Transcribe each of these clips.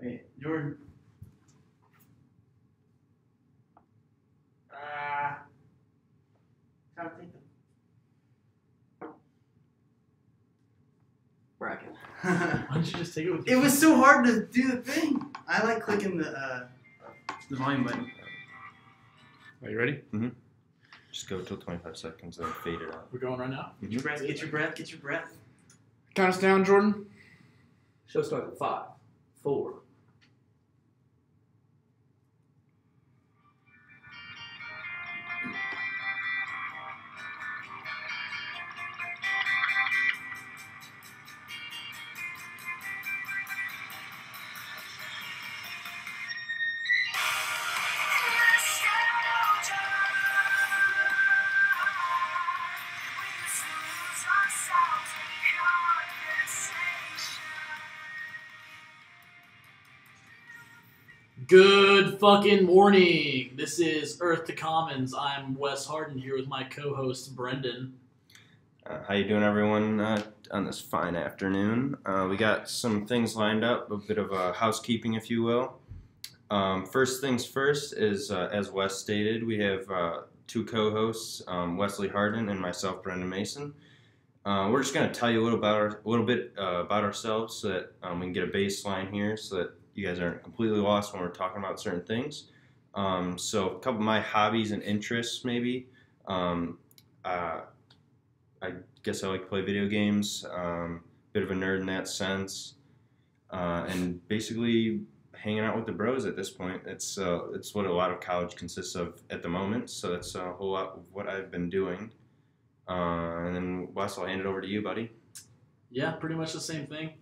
Wait, Jordan. Trying to think. Bracket. Why don't you just take it with It was so hard to do the thing. I like clicking the volume button. Are you ready? Just go till 25 seconds and then fade it out. We're going right now? Get your breath, get your breath, get your breath. Count us down, Jordan. Show starts at 5, 4. Good fucking morning. This is EarthToCommons. I'm Wes Harden here with my co-host Brendan. How you doing, everyone, on this fine afternoon? We got some things lined up, a bit of housekeeping, if you will. First things first is, as Wes stated, we have two co-hosts, Wesley Harden and myself, Brendan Mason. We're just going to tell you a little bit about ourselves so that we can get a baseline here so that you guys aren't completely lost when we're talking about certain things. So a couple of my hobbies and interests, maybe. I guess I like to play video games. Bit of a nerd in that sense, and basically hanging out with the bros at this point. It's what a lot of college consists of at the moment. So that's a whole lot of what I've been doing. And then Wes, I'll hand it over to you, buddy. Yeah, pretty much the same thing.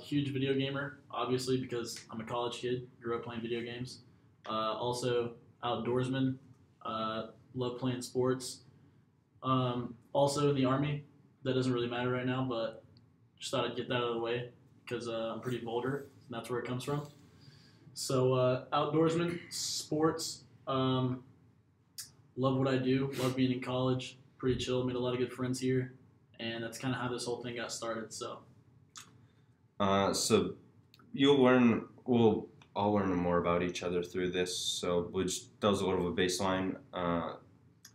Huge video gamer, obviously, because I'm a college kid. Grew up playing video games. Also, outdoorsman. Love playing sports. Also in the Army. That doesn't really matter right now, but just thought I'd get that out of the way because I'm pretty vulgar, and that's where it comes from. So, outdoorsman, sports. Love what I do. Love being in college. Pretty chill. Made a lot of good friends here. And that's kind of how this whole thing got started. So we'll all learn more about each other through this. So that was a little of a baseline.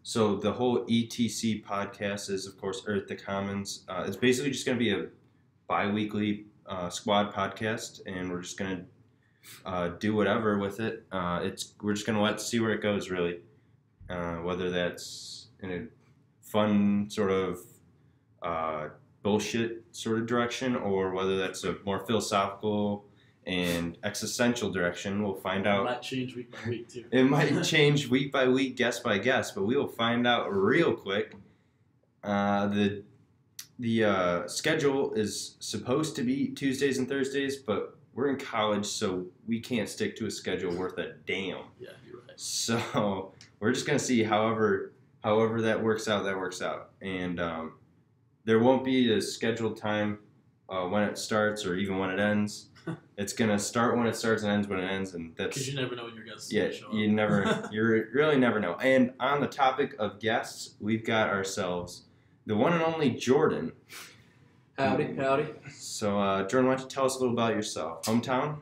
So the whole ETC podcast is, of course, EarthToCommons. It's basically just going to be a bi-weekly squad podcast, and we're just going to do whatever with it. We're just going to see where it goes, really. Whether that's in a fun sort of bullshit sort of direction, or whether that's a more philosophical and existential direction. We'll find out. It might change week by week, too. It might change week by week, guest by guest, but we will find out real quick. The schedule is supposed to be Tuesdays and Thursdays, but we're in college, so we can't stick to a schedule worth a damn. Yeah, you're right. So we're just going to see however that works out. And there won't be a scheduled time when it starts or even when it ends. It's gonna start when it starts and ends when it ends, and that's because you never know when your guests yeah. show up. You really never know. And on the topic of guests, we've got ourselves the one and only Jordan. Howdy. So Jordan, why don't you tell us a little about yourself? Hometown?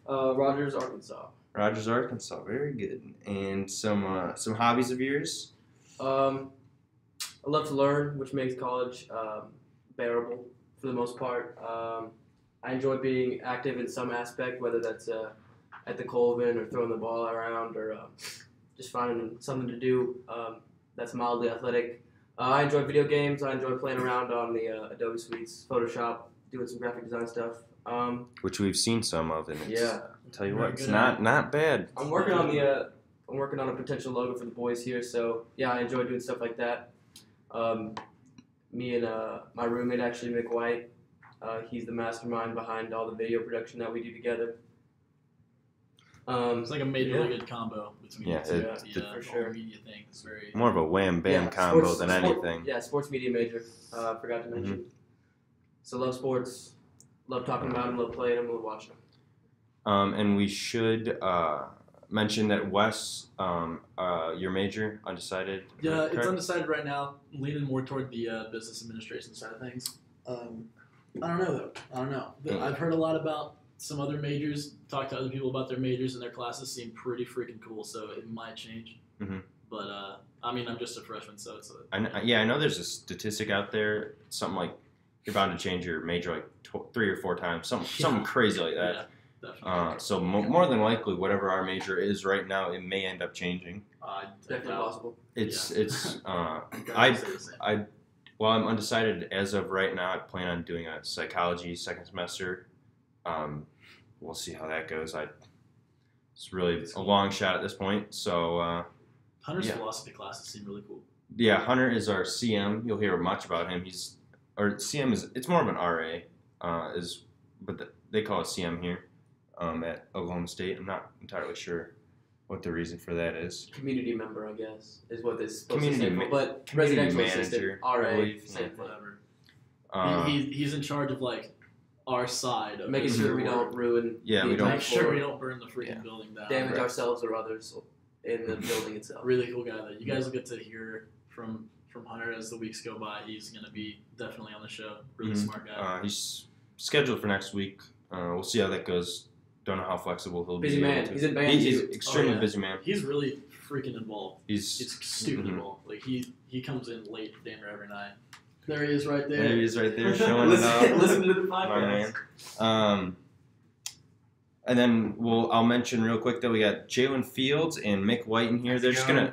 Rogers, Arkansas. Rogers, Arkansas. Very good. And some hobbies of yours? I love to learn, which makes college bearable for the most part. I enjoy being active in some aspect, whether that's at the Colvin or throwing the ball around or just finding something to do that's mildly athletic. I enjoy video games. I enjoy playing around on the Adobe Suites, Photoshop, doing some graphic design stuff. Which we've seen some of, and it's, yeah. I'll tell you Very what, it's good. not bad. I'm working on a potential logo for the boys here, so yeah, I enjoy doing stuff like that. Me and my roommate, actually, Mick White, he's the mastermind behind all the video production that we do together. It's like a really good combo between Yeah, the two. for sure. Media thing. It's very More of a wham-bam combo than anything. Yeah, sports media major, forgot to mention. So love sports, love talking about them, love playing them, love watching them. And we should mention that Wes, your major, undecided. Yeah, correct? it's undecided right now. Leaning more toward the business administration side of things. I don't know though. I've heard a lot about some other majors, talk to other people about their majors and their classes seem pretty freaking cool, so it might change. Mm-hmm. But I mean, I'm just a freshman, so it's I know there's a statistic out there, something like you're bound to change your major like 3 or 4 times, something crazy like that. Yeah, definitely. So more than likely, whatever our major is right now, it may end up changing. Definitely possible. Well, I'm undecided as of right now. I plan on doing a psychology second semester. We'll see how that goes. It's really a long shot at this point. So Hunter's philosophy classes seem really cool. Yeah, Hunter is our CM. You'll hear much about him. CM it's more of an RA, they call it CM here at Oklahoma State. I'm not entirely sure what the reason for that is. Community member, I guess, is what this is supposed Community to say. But community residential manager, assistant, RA, I believe. same thing. Whatever. He's in charge of like our side of Making sure we don't ruin. Make sure we don't burn the freaking building down. Damage ourselves or others in the building itself. Really cool guy that you guys will get to hear from Hunter as the weeks go by. He's gonna be definitely on the show. Really smart guy. He's scheduled for next week. We'll see how that goes. Don't know how flexible he'll be. Busy man. He's in band He's too. extremely busy man. He's really freaking involved. It's stupid involved. Like he comes in late damn near every night. There he is right there. There he is right there showing it off. Listen to the podcast. My man. And then I'll mention real quick that we got Jalen Fields and Mick White in here. They're just gonna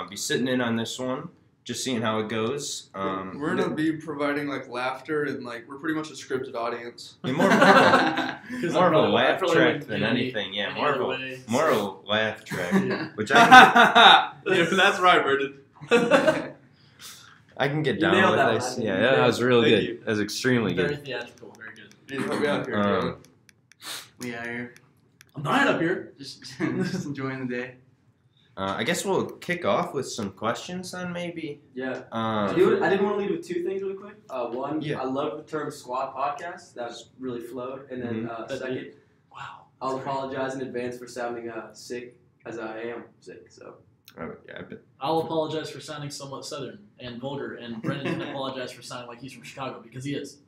be sitting in on this one, just seeing how it goes. We're gonna be providing like laughter and like we're pretty much a scripted audience. Yeah, more of a laugh track than anything. Yeah, more of a laugh track. Which Yeah, that's right, Brendan. I can get down with this. Yeah, that was really good. That was extremely good. Very theatrical. Very good. Dude, help me out here, We out here. I'm not up here. Just enjoying the day. I guess we'll kick off with some questions then, maybe. Yeah. I didn't want to lead with 2 things really quick. One, I love the term squad podcast. That's really flowed. And then second, I'll apologize in advance for sounding sick, as I am sick. So. I'll apologize for sounding somewhat southern and vulgar, and Brendan can apologize for sounding like he's from Chicago, because he is.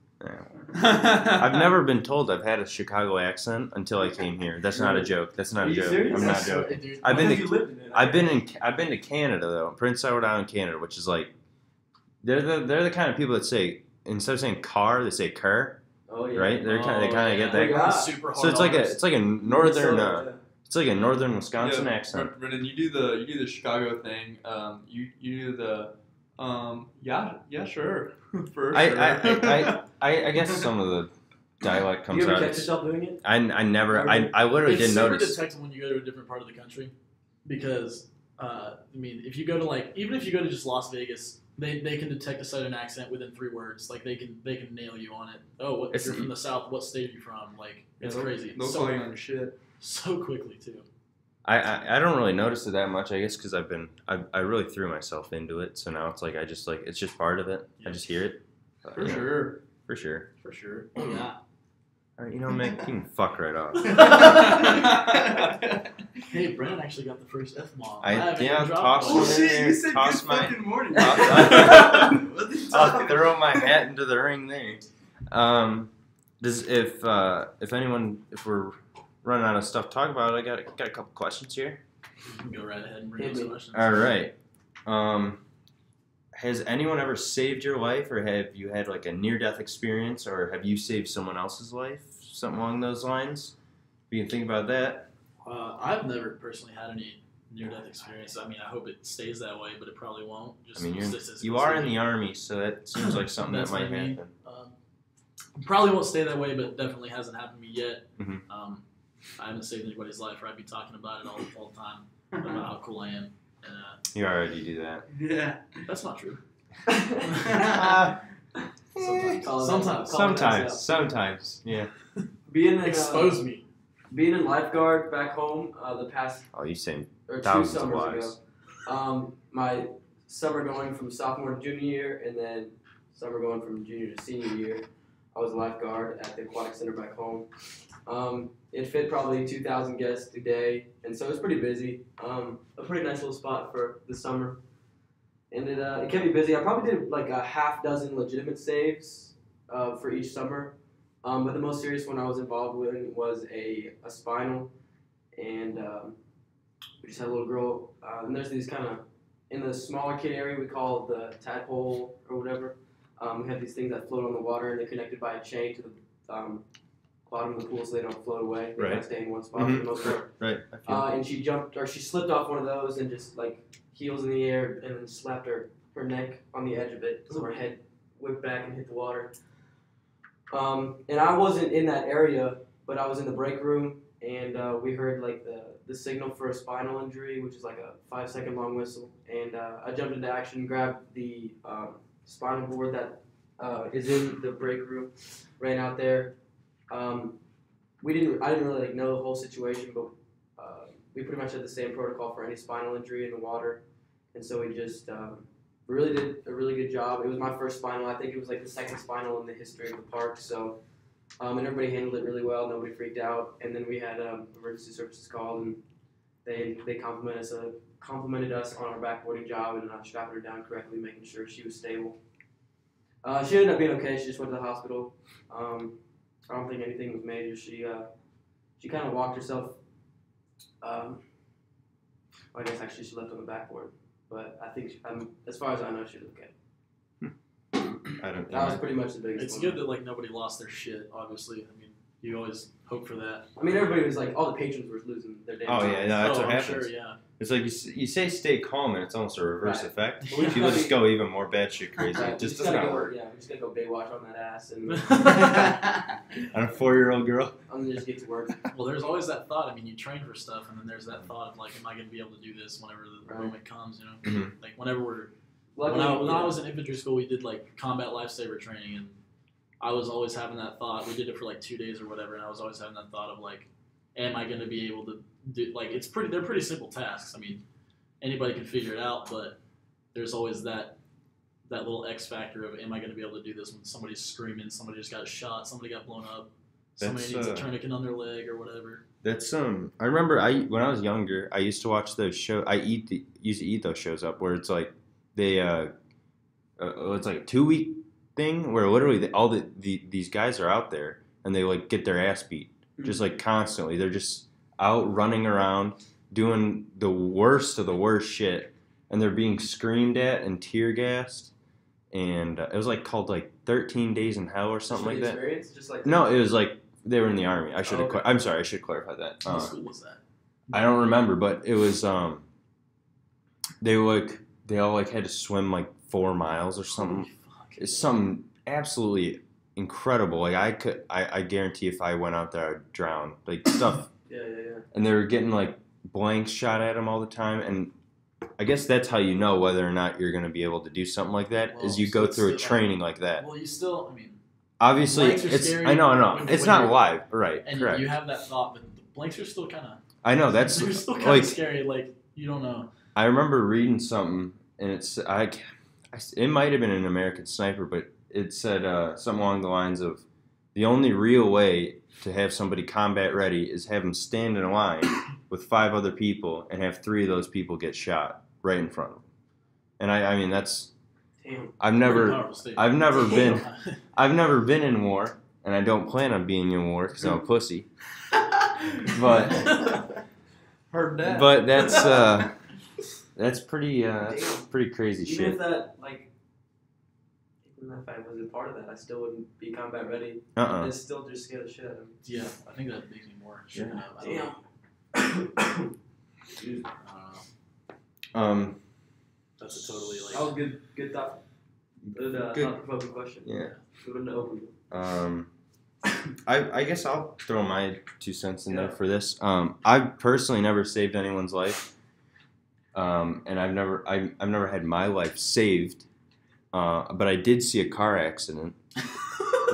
I've never been told I've had a Chicago accent until I came here. That's not a joke. That's not a joke. Serious? I'm not joking. I've been to Canada though, Prince Edward Island, Canada, which is like they're the kind of people that say, instead of saying car, they say cur. Oh yeah. Right? They kind of get that. Yeah. Super hard. So it's like a northern it's like a northern Wisconsin accent. Brendan, you do the Chicago thing. You do the yeah sure. For sure. I guess some of the dialect comes you ever out. catch yourself doing it? I literally didn't notice. It's super detectable when you go to a different part of the country, because I mean, if you go to even if you go to just Las Vegas, they can detect a southern accent within 3 words. Like they can nail you on it. Oh, if you're from the South, what state are you from? Like it's crazy. They'll call you on your shit so quickly too. I don't really notice it that much, I guess, because I really threw myself into it. So now it's like it's just part of it. Yeah. I just hear it. for sure. For sure. Oh yeah. All right, Mick, you can fuck right off. Hey, Brennan actually got the first F-bomb. Toss Oh it in shit! there. You said Toss good my. fucking morning. I'll throw my hat into the ring there. If we're running out of stuff to talk about, I got a couple questions here. You can go right ahead and bring those questions. All right. Has anyone ever saved your life, or have you had like a near-death experience, or have you saved someone else's life? Something along those lines. You can think about that. I've never personally had any near-death experience. I mean, I hope it stays that way, but it probably won't. You are in the Army, so that seems like something that might happen. Probably won't stay that way, but definitely hasn't happened to me yet. Mm-hmm. I haven't saved anybody's life, or I'd be talking about it all the time, about how cool I am. And, you already do that. Yeah. That's not true. Sometimes. Yeah. Expose me. Being in lifeguard back home the past. Oh, you saying or 2 thousands of summers lives. ago. My summer going from sophomore to junior year, and then summer going from junior to senior year, I was a lifeguard at the aquatic center back home. It fit probably 2,000 guests a day, and so it was pretty busy. A pretty nice little spot for the summer, and it kept me busy. I probably did like a half dozen legitimate saves for each summer, But the most serious one I was involved in was a spinal, and we just had a little girl. And there's these kind of in the smaller kid area we call the tadpole or whatever. We have these things that float on the water, and they're connected by a chain to the bottom of the pool so they don't float away. They kind of stay in one spot for the most part. Right. And she slipped off one of those and just like heels in the air and then slapped her neck on the edge of it, so her head whipped back and hit the water. And I wasn't in that area, but I was in the break room, and we heard like the signal for a spinal injury, which is like a 5-second long whistle. And I jumped into action, grabbed the spinal board that is in the break room, ran out there. I didn't really like know the whole situation, but we pretty much had the same protocol for any spinal injury in the water, and so we just really did a really good job. It was my first spinal. I think it was like the second spinal in the history of the park. So, and everybody handled it really well. Nobody freaked out. And then we had emergency services called, and they complimented us on our backboarding job and strapping her down correctly, making sure she was stable. She ended up being okay. She just went to the hospital. I don't think anything was major. She kind of walked herself. I guess actually she left on the backboard. But I think, as far as I know, she was okay. That was pretty much the biggest It's one. good that like nobody lost their shit. Obviously, I mean, you always hope for that. I mean, everybody was like, all the patrons were losing their damn Oh minds. yeah, no, that's what I'm happens. sure, yeah. It's like you say stay calm, and it's almost a reverse Right. effect. But we People just just go even more batshit crazy. Right, It just we does gotta not go, work. Yeah, we just gotta go Baywatch on that ass and On a 4-year-old girl. I'm gonna just get to work. Well, there's always that thought. I mean, you train for stuff, and then there's that thought of like, am I going to be able to do this whenever the Right. moment comes? You know, Mhm. like whenever when Luckily, I was in infantry school, we did like combat lifesaver training, and I was always having that thought. We did it for like 2 days or whatever, and I was always having that thought of like, am I going to be able to do like they're pretty simple tasks. I mean, anybody can figure it out, but there's always that little X factor of, am I going to be able to do this when somebody's screaming, somebody just got shot, somebody got blown up, somebody That's, needs a tourniquet on their leg or whatever. That's I remember when I was younger, I used to watch those shows. Used to eat those shows up where it's like they it's like a 2-week thing where literally these guys are out there and they like get their ass beat just like constantly. They're just out running around doing the worst of the worst shit, and they're being screamed at and tear gassed. And it was like called like 13 Days in Hell or something like that. Experience? Just like No, it was like they were in the army. I should have. Okay. I'm sorry. I should clarify that. What school was that? I don't remember, but it was they all like had to swim like 4 miles or something. Holy fuck. It's something absolutely incredible. Like I guarantee if I went out there I'd drown. Like stuff. Yeah. And they were getting like blanks shot at them all the time, and I guess that's how you know whether or not you're going to be able to do something like that Well, is you so go it's through a still- training like that. Well, you still, I mean, Obviously, blanks are it's scary I know, when it's not you're- live, right? and Correct. you have that thought, but the blanks are still kind of. I know that's They're still kind like of scary. Like you don't know. I remember reading something, and it might have been an American Sniper, but it said something along the lines of the only real way to have somebody combat ready is have them stand in a line with 5 other people and have 3 of those people get shot right in front of them. And I mean that's Damn. I've Pretty never powerful statement. I've never been in war, and I don't plan on being in war because I'm a pussy. But Heard that. but that's pretty crazy Even shit. if that even if I wasn't part of that, I still wouldn't be combat ready. It still just scare the shit out of me. Yeah, I think that makes me more shaken up. I don't Damn. know. Dude, That's a totally like. that was good thought. Good thought-provoking question. Yeah. Good one to open. I guess I'll throw my 2 cents in there for this. I've personally never saved anyone's life, and I've never had my life saved. But I did see a car accident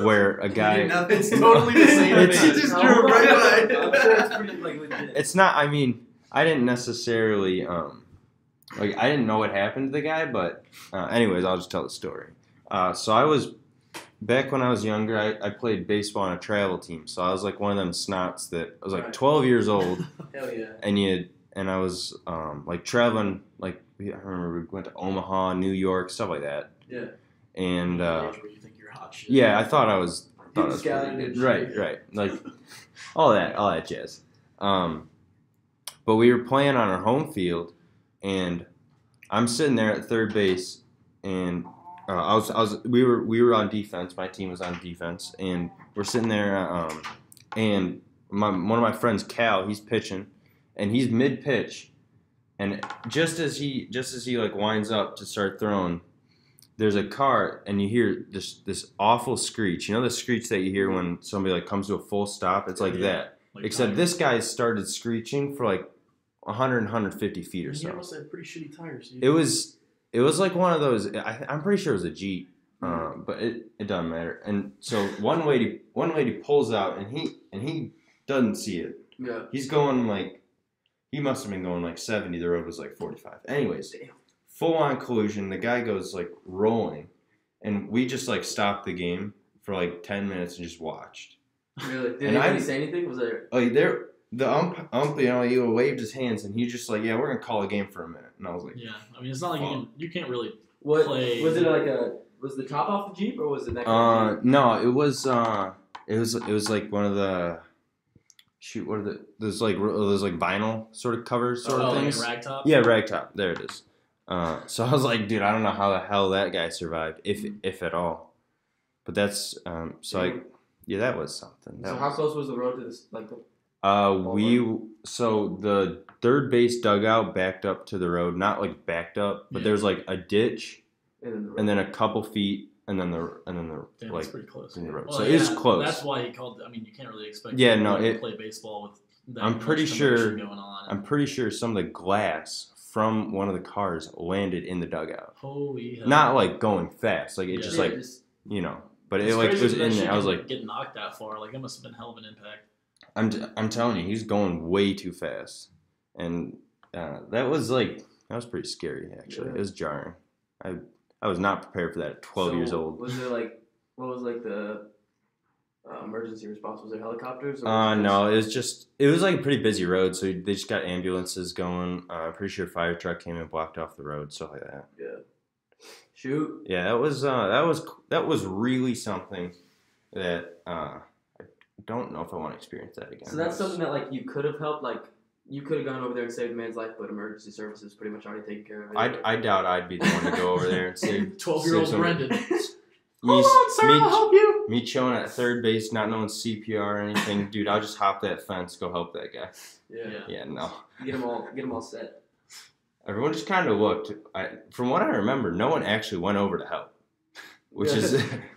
where a guy. It's totally the same It's- thing. He just drove right by. I'm sure it's pretty legit. It's not. I mean, I didn't necessarily like I didn't know what happened to the guy, but anyways, I'll just tell the story. So I was back when I was younger. I played baseball on a travel team, so I was like one of them snots that I was like Right. 12 years old, Hell yeah. and I was like traveling. Like I remember we went to Omaha, New York, stuff like that. Yeah. And age where you think you're hot shit. yeah, I thought I was thought it was pretty good. Right. Like all that jazz. But we were playing on our home field, and I'm sitting there at third base, and we were on defense. My team was on defense, and we're sitting there, and one of my friends, Cal, he's pitching, and he's mid pitch, and just as he like winds up to start throwing, there's a car, and you hear this awful screech. You know the screech that you hear when somebody like comes to a full stop? It's like that. Like except tires. This guy started screeching for like 150 feet or so. He must have pretty shitty tires. Dude. It was like one of those. I'm pretty sure it was a Jeep, but it doesn't matter. And so one lady pulls out, and he doesn't see it. Yeah. He's going like, he must have been going like 70. The road was like 45. Anyways, full on collision. The guy goes like rolling, and we just like stopped the game for like 10 minutes and just watched. Really? Did anybody say anything? Was there? Like the ump, you know, he waved his hands, and he just like, yeah, we're gonna call a game for a minute. And I was like, yeah. I mean, it's not like you can't really play. Was it like was the top off the Jeep, or was it that? No, it was like one of the. Shoot, what are those like vinyl sort of covers sort of things? Like ragtop? Yeah, ragtop. There it is. So I was like, dude, I don't know how the hell that guy survived, if at all. But that's yeah, that was something. How close was the road to this? Like the third base dugout backed up to the road, not like backed up, but there's like a ditch, and then a couple feet. And then the damn, like that's pretty close. In the road. Well, so it is close. That's why he called. I mean, you can't really expect. To play baseball with. That I'm pretty sure. Going on. I'm pretty sure some of the glass from one of the cars landed in the dugout. Holy hell! Not like going fast, like it just you know. But it like was in there. I was like, get knocked that far. Like that must have been hell of an impact. I'm telling you, he's going way too fast, and that was pretty scary actually. It was jarring. I was not prepared for that at 12 years old. Was there like, what was like the emergency response? Was there helicopters? No, it was like a pretty busy road, so they just got ambulances going. I'm pretty sure a fire truck came and blocked off the road, stuff like that. Yeah. Shoot. Yeah, that was really something that I don't know if I want to experience that again. So that's something that like you could have helped, like. You could have gone over there and saved a man's life, but emergency services pretty much already taken care of it. I doubt I'd be the one to go over there and save 12-year-old Brendan. Hold on, sir, I'll help you. Me chilling at third base, not knowing CPR or anything, dude. I'll just hop that fence, go help that guy. Yeah, no. Get them all set. Everyone just kind of looked. From what I remember, no one actually went over to help. Which is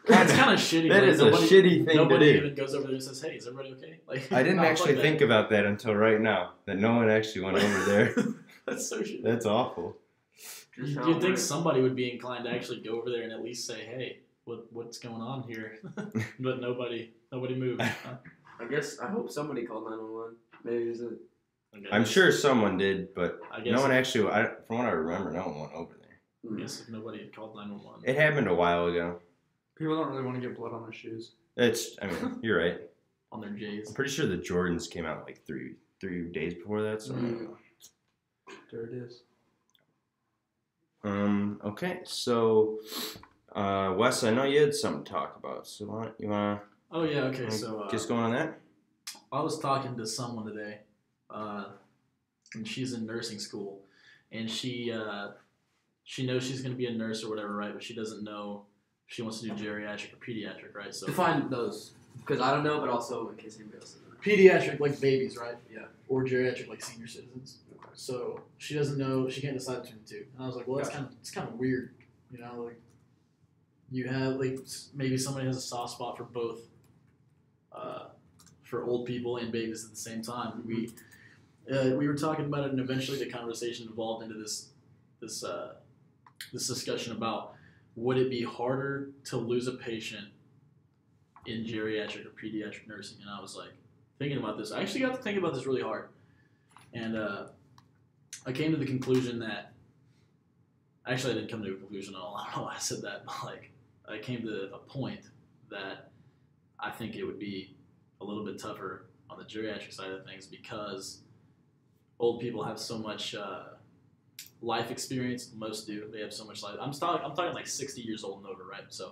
that's kind of shitty. That is a shitty thing to do. Nobody even goes over there and says, "Hey, is everybody okay?" Like I didn't actually think about that until right now. That no one actually went over there. That's so shitty. That's awful. You'd think somebody would be inclined to actually go over there and at least say, "Hey, what's going on here?" But nobody moved. I guess I hope somebody called 911. Maybe it was I'm sure someone did, but no one actually. From what I remember, no one went over there. I guess if nobody had called 911. It happened a while ago. People don't really want to get blood on their shoes. You're right. On their J's. I'm pretty sure the Jordans came out like three days before that. So there it is. Okay, so Wes, I know you had something to talk about. So you wanna? Oh yeah. Okay. So just going on that. I was talking to someone today, and she's in nursing school, and she knows she's going to be a nurse or whatever, right? But she doesn't know if she wants to do geriatric or pediatric, right? So define those, because I don't know, but also in case anybody else doesn't know. Pediatric, like babies, right? Yeah. Or geriatric, like senior citizens. Okay. So she doesn't know. She can't decide between the two. And I was like, well, it's kind of weird, you know? Like you have like maybe somebody has a soft spot for both, for old people and babies at the same time. We were talking about it, and eventually the conversation evolved into this discussion about would it be harder to lose a patient in geriatric or pediatric nursing, and I was like thinking about this. I actually got to think about this really hard, and I came to the conclusion that actually I didn't come to a conclusion at all. I don't know why I said that, but like I came to a point that I think it would be a little bit tougher on the geriatric side of things because old people have so much life experience. Most do. They have so much life. I'm talking like 60 years old and over, right? So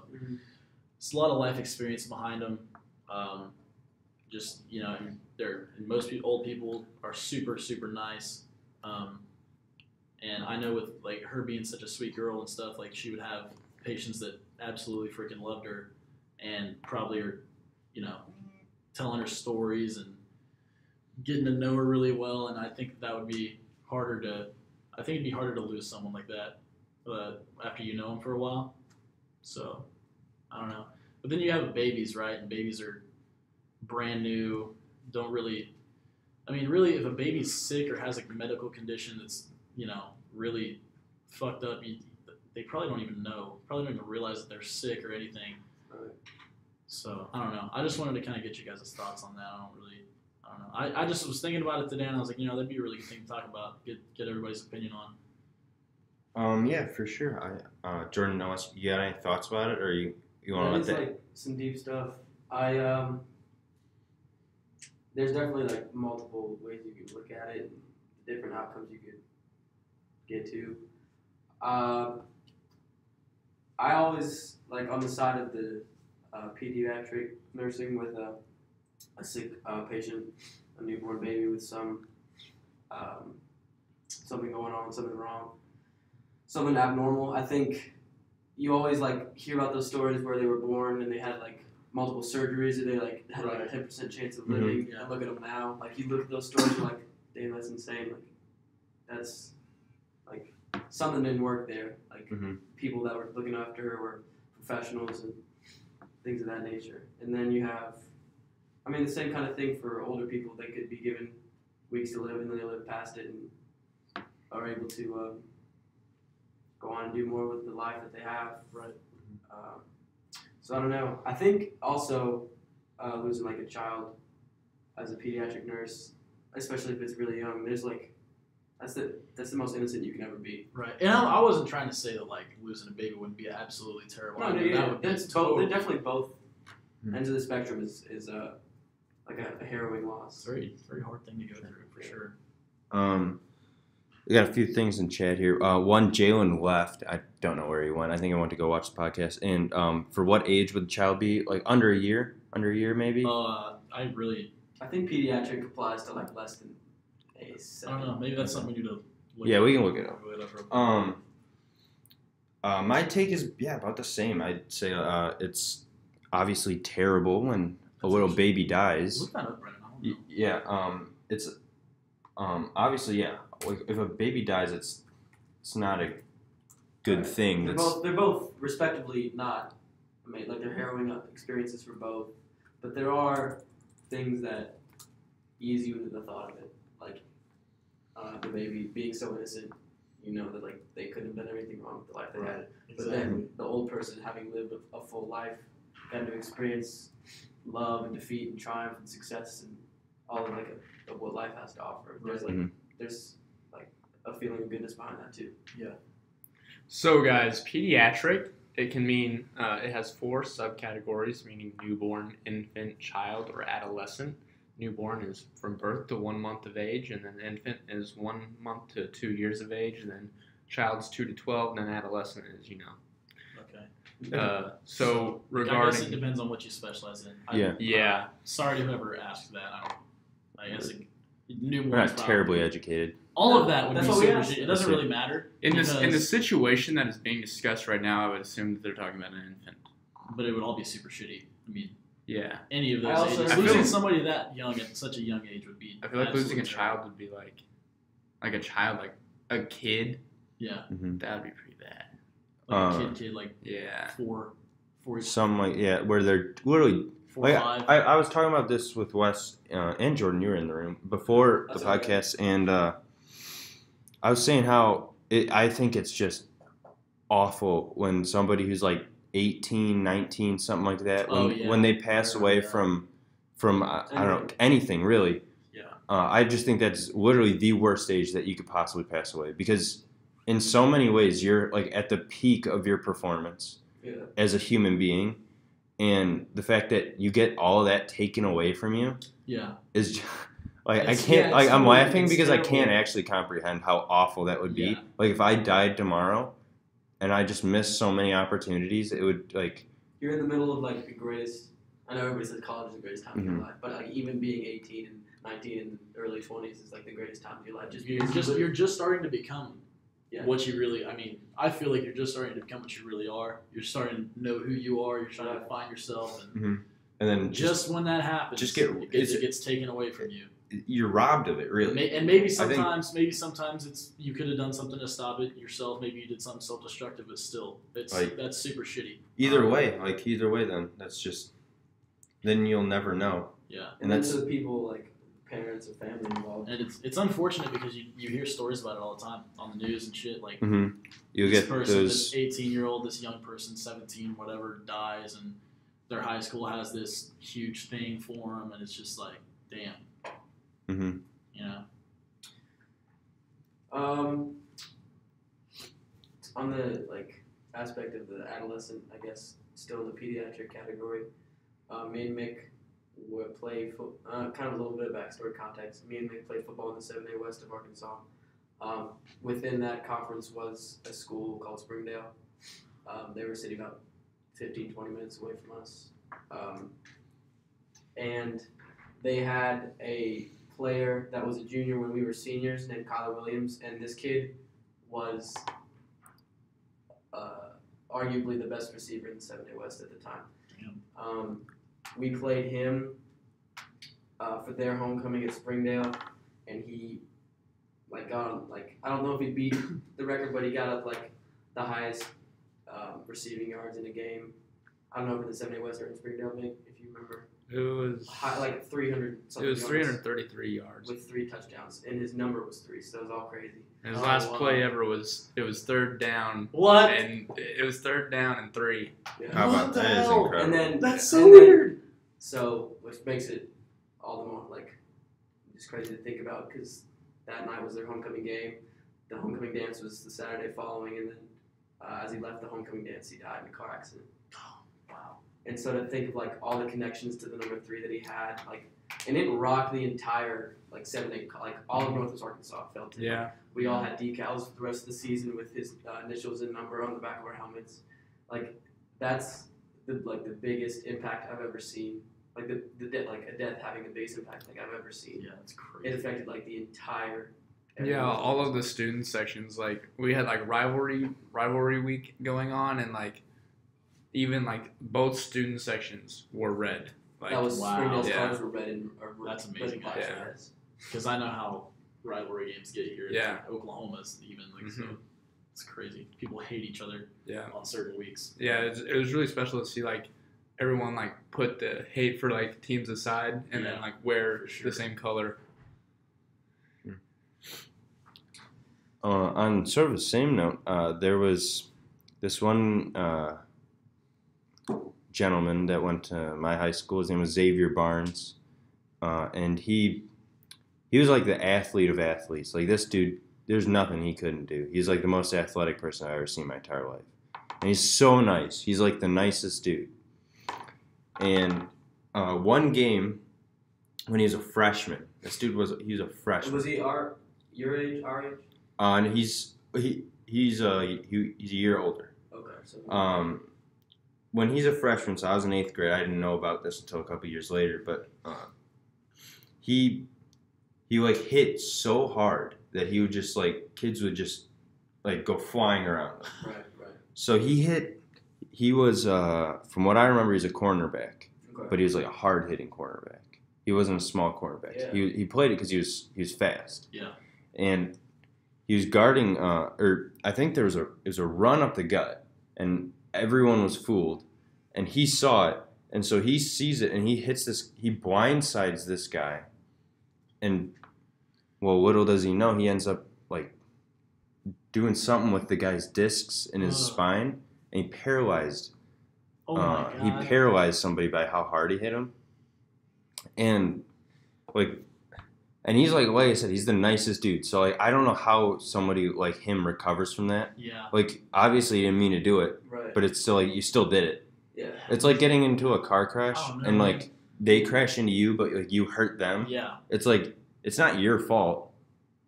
it's a lot of life experience behind them. Just and most old people are super super nice. And I know with like her being such a sweet girl and stuff, like she would have patients that absolutely freaking loved her, and probably are, telling her stories and getting to know her really well. And I think that would be harder to. I think it'd be harder to lose someone like that after you know them for a while. So I don't know. But then you have babies, right? And babies are brand new. Don't really. I mean, really, if a baby's sick or has like a medical condition that's really fucked up, they probably don't even know. Probably don't even realize that they're sick or anything. Right. So I don't know. I just wanted to kind of get you guys' thoughts on that. I don't know. I just was thinking about it today, and I was like, that'd be a really good thing to talk about. Get everybody's opinion on. Yeah, for sure. Jordan, you got any thoughts about it, or you want to let It's that? like some deep stuff. There's definitely like multiple ways you could look at it, and different outcomes you could get to. I always like on the side of the pediatric nursing with a sick patient, a newborn baby with something going on, something wrong, something abnormal. I think you always like hear about those stories where they were born and they had like multiple surgeries, or they like had like a 10% chance of living. And look at them now. Like you look at those stories, you're like, damn, that's insane. Like that's like something didn't work there. Like people that were looking after her were professionals and things of that nature. And then you have, the same kind of thing for older people. They could be given weeks to live, and then they live past it and are able to go on and do more with the life that they have. Right. So I don't know. I think also losing like a child as a pediatric nurse, especially if it's really young, there's like that's the most innocent you can ever be. Right. And I wasn't trying to say that like losing a baby wouldn't be absolutely terrible. No, that's both. They're definitely both ends of the spectrum. Is like a harrowing loss. It's very very hard thing to go through for sure. We got a few things in chat here. One, Jalen left. I don't know where he went. I think I went to go watch the podcast. And for what age would the child be? Like under a year? Under a year, maybe? I think pediatric applies to like less than a 7. I don't know. Maybe that's something we need to look we can look it up. My take is, about the same. I'd say it's obviously terrible when a little baby dies. Look that up right now. It's obviously, like if a baby dies, it's not a good thing. They're both respectively not. Like they're harrowing experiences for both, but there are things that ease you into the thought of it, like the baby being so innocent, that like they couldn't have done anything wrong with the life they had. Exactly. But then the old person, having lived a full life, got to experience love and defeat and triumph and success and all of of what life has to offer. There's like a feeling of goodness behind that too. Yeah. So guys, pediatric, it can mean it has 4 subcategories, meaning newborn, infant, child, or adolescent. Newborn is from birth to 1 month of age, and then infant is 1 month to 2 years of age, and then child's 2 to 12, and then adolescent is Okay. So regarding, I guess it depends on what you specialize in. Yeah. Sorry to whoever asked that. I guess newborn. We're not terribly educated. All of that would That's be what we super asked. shitty. It doesn't really matter. In the situation that is being discussed right now, I would assume that they're talking about an infant. But it would all be super shitty. Yeah. Any of those also- ages. I feel Losing like- somebody that young at such a young age would be. I feel like losing a absolutely child would be like a child, like a kid. Yeah. That would be pretty bad. Like a kid, like Yeah. 4, Some where they're literally. 4, 5. I was talking about this with Wes and Jordan. You were in the room before the podcast, and I was saying how I think it's just awful when somebody who's like 18, 19, something like that, when they pass away from I don't know, anything really. Yeah. I just think that's literally the worst age that you could possibly pass away, because in so many ways you're like at the peak of your performance as a human being, and the fact that you get all of that taken away from you is just, like I'm laughing because I can't actually comprehend how awful that would be. Like if I died tomorrow and I just missed so many opportunities, it would like you're in the middle of like the greatest. I know everybody says college is the greatest time of your life, but like even being 18 and 19 and early 20s is like the greatest time of your life. You're just starting to become what you really. I mean, I feel like you're just starting to become what you really are. You're starting to know who you are. You're trying to find yourself, and then just when that happens, it gets taken away from you. You're robbed of it, really. And maybe sometimes it's you could have done something to stop it yourself. Maybe you did something self-destructive, but still, that's super shitty. Either way, then that's just. Then you'll never know. Yeah, and that's the people like parents or family involved. And it's unfortunate because you hear stories about it all the time on the news and shit. Like you get this 18-year-old, this young person, 17, whatever, dies, and their high school has this huge thing for them, and it's just like, damn. You know. On the like aspect of the adolescent, I guess, still in the pediatric category. Me and Mick would play kind of a little bit of backstory context. Me and Mick played football in the 7A West of Arkansas. Within that conference was a school called Springdale. They were sitting about 15, 20 minutes away from us. And they had a player that was a junior when we were seniors named Kyler Williams, and this kid was arguably the best receiver in the 7A West at the time. We played him for their homecoming at Springdale, and he got I don't know if he beat the record, but he got up the highest receiving yards in a game. I don't know if in the 7A West or in Springdale, Mick, if you remember. It was 300 something. It was 333 yards with 3 touchdowns, and his number was 3, so it was all crazy. And his last play ever was third down. What? And it was 3rd down and 3. Yeah. How about that? Is incredible. And then that's so weird. So, which makes it all the more just crazy to think about because that night was their homecoming game. The homecoming dance was the Saturday following, and then as he left the homecoming dance, he died in a car accident. Wow. And so to think of all the connections to the number 3 that he had, and it rocked the entire 7A, all of Northwest Arkansas felt it. Yeah. We all had decals for the rest of the season with his initials and number on the back of our helmets. That's the biggest impact I've ever seen. A death having the biggest impact I've ever seen. Yeah, that's crazy. It affected the entire. Yeah, all of the student sections. We had rivalry week going on, and even both student sections were red. That was Springdale's colors were red and that's amazing. Yeah. Because I know how rivalry games get here. Yeah. Oklahoma's even so. It's crazy. People hate each other. Yeah. On certain weeks. Yeah, it was really special to see everyone put the hate for teams aside and then wear the same color. On sort of the same note, there was this one gentleman that went to my high school. His name was Xavier Barnes, and he was the athlete of athletes. This dude, there's nothing he couldn't do. He's the most athletic person I've ever seen in my entire life, and he's so nice. He's the nicest dude. And one game when he was a freshman, he was a freshman. Was he your age, our age? And he's a year older. Okay. So. When he's a freshman, so I was in 8th grade. I didn't know about this until a couple years later, but he hit so hard that he would just kids would just go flying around him. Right. So he was from what I remember, he's a cornerback, but he was a hard hitting cornerback. He wasn't a small cornerback. Yeah. He played it because he was fast. Yeah. And he was guarding, or I think it was a run up the gut, and everyone was fooled, and he saw it, and so he sees it, and he blindsides this guy, and well, little does he know, he ends up doing something with the guy's discs in his spine, and he paralyzed. Oh my God. He paralyzed somebody by how hard he hit him, and and he's like I said, he's the nicest dude. So I don't know how somebody like him recovers from that. Yeah. Obviously you didn't mean to do it, right. but it's still you still did it. Yeah. It's like getting into a car crash and way. they crash into you, but you hurt them. Yeah. It's it's not your fault,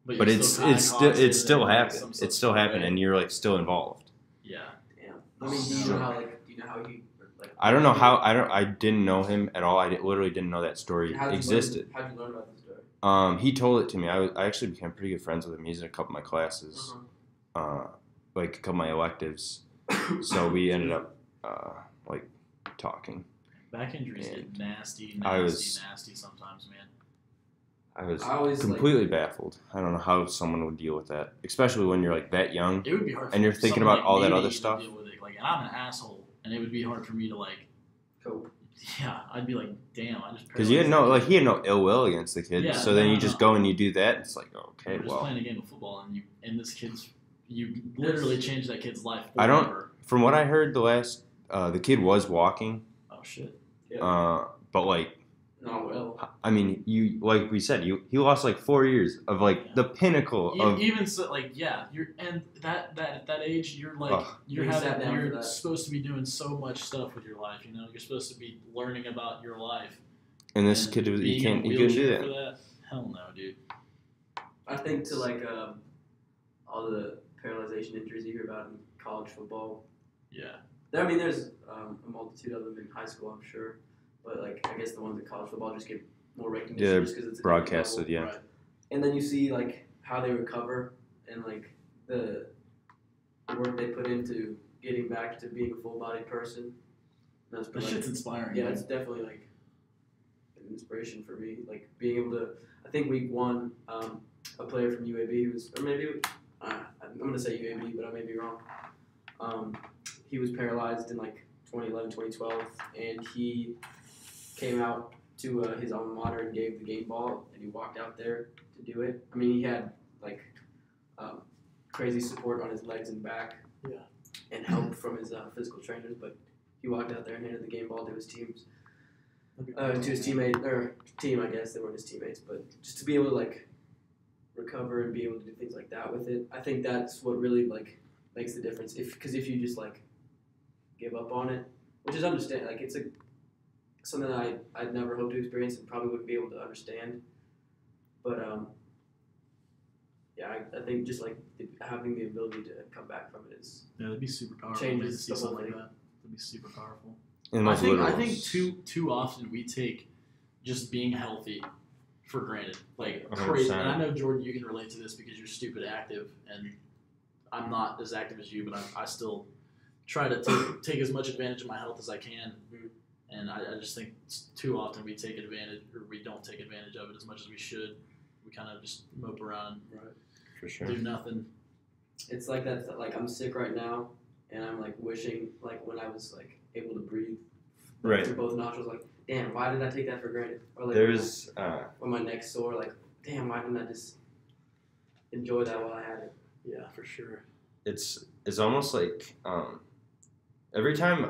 but it's still happened. It's still happened, and you're still involved. Yeah. Damn. I mean, do you know how he I don't know how. I didn't know him at all. I literally didn't know that story existed. How'd you learn about the story? He told it to me. I actually became pretty good friends with him. He's in a couple of my classes, like a couple of my electives. So we ended up like talking. Back injuries get nasty sometimes, man. I was completely baffled. I don't know how someone would deal with that, especially when you're like that young. It would be hard. And you're thinking about all that other stuff. Deal with it. Like, and I'm an asshole, and it would be hard for me to like cope. Yeah, I'd be like, damn, I just because he had no ill will against the kid. Yeah, so then you just go and you do that. It's like, okay, you're just well, playing a game of football, and this kid's you literally changed that kid's life. Forever. I don't. From what I heard, the kid was walking. Oh shit. Yeah. But like. Not well. I mean, like we said, he lost like 4 years of like the pinnacle of. Even so, like you're and that at that age you're like you're supposed to be doing so much stuff with your life. You know, you're supposed to be learning about your life. And this kid, he couldn't do that. For that. Hell no, dude. I think to like all the paralyzation injuries you hear about in college football. Yeah. There's a multitude of them in high school, I'm sure. But like, I guess the ones in college football just get more recognition just because it's broadcasted, yeah. Right. And then you see like how they recover and like the work they put into getting back to being a full-bodied person. That shit's inspiring. Yeah, it's definitely like an inspiration for me. Like being able to, I think week 1, a player from UAB I'm gonna say UAB, but I may be wrong. He was paralyzed in like 2011, 2012, and he came out to his alma mater and gave the game ball, and he walked out there to do it. I mean, he had like crazy support on his legs and back, and help from his physical trainers. But he walked out there and handed the game ball to his team, I guess they weren't his teammates, but just to be able to like recover and be able to do things like that with it, I think that's what really like makes the difference. Because if you just like give up on it, which is understandable, like it's something that I'd never hoped to experience and probably wouldn't be able to understand. But I think just like having the ability to come back from it is that'd be super powerful. Changes to see the whole something thing. like that. That'd be super powerful. I think too often we take just being healthy for granted, like 100%. crazy. And I know Jordan, you can relate to this because you're stupid active, and I'm not as active as you, but I still try to take as much advantage of my health as I can. And I just think too often we take advantage, or we don't take advantage of it as much as we should. We kind of just mope around, For sure. do nothing. It's like that. Like I'm sick right now, and I'm like wishing like when I was like able to breathe through both nostrils. Like, damn, why did I take that for granted? Or like when my neck's sore, like, damn, why didn't I just enjoy that while I had it? Yeah, for sure. It's almost like every time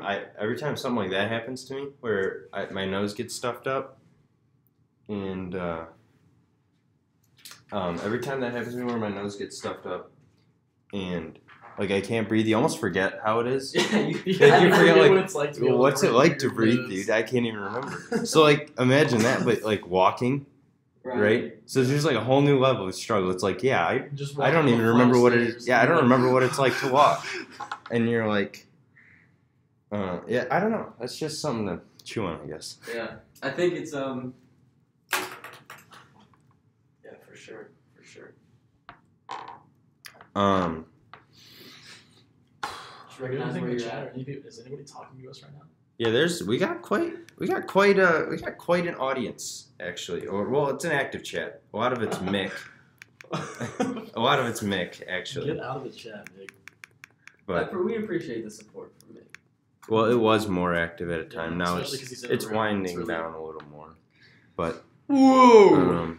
something like that happens to me, where my nose gets stuffed up, and every time that happens to me where my nose gets stuffed up, and like I can't breathe, you almost forget how it is. You forget like what it's like to be able what's to it like to breathe, breathe, dude? I can't even remember. So like imagine that, but like walking, right? So there's like a whole new level of struggle. It's like I don't even remember what it is. Yeah, I don't remember what it's like to walk, and you're like. I don't know. That's just something to chew on, I guess. Yeah, I think it's yeah, for sure. Just recognize where you're at. Is anybody talking to us right now? Yeah, we got quite an audience actually. Or well, it's an active chat. A lot of it's Mick. Actually. Get out of the chat, Mick. But we appreciate the support from Mick. Well, it was more active at a time. Now it's winding down a little more. But whoa.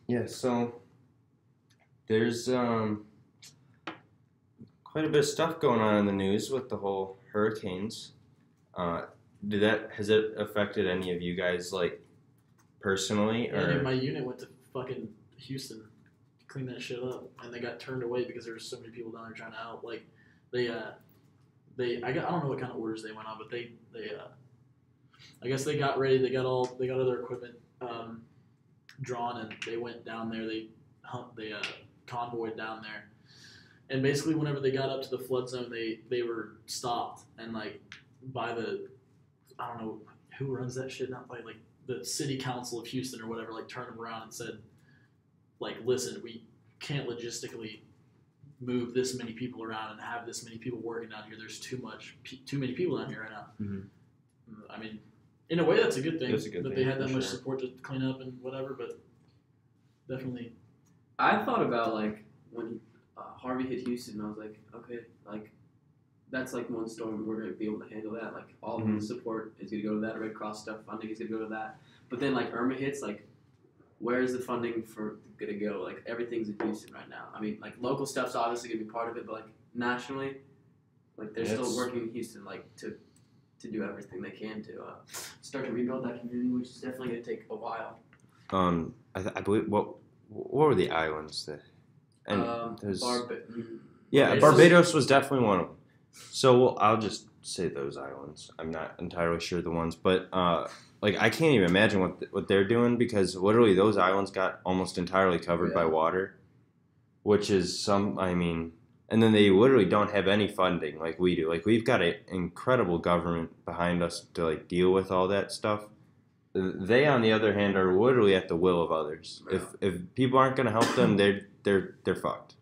Yeah, so there's quite a bit of stuff going on in the news with the whole hurricanes. Has it affected any of you guys like personally? Yeah, dude, my unit went to fucking Houston. Clean that shit up, and they got turned away because there were so many people down there trying to help. Like I don't know what kind of orders they went on, but they I guess they got ready. They got all their equipment drawn, and they went down there. They convoyed down there, And basically, whenever they got up to the flood zone, they were stopped and like by the, I don't know who runs that shit, not by like the city council of Houston or whatever, like turned them around and said, like, listen, we can't logistically move this many people around and have this many people working down here. There's too many people down here right now. Mm-hmm. I mean, in a way, that's a good thing That's a good that thing, they had that for much sure. support to clean up and whatever. But definitely, I thought about like when Harvey hit Houston, I was like, okay, like that's like one storm we're gonna be able to handle that. Like all of the support is gonna go to that. Red Cross stuff funding is gonna go to that. But then like Irma hits, like where is the funding for gonna go? Like everything's in Houston right now. I mean, like local stuff's obviously gonna be part of it, but like nationally, like they're still working in Houston, like to do everything they can to start to rebuild that community, which is definitely gonna take a while. I believe what were the islands that? And Barbados was definitely one of them. So I'll just say those islands. I'm not entirely sure the ones, but like I can't even imagine what they're doing because literally those islands got almost entirely covered by water, which is and then they literally don't have any funding like we do. Like we've got an incredible government behind us to like deal with all that stuff. They, on the other hand, are literally at the will of others. Yeah. If people aren't going to help them, they're fucked.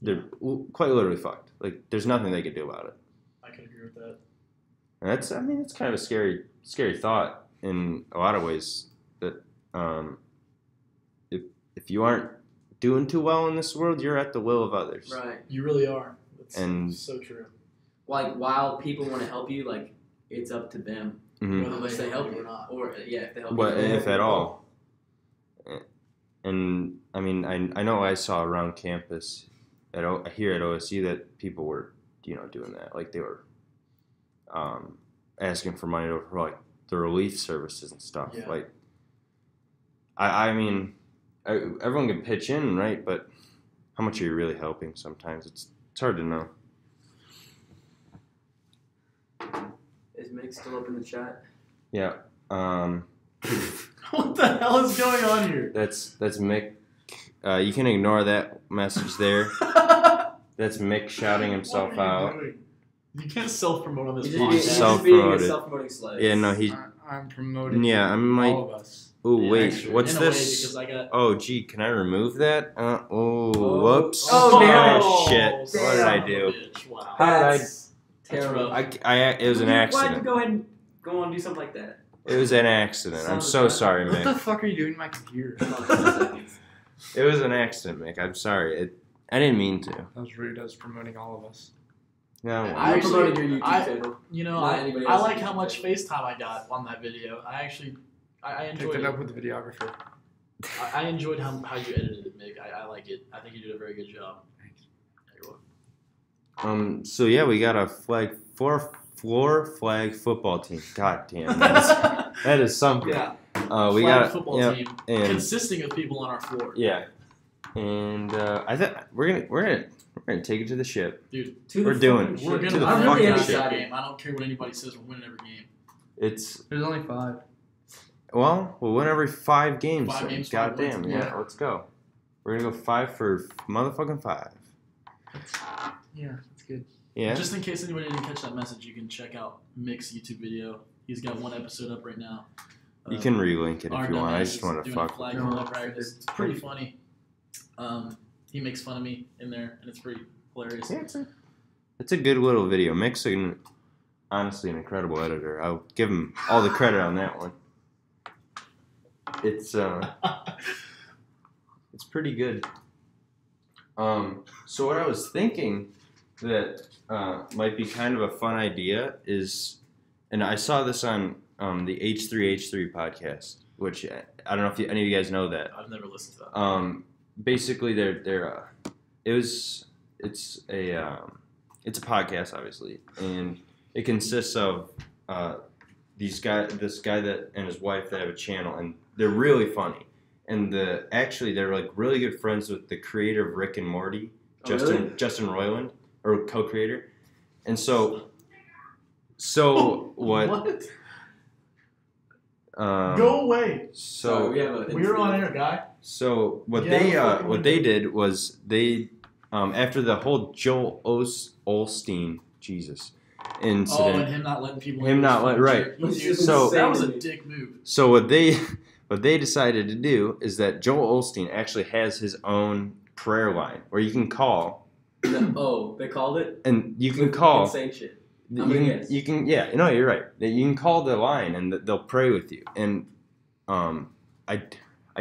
They're quite literally fucked. Like there's nothing they can do about it. I can agree with that. And it's kind of a scary thought in a lot of ways. That if you aren't doing too well in this world, you're at the will of others. Right. You really are. That's so true. Like while people want to help you, like it's up to them. Mm-hmm. Whether they help you or not, or if they help you, if at all. And I mean, I know I saw around campus here at OSU that people were, doing that. Like they were asking for money for like the relief services and stuff. Yeah. Like, I mean, everyone can pitch in, right? But how much are you really helping? Sometimes it's hard to know. Is Mick still up in the chat? Yeah. What the hell is going on here? That's Mick. You can ignore that message there. That's Mick shouting himself out. Doing? You can't self-promote on this podcast. He's self-promoting slave. Yeah, no, I'm promoting. Yeah, I'm like. All of us. Oh wait, what's this? Oh gee, can I remove that? Whoops. Oh shit! What did I do? Wow. That's terrible. It was an accident. Why'd you go ahead and go on and do something like that? It was an accident. I'm so sorry, Mick. What the fuck are you doing to my computer? It was an accident, Mick. I'm sorry. I didn't mean to. That was rude. I was promoting all of us. No, I promoted your YouTube channel. I like how much FaceTime I got on that video. I enjoyed it. Up with the videographer. I enjoyed how you edited it, Mick. I like it. I think you did a very good job. Thanks. You're welcome. So yeah, we got a floor flag football team. God damn, that is something. Yeah. We got a football team consisting of people on our floor. Yeah. And I think we're gonna take it to the ship, dude. We're doing We're to gonna. the I'm fucking really ship. that game. I don't care what anybody says. We're winning every game. There's only 5. Well, we'll win every 5 games. 5 games. Goddamn, yeah. Let's go. We're gonna go 5 for motherfucking 5. Yeah, that's good. Yeah. Just in case anybody didn't catch that message, you can check out Mick's YouTube video. He's got 1 episode up right now. You can relink it if you want. I just want to fuck. It's pretty funny. He makes fun of me in there, and it's pretty hilarious. Yeah, it's a good little video. Mick's honestly an incredible editor. I'll give him all the credit on that one. It's pretty good. So what I was thinking that might be kind of a fun idea is, and I saw this on the H3H3 podcast, which I don't know if any of you guys know that. I've never listened to that. Basically, it's a podcast, obviously, and it consists of this guy that and his wife that have a channel, and they're really funny. And they're like really good friends with the creator of Rick and Morty, Justin Roiland, or co-creator. And so what? What? Go away. So we're on air, guy. So what they did was they after the whole Joel Osteen, Jesus, incident. Oh, and him not letting people. Right. So that was a dick move. So what they decided to do is that Joel Osteen actually has his own prayer line where you can call. They called it. And you can call. Insane shit. You can yeah, no, you're right. You can call the line and they'll pray with you. And I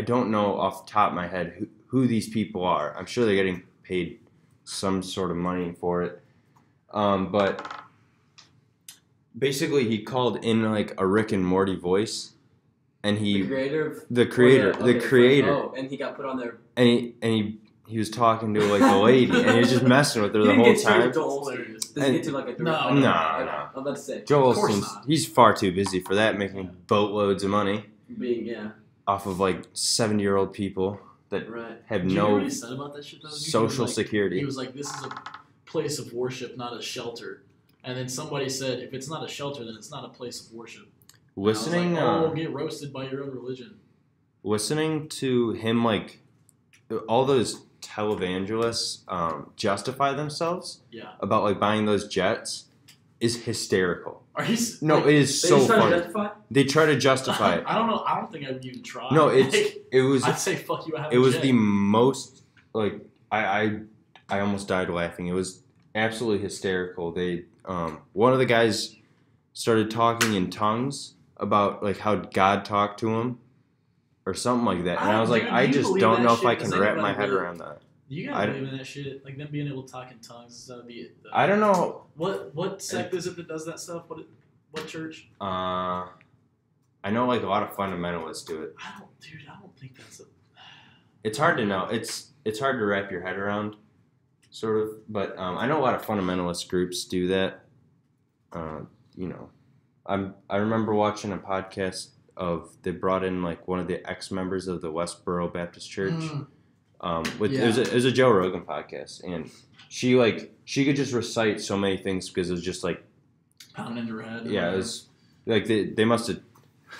don't know off the top of my head who these people are. I'm sure they're getting paid some sort of money for it. But basically he called in like a Rick and Morty voice, and he the creator. Oh, and he got put on there. And he was talking to like a lady, and he was just messing with her the whole time. Does he get to like a no. I'm about to say. Joel Osteen's he's far too busy for that, making boatloads of money. Off of like 70-year-old people that have no. no you know what he said about that shit, though? social security. He was like, "This is a place of worship, not a shelter." And then somebody said, "If it's not a shelter, then it's not a place of worship." Listening, we'll get roasted by your own religion. Listening to him, like all those televangelists justify themselves about like buying those jets is hysterical. It is so funny. They try to justify it. I don't know. I don't think I would even try. No, it was. I'd say fuck you. I have it was the most like I almost died laughing. It was absolutely hysterical. They one of the guys started talking in tongues about like how God talked to him or something like that, and I was like, I just don't know if I can wrap my head around that. You gotta believe in that shit, like them being able to talk in tongues. That'd be. I don't know. What sect is it that does that stuff? What church? I know like a lot of fundamentalists do it. I don't think that's a. It's hard to know. It's hard to wrap your head around, sort of. But I know a lot of fundamentalist groups do that. I remember watching a podcast they brought in like one of the ex-members of the Westboro Baptist Church. It was a Joe Rogan podcast, and she could just recite so many things because it was just like pounding into her head. Yeah, it was like they must have.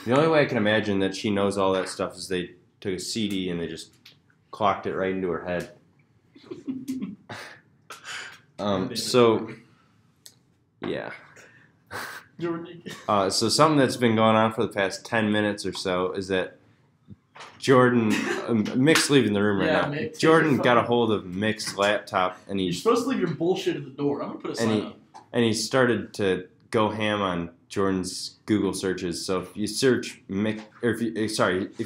The only way I can imagine that she knows all that stuff is they took a CD and they just clocked it right into her head. So yeah. So something that's been going on for the past 10 minutes or so is that Jordan, Mick's leaving the room right now. Mick, Jordan got a hold of Mick's laptop, and you're supposed to leave your bullshit at the door. I'm gonna put a sign up. And he started to go ham on Jordan's Google searches. So if you search Mick, or if you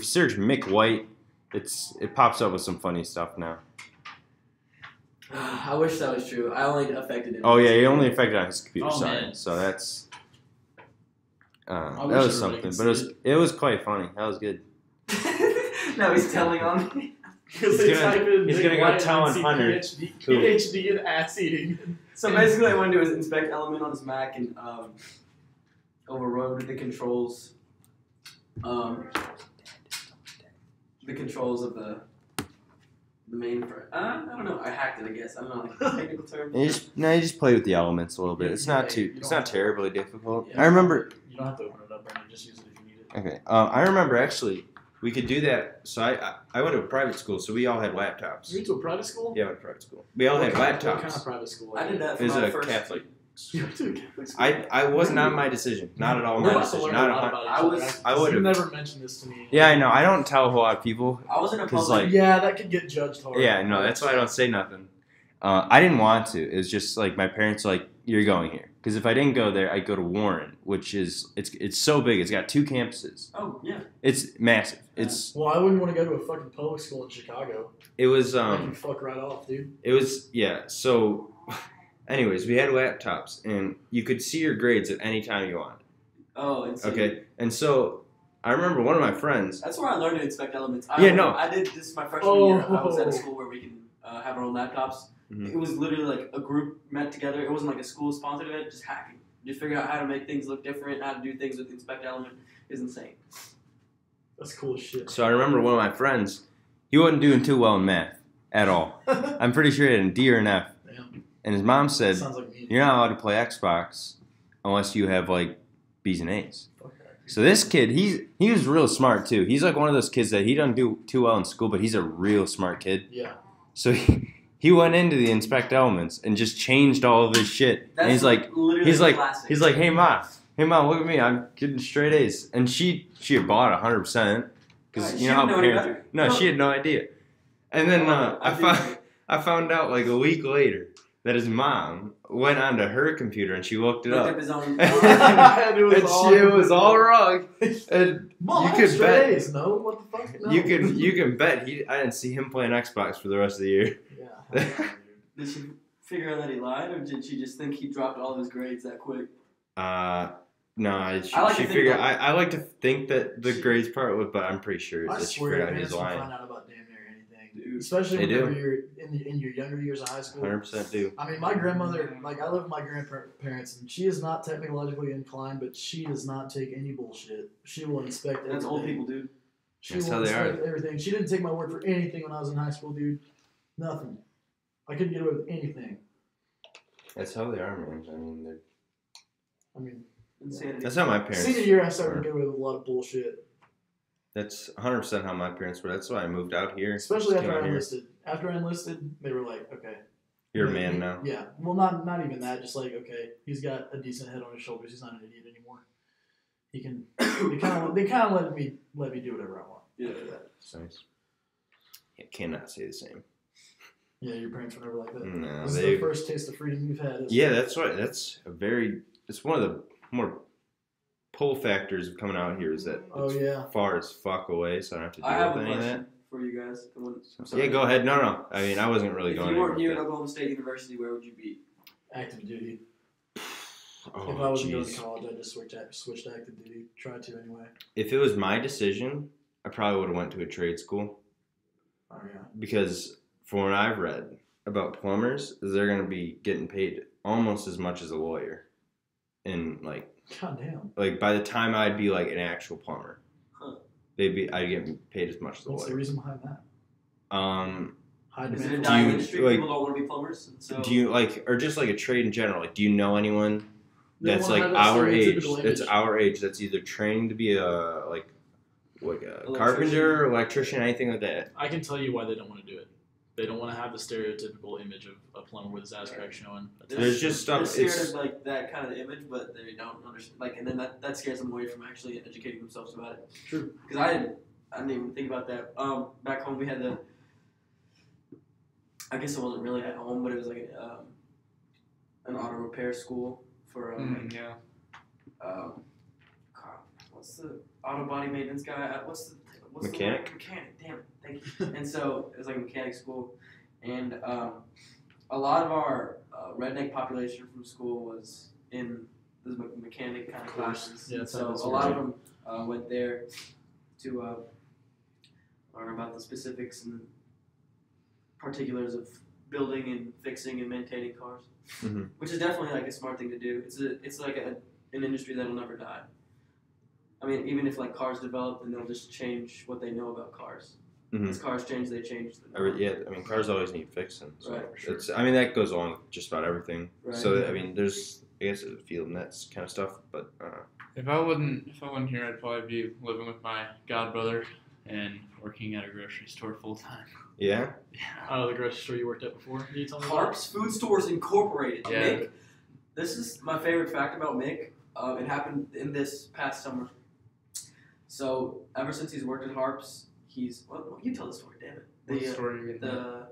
search Mick White, it pops up with some funny stuff now. I wish that was true. I only affected it. Oh yeah, he only affected on his computer. Man. So that's that was something, but it was quite funny. That was good. Now he's telling on me. He's gonna go tell on Hunter. PhD in ass eating. So basically, I went to his inspect element on his Mac and overrode the controls. The controls of the main. I don't know. I hacked it. I guess I don't know like the technical term. You just play with the elements a little bit. It's not terribly difficult. Yeah, I remember. You don't have to open it up, Brandon. Just use it if you need it. Okay. I remember actually. We could do that. So I went to a private school, so we all had laptops. You went to a private school? Yeah, I went to a private school. We all had laptops. What kind of private school? I did that for my first. It was a Catholic. You went to a Catholic school? I was not my decision. Not at all my decision. I would have never mentioned this to me. Yeah, I know. I don't tell a whole lot of people. I was in a public. Yeah, that could get judged hard. Yeah, no, that's why I don't say nothing. I didn't want to. It was just like my parents were like, you're going here. Because if I didn't go there, I'd go to Warren, which is it's so big. It's got 2 campuses. Oh yeah. It's massive. Well, I wouldn't want to go to a fucking public school in Chicago. It was You can fuck right off, dude. It was So, anyways, we had laptops, and you could see your grades at any time you wanted. Oh, insane. Okay, and so I remember one of my friends. That's where I learned to inspect elements. I did this my freshman year. I was at a school where we can have our own laptops. Mm-hmm. It was literally like a group met together. It wasn't like a school-sponsored event, just hacking. Just figure out how to make things look different, how to do things with Inspect Element is insane. That's cool as shit. So I remember one of my friends, he wasn't doing too well in math at all. I'm pretty sure he had a D or an F. Damn. And his mom said, like you're not allowed to play Xbox unless you have like B's and A's. So this kid, he was real smart too. He's like one of those kids that he doesn't do too well in school, but he's a real smart kid. Yeah. So He went into the inspect elements and just changed all of his shit. That's And he's like, classic. hey ma, look at me, I'm getting straight A's. And she had bought 100% because you know how parents. No, she had no idea. And then I found out like a week later that his mom went onto her computer and she looked it up. His own. It was all wrong. And Mom, you could bet. A's, no? What the fuck? No. You can bet I didn't see him playing Xbox for the rest of the year. Yeah. Did she figure out that he lied, or did she just think he dropped all of his grades that quick? No, she figured. I like to think that the grades part was, but I'm pretty sure I that she swear figured out parents he's will lying. find out about damn near anything, dude. Especially whenever you're in your younger years of high school. 100% do. I mean, my grandmother, like, I live with my grandparents, and she is not technologically inclined, but she does not take any bullshit. She will inspect everything. That's old people, dude. She That's will how they inspect everything. She didn't take my word for anything when I was in high school, dude. Nothing. I couldn't get away with anything. That's how they are, man. I mean, insanity. That's how my parents. Senior year, I started to get away with a lot of bullshit. That's 100% how my parents were. That's why I moved out here. Especially Came after out I here. enlisted. After I enlisted, they were like, okay. You're a man now. Yeah. Well, not even that. Just like, okay, he's got a decent head on his shoulders. He's not an idiot anymore. He can. They kind of let me do whatever I want. Yeah. That's nice. I cannot say the same. Yeah, your parents were never like that. No, This is the first taste of freedom you've had. Yeah, that's right. It's one of the more pull factors of coming out here is that it's far as fuck away, so I don't have to deal with any of that. For you guys. Yeah, go ahead. No. I mean, I wasn't really going. If you weren't here at Oklahoma State University, where would you be? Active duty. Oh, If I wasn't going to college, I'd just switch to active duty. Try to anyway. If it was my decision, I probably would have went to a trade school. Oh yeah. Because from what I've read about plumbers, is they're going to be getting paid almost as much as a lawyer, and God damn. like by the time I'd be like an actual plumber, I'd get paid as much as a What's lawyer. the reason behind that? High Is it a demand. dying industry? People don't want to be plumbers. So Do you or just like a trade in general? Like, do you know anyone They that's wanna like have that our age? stereotypical That's image. our age. That's either trained to be a carpenter, electrician, anything like that. I can tell you why they don't want to do it. They don't want to have the stereotypical image of a plumber with his ass crack showing. There's just stuff. They're scared of like that kind of image, but they don't understand. And then that scares them away from actually educating themselves about it. True. Because I didn't even think about that. Back home we had I guess it wasn't really at home, but it was like an auto repair school for what's the auto body maintenance guy? What's Mechanic? The mechanic. Damn it, thank you. And so it was like a mechanic school, and a lot of our redneck population from school was in the mechanic kind of classes. Yeah, so a lot of them went there to learn about the specifics and particulars of building and fixing and maintaining cars, which is definitely like a smart thing to do. It's like an industry that'll never die. I mean, even if like cars develop, then they'll just change what they know about cars. As cars change, they change. Yeah, I mean, cars always need fixing. So Right, sure. I mean, that goes along with just about everything. Right. So I mean, there's I guess a field and that kind of stuff, but. If I wasn't here, I'd probably be living with my godbrother and working at a grocery store full time. Yeah. Oh, the grocery store you worked at before? Can you tell me Harps Food Stores Incorporated. Yeah. Mick, this is my favorite fact about Mick. It happened in this past summer. So ever since he's worked at Harps, well, you tell the story, damn it. What story are you getting at?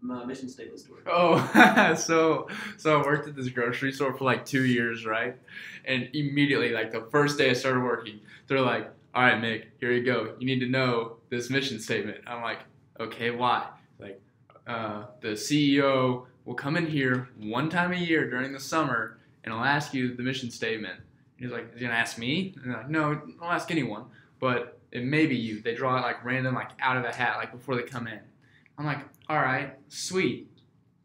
The mission statement story. Oh, so I worked at this grocery store for like 2 years, right? And immediately, like the first day I started working, they're like, "All right, Mick, here you go. You need to know this mission statement." I'm like, "Okay, why?" Like, the CEO will come in here one time a year during the summer and I'll ask you the mission statement. He's like, "He's gonna ask me?" And I'm like, "No, I'll ask anyone, but it may be you." They draw it like random, like out of a hat, like before they come in. I'm like, "All right, sweet."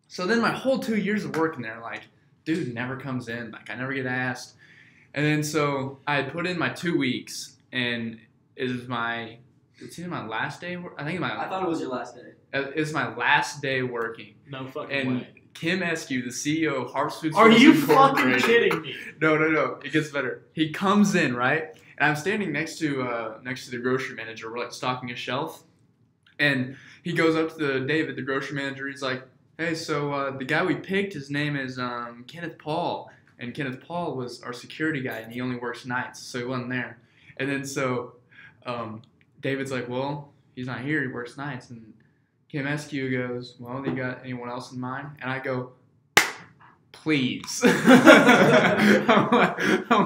So then my whole 2 years of working there, like, dude never comes in. Like, I never get asked. And then so I had put in my 2 weeks, and it's either my last day. I thought it was your last day. It's my last day working. No fucking And way. Kim Eskew, the CEO of Harps Food Are Stores you fucking Incorporated- kidding me? No. It gets better. He comes in, right? And I'm standing next to the grocery manager. We're like stocking a shelf. And he goes up to David, the grocery manager. He's like, Hey, so the guy we picked, his name is Kenneth Paul, and Kenneth Paul was our security guy, and he only works nights, so he wasn't there. And then so David's like, well, he's not here, he works nights, and Kim Eskew goes, well, you got anyone else in mind? And I go, please. I'm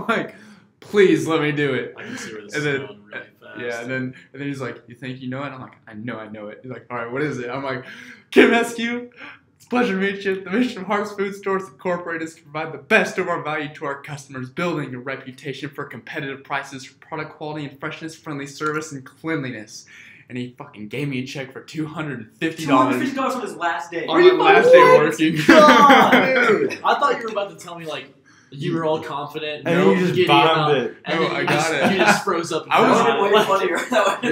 like, please let me do it. I can see where this And is then- going really fast. Yeah, and then he's like, you think you know it? I'm like, I know it. He's like, all right, what is it? I'm like, Kim Eskew, it's a pleasure to meet you. The mission of Hart's Food Stores Incorporated is to provide the best of our value to our customers, building a reputation for competitive prices, product quality and freshness, friendly service, and cleanliness. And he fucking gave me a check for $250. $250 on his last day. On my last day working. God, dude. I thought you were about to tell me like you were all confident. And you just giddy bombed about- it. And No, then I you got just, it. You just froze up. I was That would've been way funnier.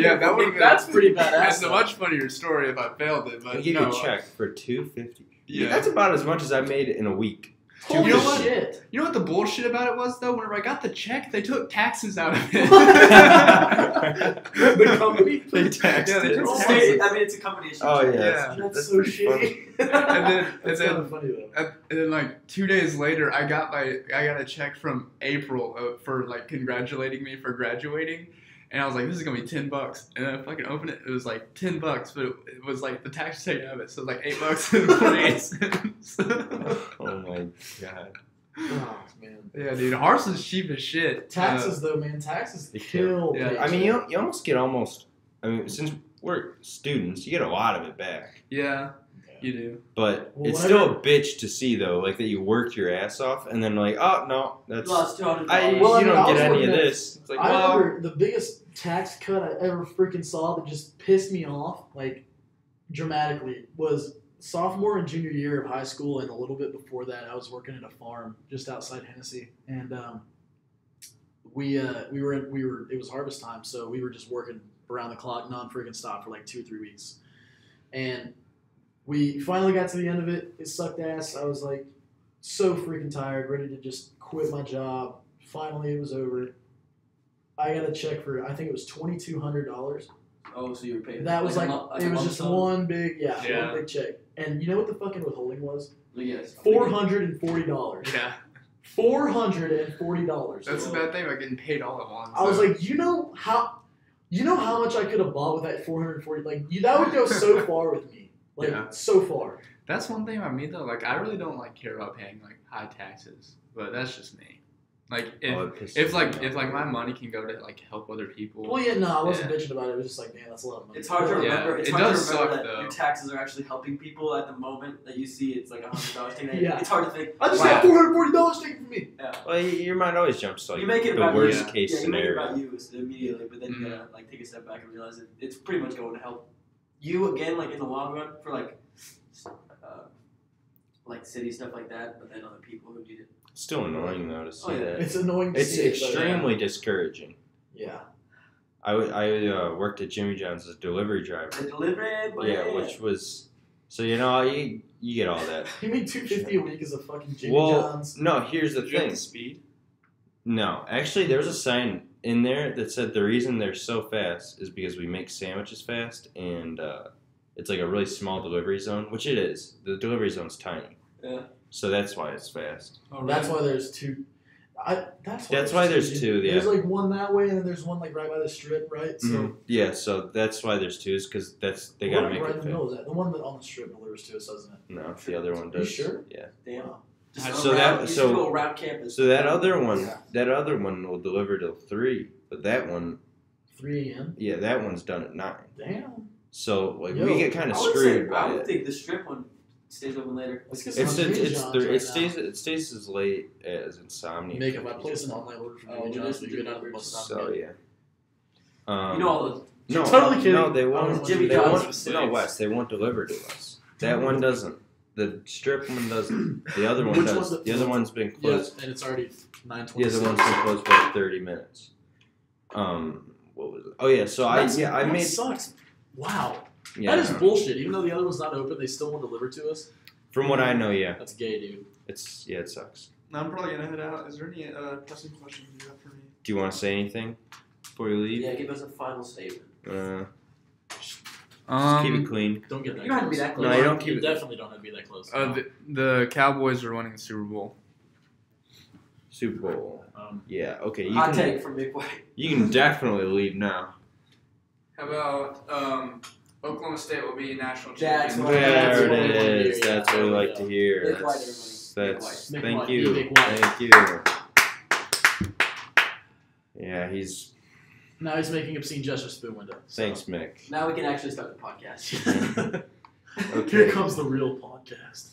Yeah, that would have been. That's pretty badass. That's a though. much funnier story if I failed it, but I give no. you a check for $250. Yeah. That's about as much as I made in a week. Holy You know what? shit. You know what the bullshit about it was though? Whenever I got the check, they took taxes out of it. The company? They taxed Yeah, they it. took It's taxes. state- I mean, it's a company issue. Oh yeah, Yeah. That's so pretty funny. shitty. and That's then kind of funny though. And then like 2 days later, I got a check from April for like congratulating me for graduating, and I was like, this is gonna be $10. And then I fucking opened it, it was like $10, but it was like the tax taken out of it, so it was like $8.48. Oh my god. Oh, man. Yeah, dude, Hart's is cheap as shit. Taxes though, man. Taxes They kill. Yeah. bitch. I mean, you almost get I mean, since we're students, you get a lot of it back. Yeah, you do. But Well, it's whenever- still a bitch to see though, like that you worked your ass off and then like, oh no, that's Lost $200. Well, I you mean, don't I get was any of working at- this. It's like, I well, remember the biggest tax cut I ever freaking saw that just pissed me off, like, dramatically, was sophomore and junior year of high school, and a little bit before that, I was working at a farm just outside Hennessy, and it was harvest time, so we were just working around the clock, non-freaking stop for like 2 or 3 weeks, and we finally got to the end of it. It sucked ass. I was like so freaking tired, ready to just quit my job. Finally, it was over. I got a check for, I think it was $2,200. Oh, so you were paid. That was like, a it was lump just sum? one big, Yeah. one big check. And you know what the fucking withholding was? Yes. $440. Yeah, $440. that's the bad thing about getting paid all at once. I was like, you know how much I could have bought with that 440? Like, that would go so far with me. Like, Yeah. so far. that's one thing about me though. Like, I really don't like care about paying like high taxes, but that's just me. Like, it pisses if me off. my money can go to like help other people. Well, yeah, no, I wasn't Yeah. bitching about it. It was just like, man, that's a lot of money. It's hard to Yeah, remember. It's it hard does to remember suck, that though. your taxes are actually helping people at the moment that you see it's like $100 taken. Yeah. It's hard to think. I just wow. got $440 taken from me. Well, your mind always jumps to like You make it the about worst you. case You make it scenario. about you immediately, but then you Mhm. gotta like take a step back and realize it's pretty much going to help you again, like in the long run for like city stuff like that, but then other people who need it. It's still annoying though to see Oh, yeah. that. It's annoying to It's see it, but, extremely discouraging. yeah. I worked at Jimmy John's as a delivery driver. The delivery, but Yeah, which was so you get all that. You mean $250 a week is a fucking Jimmy Well, John's? no, here's the Did you have thing. the speed? No, actually, there was a sign in there that said the reason they're so fast is because we make sandwiches fast, and it's like a really small delivery zone, which it is. The delivery zone's tiny, Yeah. so that's why it's fast. Oh, That's really? why there's two. That's why there's two, yeah. There's like one that way, and then there's one like right by the strip, right? So Mhm. Yeah, so that's why there's two, is because they gotta one make right it in the fast. middle is that the one that on the strip delivers to us, doesn't it? No, the other one You does. sure? Yeah. Damn. Wow. Just So around, that- you so- should go around campus. So that other Yeah. one will deliver till 3, but that one, 3 a.m. yeah, that one's done at 9. Damn. So like Yo, we get kind of I would screwed say, by I would it. think the strip one stays open later. Let's get It's some it Jimmy John's right now. stays as late as Insomnia. Make up. I placed an online order for Oh, Jimmy well, John's. this We is get out of the good. bus stop. So yeah. You know all the No, Totally kidding. No, they I won't. was Jimmy they John's won't. specifics. No, Wes, they won't deliver to us. That one doesn't. The strip one doesn't. The other one Which does. one's The other one's been Yeah, closed. and it's already 9:26. The other one's been closed for like 30 minutes. What was it? Oh yeah. So I That made. sucks. Wow. Yeah. That is bullshit. Even though the other one's not open, they still want to deliver to us. From what I know, yeah. That's gay, dude. It sucks. I'm probably gonna head out. Is there any pressing questions you have for me? Do you want to say anything before you leave? Yeah, give us a final statement. Just keep it clean. Don't get that You don't have to be close. that close. No, you don't keep You it. definitely don't have to be that close. The Cowboys are winning the Super Bowl. Super Bowl. Yeah. Okay. You Hot can. take from Big Boy. You can definitely leave now. How about Oklahoma State will be national That's champion? what- There what we it wanna hear, is. yeah. That's what we There we like go. to hear. Nick White, That's. everybody. That's. Nick Thank White. you. Nick White. Thank you. Yeah. He's. Now he's making obscene gestures through the window. So. Thanks, Mick. Now we can actually start the podcast. Okay. Here comes the real podcast.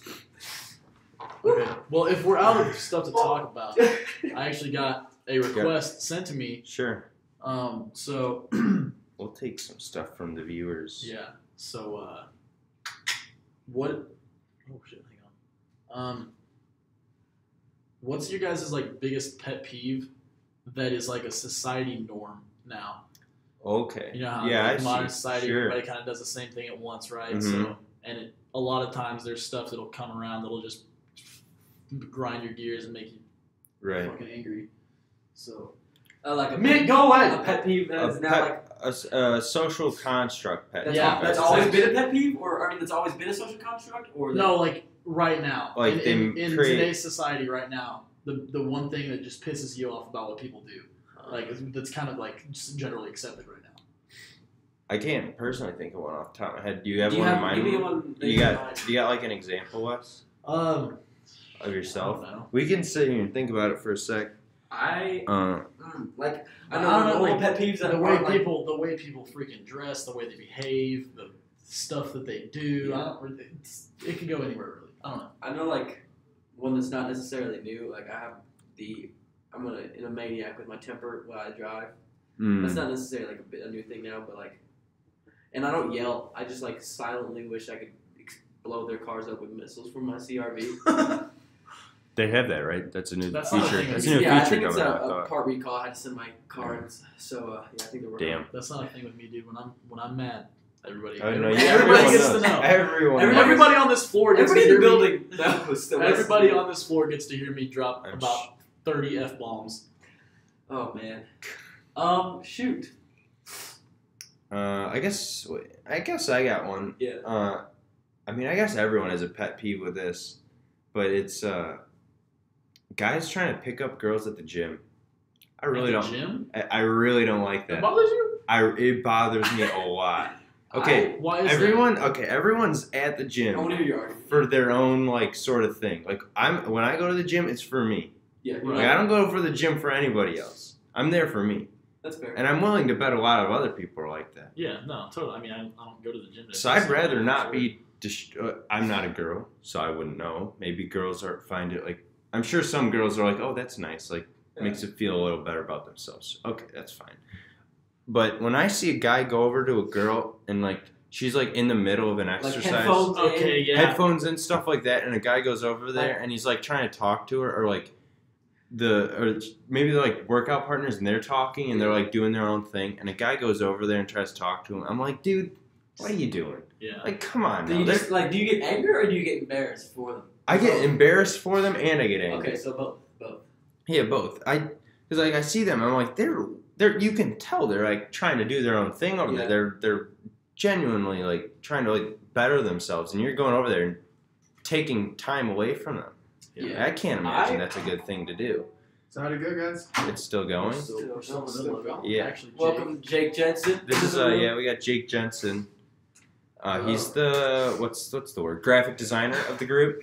Okay. Well, if we're out of stuff to talk about, I actually got a request sent to me. Sure. So We'll take some stuff from the viewers. yeah. So what? Oh shit! Hang on. What's your guys' like biggest pet peeve that is like a society norm now? Okay. You know how Yeah, like, I modern see. society Sure. everybody kind of does the same thing at once, right? Mhm. So a lot of times there's stuff that'll come around that'll just grind your gears and make you Right. fucking angry. So Like a Mick, go away. A pet peeve that is now like A social construct pet. that's, Yeah, that's peeve. always been a pet peeve, or I mean, that's always been a social construct, or No, like right now, Like in they create- today's society right now, the one thing that just pisses you off about what people do, like that's kind of like just generally accepted right now. I can't personally think of one off the top of my head. Do you have Do you one in have? mind? Give me one. that You have got? in mind. Do you got like an example, Wes, of I don't yourself? know. We can sit here and think about it for a sec. I like I I know don't know, normal like, pet peeves that The are way like, the way people freaking dress, the way they behave, the stuff that they do, Yeah. it can go anywhere really. I don't know. I know like one that's not necessarily new. Like I'm in a maniac with my temper while I drive. Mm. That's not necessarily like a new thing now, but like, and I don't yell. I just like silently wish I could blow their cars up with missiles from my CRV. They have that, right? That's a new That's not a feature. thing. That's a new Yeah, I feature think it's coming out. I a thought. part recall. I had to send my car, and so yeah, I think they're working. Damn. That's not a thing with me, dude. When I'm mad, everybody I know, everybody gets to know. Everyone. knows. Everybody on this floor gets Everybody to in hear the me. building knows that Everybody on this floor gets to hear me drop I'm about 30 F-bombs. Oh man. Shoot. I guess I got one. Yeah. I mean, I guess everyone has a pet peeve with this, but it's guys trying to pick up girls at the gym. I really At the don't. Gym? I really don't like That that. bothers you? It bothers me a lot. Okay, Why is everyone's at the I gym want to hear your argument. for their own like sort of thing. Like when I go to the gym, it's for me. Yeah. Right. Like, I don't go for the gym for anybody else. I'm there for me, That's fair. and I'm willing to bet a lot of other people are like that. Yeah, no, totally. I mean, I don't go to the gym. to So I'd exercise, rather for not sure. be. I'm not a girl, so I wouldn't know. Maybe girls find it like. I'm sure some girls are like, oh, that's nice. Like makes it feel a little better about themselves. Okay, that's fine. But when I see a guy go over to a girl and like she's like in the middle of an Like exercise, headphones. Okay, yeah. headphones and stuff like that, and a guy goes over there and he's like trying to talk to her, or like or maybe they're like workout partners and they're talking and they're like doing their own thing, and a guy goes over there and tries to talk to him. I'm like, dude, what are you doing? Yeah. Like, come on. Do Now. you just like? Do you get anger or do you get embarrassed for them? I get embarrassed for them and I get angry. Okay, so both. Yeah, both. Because like I see them, I'm like they're. You can tell they're like trying to do their own thing over Yeah. there. They're genuinely like trying to like better themselves, and you're going over there and taking time away from them. Yeah. I can't imagine that's a good thing to do. So how'd it go, guys? It's still going. We're still in the middle of it. Yeah. Actually, Jake, Welcome, Jake Jensen. This is yeah, we got Jake Jensen. He's the what's the word? Graphic designer of the group.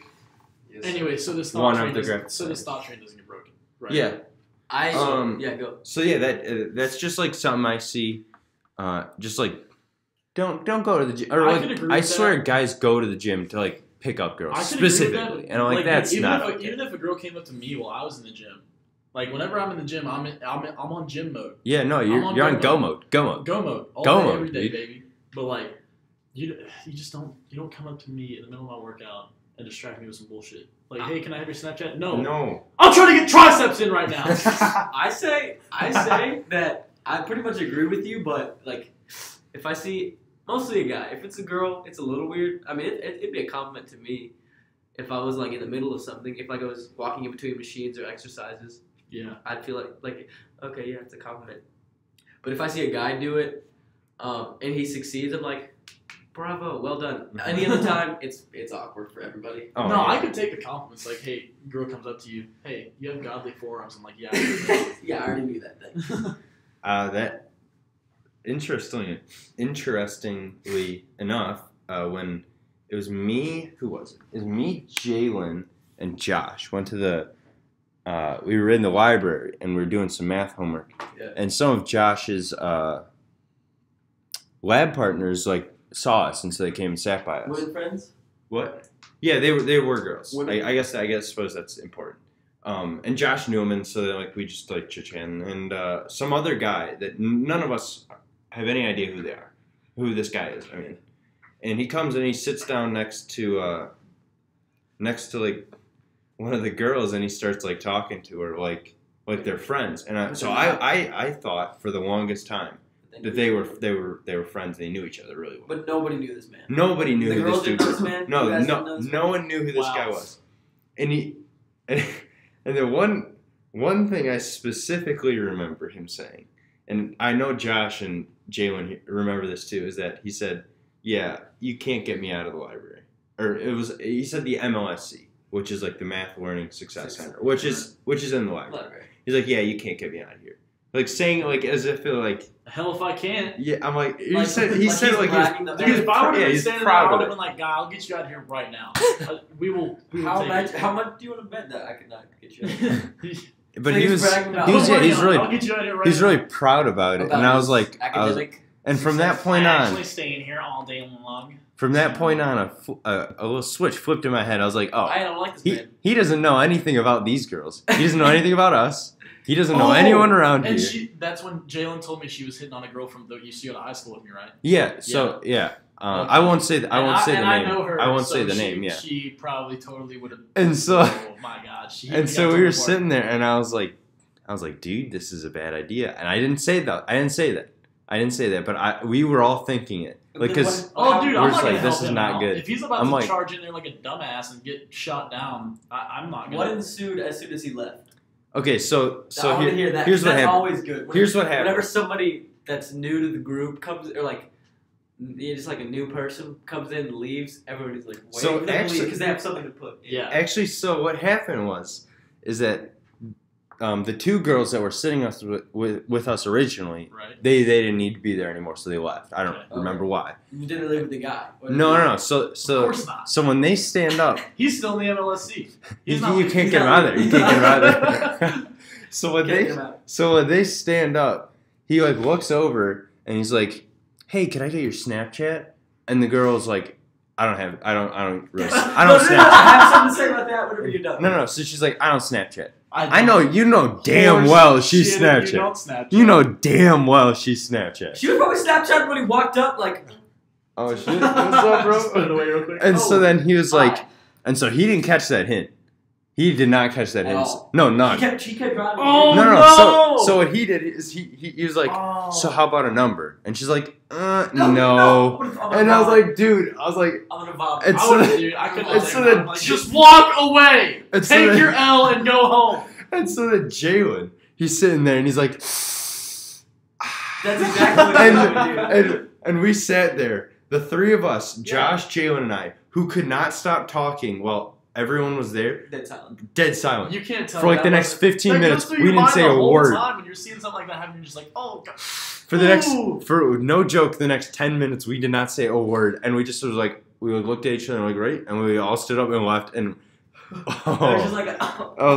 Anyway, so this One thought of train the doesn't, graphic so this designers. thought train doesn't get broken. Right. Yeah. Yeah, go. So yeah, that's just like something I see. Just like don't go to the gym. Or I like could agree I with swear, that. guys go to the gym to like pick up girls I could agree with specifically, that. and I'm like that's even not. if, okay. even if a girl came up to me while I was in the gym, like whenever I'm in the gym, I'm on gym mode, Yeah, no, I'm on you're on go go mode. mode. Go mode. go mode, all Go day, mode, every day, dude. baby. But like, you just don't come up to me in the middle of my workout and distract me with some bullshit. Like, hey, can I have your Snapchat? No. No. I'm trying to get triceps in right now. I say that I pretty much agree with you, but like, if I see mostly a guy, if it's a girl, it's a little weird. I mean, it'd be a compliment to me if I was like in the middle of something. If like I was walking in between machines or exercises, Yeah. I'd feel like okay, yeah, it's a compliment. But if I see a guy do it, and he succeeds, I'm like, bravo, well done. Any other time, it's awkward for everybody. No, I could take the compliments. Like, hey, girl comes up to you, hey, you have godly forearms. I'm like, yeah. Yeah, I already knew that thing. That interestingly enough, when it was me, who was it? It was me, Jalen, and Josh went to the. We were in the library and we were doing some math homework, and some of Josh's lab partners like saw us, and so they came and sat by us. Were they friends? What? Yeah, they were girls. Women? I suppose that's important. And Josh knew him, and so like we just like chit-chatting, and some other guy that none of us have any idea who this guy is. I mean, and he comes and he sits down next to like one of the girls, and he starts like talking to her like they're friends, and I thought for the longest time that they were friends and they knew each other really well. But nobody knew this man. Nobody knew who this dude was. No one knew who this guy was. And and the one thing I specifically remember him saying, and I know Josh and Jalen remember this too, is that he said, "Yeah, you can't get me out of the library," or he said the MLSC, which is like the Math Learning Success Center, which is in the library. He's like, "Yeah, you can't get me out of here." Like saying it like as if it like hell if I can't. Yeah, I'm like he like, said he's like if I would have been standing there, I would have been like, God, I'll get you out of here right now. We will How much do you want to bet that I could not get you out of here? But So he's I'll get you out of here right he's now. really proud about it, and I was like, and from that point on, actually staying here all day long. From that point on, a little switch flipped in my head. I was like, oh, I don't like this man. He doesn't know anything about these girls. He doesn't know anything about us. He doesn't know anyone around and here. That's when Jalen told me she was hitting on a girl from the used to go to high school with me, right? Yeah. So yeah. I won't say the name. I know her. I won't say the name. Yeah. She probably totally would have. And so. Oh my God. And so we were sitting there, and I was like, dude, this is a bad idea. And I didn't say that. But we were all thinking it. Like, cause dude, I'm not gonna help this is him not out. good. If he's about to charge in there like a dumbass and get shot down, I'm not gonna. What ensued as soon as he left? Okay, so I want to hear that. Here's what happened. That's always good. Here's what happened. Whenever somebody that's new to the group comes, or like just like a new person comes in and leaves, everybody's like, wait, so actually, because they have something to put. Yeah. Actually, so what happened is that the two girls that were sitting with us originally, right. they didn't need to be there anymore, so they left. I don't remember why. You didn't live with the guy. No. So of course not. So when they stand up, he's still in the MLSC. You can't get him out of there. You can't get him out of there. So when they stand up, he like looks over and he's like, "Hey, can I get your Snapchat?" And the girl's like, I don't Snapchat. I have something to say about that whenever you're done. No. So she's like, I don't Snapchat. I know you know damn well she's Snapchat. You don't Snapchat. You know damn well she's Snapchat. She was probably Snapchat when he walked up, like. Oh shit! What's up, bro? Just put it away real quick. And so then he was like, and so he didn't catch that hint. He did not catch that hint. No. He kept driving. Oh no. So what he did is he was like, so how about a number? And she's like, no. And I was like, dude, I'm gonna vomit. I couldn't. Just walk away. Take your L and go home. And so then Jalen, he's sitting there and he's like, that's exactly what I would do. And we sat there, the three of us, Josh, Jalen, and I, who could not stop talking while everyone was there. Dead silent. You can't tell for like the next 15 minutes. We didn't say a word. When you're seeing something like that happen, you're just like, oh God. For no joke, the next 10 minutes we did not say a word, and we just was like, we looked at each other and like, right, and we all stood up and left, and I was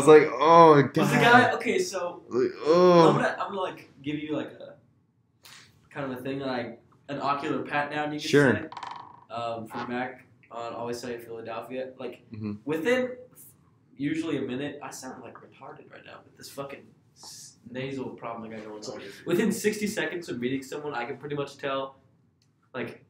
like, oh God. Was the guy okay? So I'm gonna like give you like a kind of a thing that an ocular pat down you could say from Mac on Always Sunny in Philadelphia. Like within usually a minute, I sound like retarded right now with this fucking nasal problem I got going on. Within 60 seconds of meeting someone, I can pretty much tell like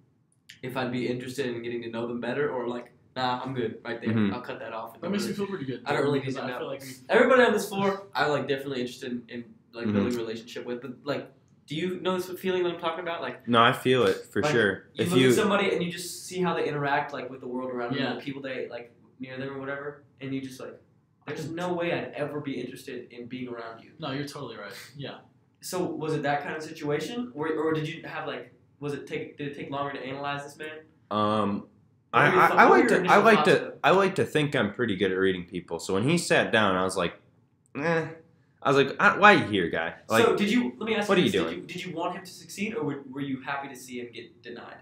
if I'd be interested in getting to know them better or like. Nah, I'm good right there. I'll cut that off. That makes me feel pretty good. I don't really need to know. Like everybody on this floor, I'm like definitely interested in like building a relationship with. But like, do you know this feeling that I'm talking about? Like, no, I feel it for sure. You look at somebody and you just see how they interact like with the world around them, the people they like near them or whatever, and you just like, there's no way I'd ever be interested in being around you. No, you're totally right. Yeah. So was it that kind of situation, or did you have like, did it take longer to analyze this man? I like to think I'm pretty good at reading people. So when he sat down, I was like, eh. I was like, why are you here, guy? Like, so let me ask you, what are you this. doing? Did you want him to succeed, or were you happy to see him get denied?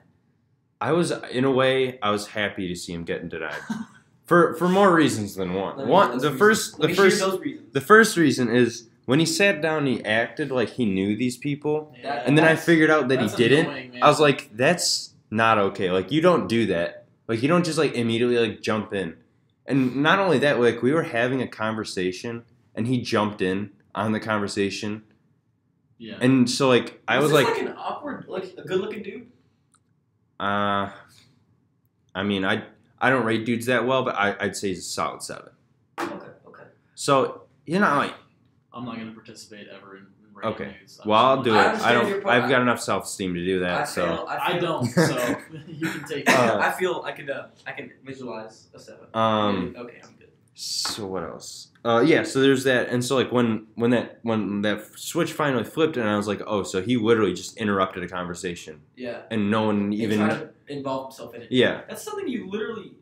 I was, in a way, I was happy to see him getting denied. For more reasons than one. The first reason is when he sat down, he acted like he knew these people, and then I figured out that he didn't. Annoying, I was like, that's not okay. Like, you don't do that. Like, you don't just like immediately like jump in. And not only that, like we were having a conversation, and he jumped in on the conversation. Yeah. And so like I was like an awkward, like a good-looking dude. I mean, I don't rate dudes that well, but I'd say he's a solid 7. Okay. So, like, I'm not going to participate ever in rating okay. dudes. Well, I'll do it. understand your point. I've got enough self-esteem to do that. I don't, so you can take it. I feel I can visualize a 7. Okay, I'm good. So what else? Yeah, so there's that, and so like when that switch finally flipped, and I was like, oh, so he literally just interrupted a conversation. Yeah. And no one even tried to involve himself in it. Yeah. That's something you literally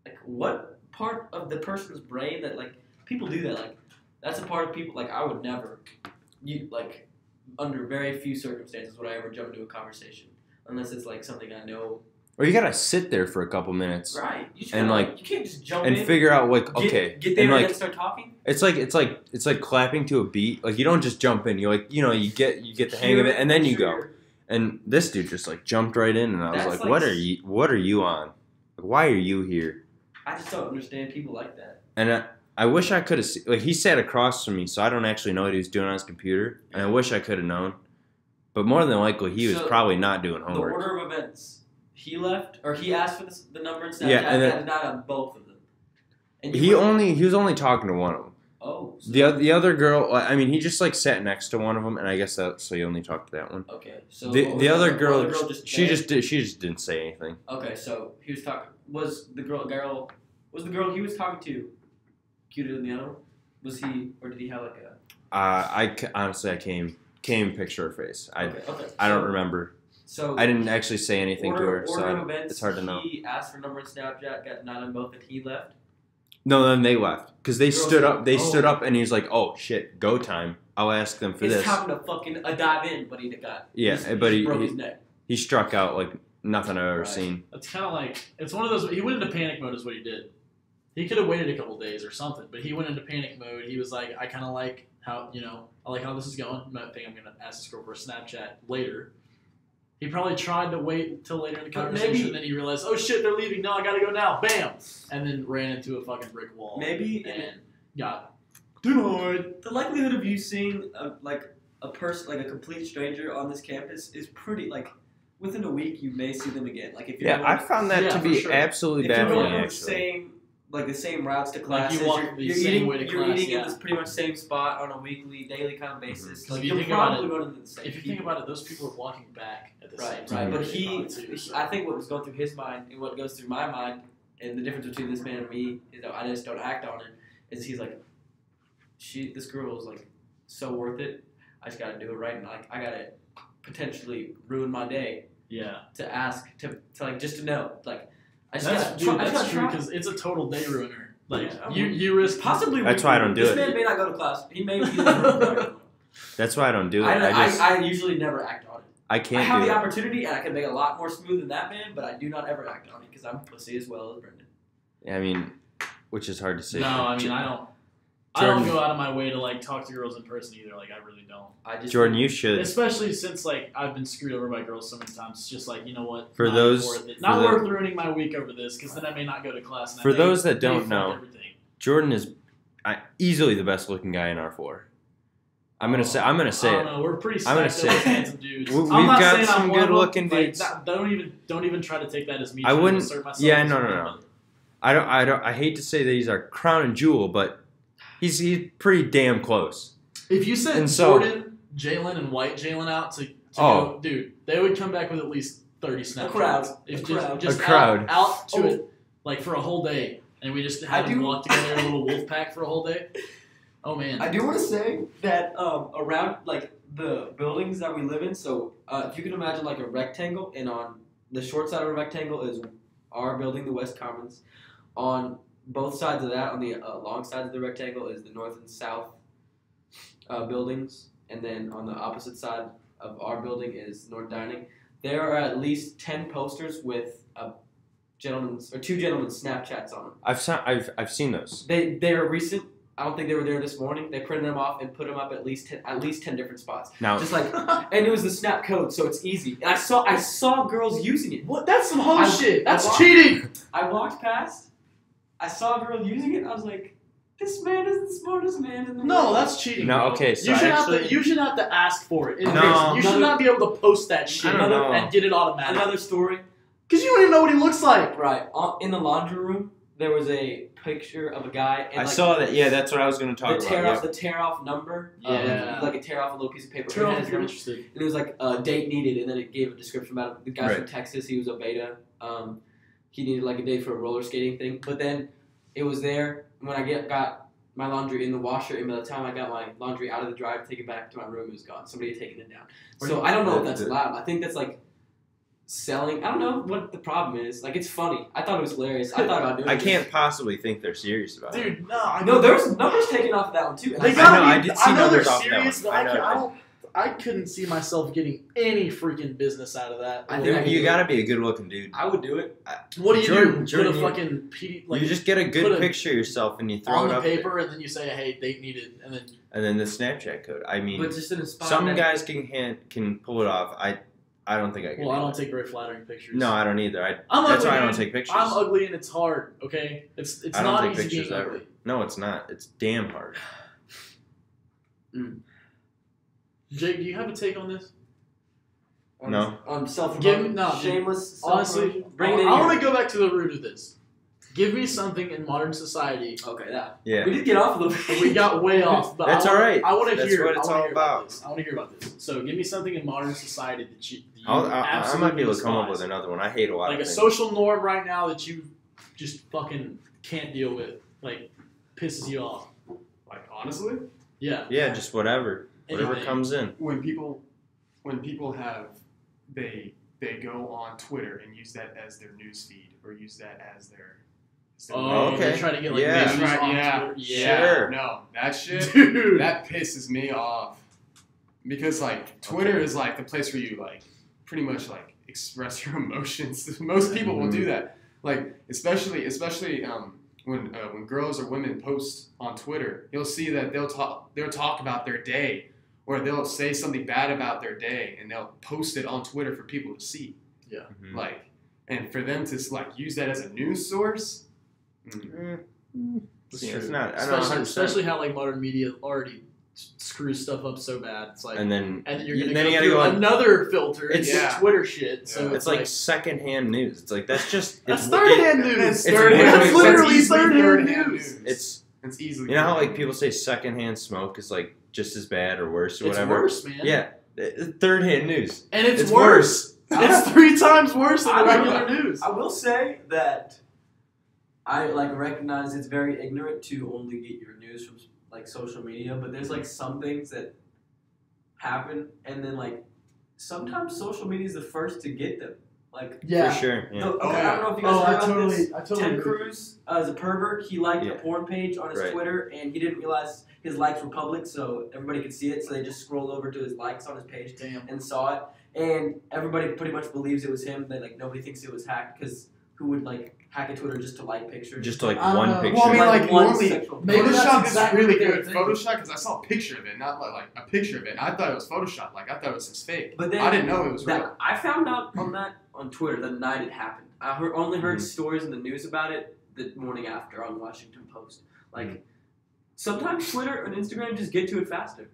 like. What part of the person's brain that like people do that? Like that's a part of people like I would never. Under very few circumstances would I ever jump into a conversation unless it's like something I know. Or you gotta sit there for a couple minutes. Right. You And like you can't just jump in and figure out like okay. Get there and like then start talking. it's like clapping to a beat. Like you don't just jump in. You like you get the hang of it, and then you go. And this dude just like jumped right in, and I was That's like, like what are you on? Like, why are you here? I just don't understand people like that. And I wish I could have like he sat across from me, so I don't actually know what he was doing on his computer, and I wish I could have known. But more than likely, he was probably not doing homework. The order of events. He left, or he asked for the number and Snapchat. Yeah, and got denied on both of them. And he was only talking to one of them. Oh. So The other girl, I mean, he just like sat next to one of them, and I guess so. He only talked to that one. Okay. So The other girl, she just just didn't say anything. Okay, so he was talking. Was the girl he was talking to cuter than the other one? Was he, or did he have like a? Honestly, I can't picture her face. I Okay. I don't remember. So I didn't actually say anything to her, order of so events, it's hard to know. He asked for number and Snapchat, got denied on both, and he left. No, then they left because they Girls stood said, up. They "Oh." stood up, and he was like, "Oh shit, go time. I'll ask them for It's this." time to fucking dive in, but he got. But he broke his neck. He struck out like nothing I've ever Right. seen. It's kind of like, it's one of those, he went into panic mode is what he did. He could have waited a couple days or something, but he went into panic mode. He was like, I kind of like how, I like how this is going. I think I'm going to ask this girl for a Snapchat later. He probably tried to wait until later in the conversation, and then he realized, oh shit, they're leaving. No, I gotta go now. Bam! And then ran into a fucking brick wall. Maybe and got denied. the likelihood of you seeing a person, like a complete stranger on this campus is pretty, like, within a week you may see them again. Like if you're I found that to for be sure. absolutely if you're baffling. going Actually, the same routes to Like, classes, you walk you're the same eating, way to you're class, eating yeah. in this pretty much same spot on a weekly, daily kind of basis. So Like, if you you're think about probably it- running into the same If you people. think about it, those people are walking back at the same Right, time. right. But They probably too, so. I think what was going through his mind and what goes through my mind, and the difference between this man and me is that I just don't act on it. Is he's like, this girl is like so worth it. I just gotta do it right, and like I gotta potentially ruin my day Yeah. to ask to like just to know like I just That's gotta true try. because it's a total day ruiner. Like Yeah. you risk Possibly That's why I don't do this it. man may not go to class. He may be. that's why I don't do it. I usually never act on it. I I can't have do the it. opportunity, and I can make it a lot more smooth than that man, but I do not ever act on it because I'm pussy as well as Brendan. I mean, which is hard to say. No, I mean I don't go out of my way to like talk to girls in person either. Like I really don't. I just Jordan, you should. Especially since like I've been screwed over by girls so many times. It's just like, you know what? For not those- worth it. for Not the- worth ruining my week over this because then I may not go to class. And I For may- those that may don't fuck know, everything. Jordan is easily the best looking guy in our floor. I'm gonna say I don't it. know. We're pretty I'm gonna stacked up say with it. handsome dudes. We've I'm not got saying some I'm one of them. good-looking Like, dudes. don't even try to take that as me. I trying to wouldn't- assert myself yeah, as no, one, no, no. but- I don't. I hate to say that he's our crown and jewel, but he's pretty damn close. If you sent And so- Jordan, Jalen, and White Jalen out to Oh. go, dude, they would come back with at least 30 snaps. crowd. If A just, crowd. just A crowd. out to Oh. it, like for a whole day, and we just had I them do- walk together in a little wolf pack for a whole day. Oh man, I do want to say that around like the buildings that we live in, so if you can imagine like a rectangle, and on the short side of a rectangle is our building, the West Commons. On both sides of that, on the long sides of the rectangle, is the north and south buildings, and then on the opposite side of our building is North Dining. There are at least 10 posters with two gentlemen's Snapchats on them. I've seen those. They are recent. I don't think they were there this morning. They printed them off and put them up at least 10 different spots. Now, Just like, and it was the Snap code, so it's easy. And I saw girls using it. What? That's some hoe shit. That's walked- cheating. I walked past. I saw a girl using it. I was like, this man is the smartest man in the world. No, that's cheating. no, bro. okay, so you should actually, you should have to ask for it. No. You should not be able to post that shit I don't know. and get it automatically. Another story. Because you don't even know what he looks like. Right. In the laundry room, there was a picture of a guy. And I saw that. Yeah, that's what I was going to talk about. The tear off number. Yeah. Like a tear off a little piece of paper. Turn And it off has if you're number. interested. And it was like date needed, and then it gave a description about it. The guy from Right. Texas. He was a beta. He needed like a day for a roller skating thing. But then it was there when I got my laundry in the washer, and by the time I got my laundry out of the dryer to take it back to my room, it was gone. Somebody had taken it down. So I don't know if that's allowed. I think that's like selling. I don't know what the problem is. Like, it's funny. I thought it was hilarious. I thought about doing I it. can't possibly think they're serious about it. Dude, no. No, there was numbers taken off of that one too. And They I gotta I be, did see I know they're numbers off that serious, one. but I couldn't see myself getting any freaking business out of that. I think I You could gotta be a good looking dude. I would do it. What do you do? Jordan, Put a fucking you just get a put good a- picture of yourself and you throw on it the up paper, and then you say, "Hey, date needed," and then the Snapchat code. I mean, But just in a spot. some that- guys can pull it off. I don't think I can. well, I do don't it. take very flattering pictures. No, I don't either. I'm That's ugly, why I don't dude. take pictures. I'm ugly, and it's hard. Okay, it's I don't not take easy pictures being ever. ugly. No, it's not. It's damn hard. Jake, do you have a take on this? No. Self Honestly, shameless. self-promotion. Bring it in. I here. want to go back to the root of this. Give me something in modern society. Okay, that. Yeah. We did get off a little bit. We got way off, but That's I wanna, all right. I want to That's hear. what it's I wanna all hear about about. this. I want to hear about this. So, give me something in modern society that you I absolutely might be able to come up despise. with another one. I hate a lot Like of a things. social norm right now that you just fucking can't deal with, like pisses you off. Like, honestly, Yeah. Yeah, just whatever. Whatever Anything. comes in. when people have they go on Twitter and use that as their news feed or use that as their Oh, Okay. they try to get like Yeah. news Right, on yeah. Twitter. Sure. No, that shit Dude. that pisses me off because like Twitter is like the place where you like pretty much like express your emotions. Most people will do that. Like especially when girls or women post on Twitter, you'll see that they'll talk about their day or they'll say something bad about their day and they'll post it on Twitter for people to see. Mhm. Like, and for them to like use that as a news source. It's not. I don't know. especially, 100%. especially how like modern media already screws stuff up so bad. It's like, And then you're gonna then go you gotta through go on. another filter. It's- It's Yeah. Twitter shit. So Yeah. It's like secondhand news. It's like that's just. that's it's, third-hand news. It's That's literally third-hand third-hand news. It's easily. You know how like people say secondhand smoke is like just as bad or worse or It's whatever. worse, man. Yeah, third-hand news. And it's It's worse. It's 3 times worse than the I don't regular news. I will say that I like recognize it's very ignorant to only get your news from like social media, but there's like some things that happen, and then like sometimes social media is the first to get them. Like Yeah. For sure. Yeah. okay, I don't know if you guys Oh, heard I about totally, this. I totally. Ted agree. Cruz is a pervert. He liked Yeah. a porn page on his Right. Twitter, and he didn't realize his likes were public, so everybody could see it. So they just scrolled over to his likes on his page Damn. and saw it, and everybody pretty much believes it was him. Then like nobody thinks it was hacked because who would like hack a Twitter just to like pictures? Just like I don't one know. picture. Well, I mean, like one normally sexual. Maybe that's Photoshop exactly is really what they were good. thinking. Photoshop, because I saw a picture of it, not like a picture of it. And I thought it was Photoshop. Like I thought it was just fake. But then I didn't know it was real. that I found out on that on Twitter the night it happened. I only heard stories in the news about it the morning after on Washington Post. Like sometimes Twitter and Instagram just get to it faster.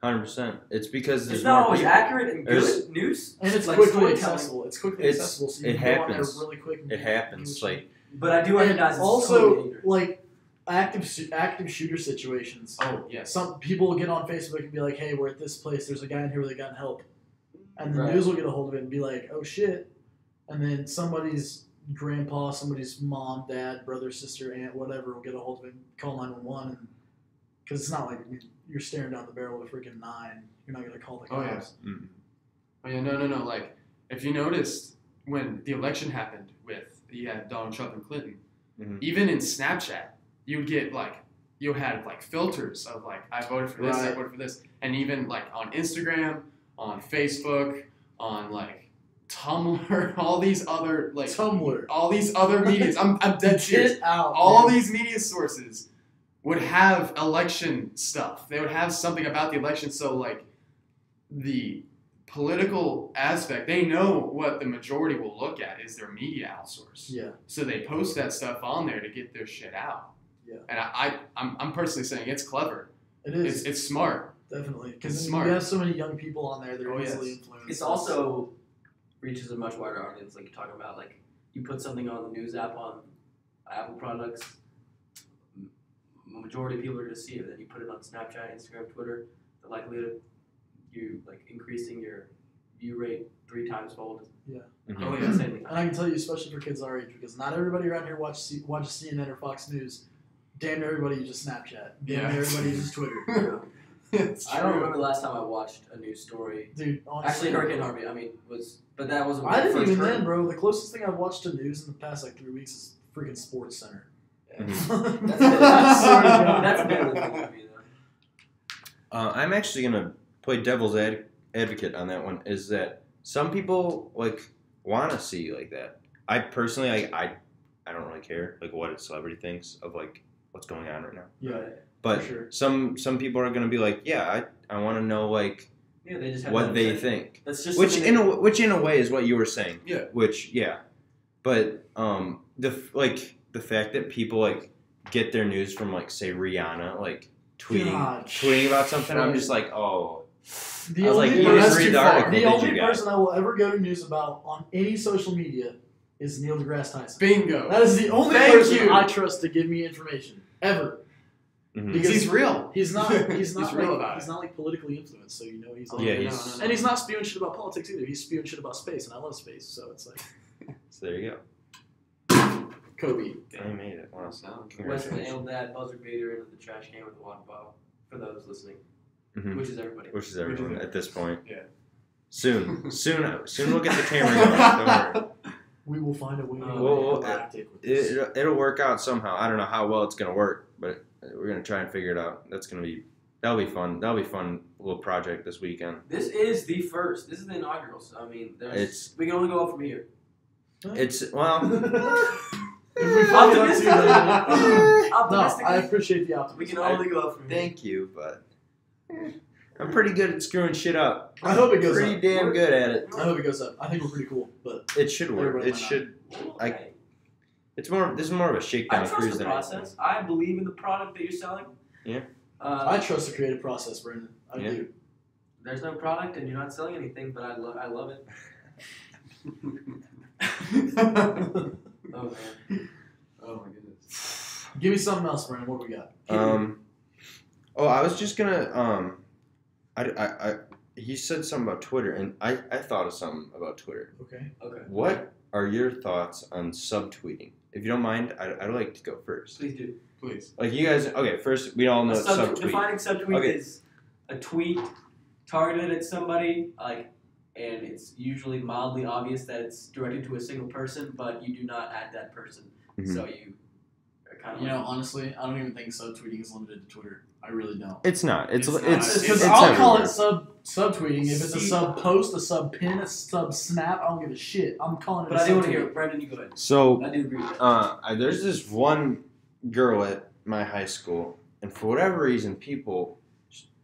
100%. It's because there's It's not more always people. accurate and There's- good news, And it's like quickly storytelling. accessible. It's quickly It's- accessible, so it you can go on there happens. really quick. And It do happens. what you Like But I do recognize and it's also totally ignorant. like active shooter situations. Oh yes. Some people will get on Facebook and be like, "Hey, we're at this place. There's a guy in here that got help," and the Right. news will get a hold of it and be like, "Oh shit!" And then somebody's grandpa, somebody's mom, dad, brother, sister, aunt, whatever will get a hold of it, and call 911, because it's not like you're staring down the barrel of a freaking 9. You're not gonna call the Oh, yeah. cops. Oh yeah, no. Like if you noticed when the election happened with you had Donald Trump and Clinton. Mhm. Even in Snapchat, you would get you had filters of I voted for this, I Right. voted for this, and even on Instagram, on Facebook, on Tumblr, all these other Tumblr. all these other medias. I'm dead serious. Get out. All man. these media sources would have election stuff. They would have something about the election. So the political aspect, they know what the majority will look at is their media outsource. Yeah. So they post that stuff on there to get their shit out. Yeah. And I'm personally saying it's clever. It is. It's smart. Definitely. It's Because smart. you have so many young people on there that are Oh, easily yes. influenced. It's also reaches a much wider audience, like you're talking about. Like you put something on the news app on Apple products, majority of people are going to see it. Then you put it on Snapchat, Instagram, Twitter. The likelihood of you increasing your view rate 3 times fold. Yeah. Mhm. Oh, yeah. And I can tell you, especially for kids our age, because not everybody around here watches CNN or Fox News. Damn near everybody uses Snapchat. Damn near everybody uses Twitter. It's I don't true. remember the last time I watched a news story. Dude, honestly. Actually, Hurricane Harvey. I mean, but that wasn't. I didn't first even heard. then, bro. The closest thing I've watched to news in the past 3 weeks is freaking Sports Center. Mhm. That's Sorry, God. that's a big thing to me, though. I'm actually gonna play devil's advocate on that one. Is that some people want to see that? I personally, I don't really care what a celebrity thinks of what's going on right now. Yeah. But For sure. some people are gonna be yeah, I want to know Yeah, they just have what that they opinion. think. That's just Which something in a way is what you were saying. Yeah. Which but the fact that people get their news from say Rihanna tweeting God. tweeting about something, I'm just oh. The I was only, you person- just read the article. the did only you guys? person I will ever go to news about on any social media is Neil deGrasse Tyson. Bingo. That is the only Thank person you. I trust to give me information ever. Mhm. Because he's real. He's not. He's not real about he's not politically influenced, so he's Yeah, no, he's- no. and he's not spewing shit about politics either. He's spewing shit about space, and I love space, so it's So there you go. Kobe. I made it. Wow. Wesley Congratulations. nailed that buzzer beater into the trash can with a water bottle. For those listening, Mhm. which is everybody. Which is everyone at this point. Yeah. Soon we'll get the camera going. Don't worry. We will find a way to Well, be galactic with this. It'll work out somehow. I don't know how well it's gonna work, but we're gonna try and figure it out. That'll be fun. That'll be fun little project this weekend. This is the first. This is the inaugural. So I mean, we can only go up from here. It's well. If we find out too, then- No, Optimistically, I appreciate the optimism. we can only go up from here. Thank you, but I'm pretty good at screwing shit up. I hope it goes Pretty up. damn good at it. I hope it goes up. I think we're pretty cool, but It should work. Everybody It might not. should. Okay. This is more of a I shakedown trust cruise the than process. anything. I believe in the product that you're selling. Yeah. I trust the creative process, Brandon. I Yeah. do. There's no product, and you're not selling anything, but I love it. Oh man. Oh my goodness. Give me something else, Brandon. What we got? I was just gonna he said something about Twitter, and I thought of something about Twitter. Okay. Okay. What are your thoughts on subtweeting? If you don't mind, I'd like to go first. Please do. Please. You guys, okay, first we all know subtweet. Defining subtweet Okay. is a tweet targeted at somebody, and it's usually mildly obvious that it's directed to a single person, but you do not add that person. Mhm. So you are kind of Honestly, I don't even think subtweeting is limited to Twitter. I really don't. It's not. It's It's not. Because It's I'll call it everywhere. subtweeting. If it's a See- sub post, a sub pin, a sub snap, I don't give a shit. I'm calling it But a I do want to subtweet. hear it. Brendan, you go ahead. So I do agree with that. there's this one girl at my high school, and for whatever reason, people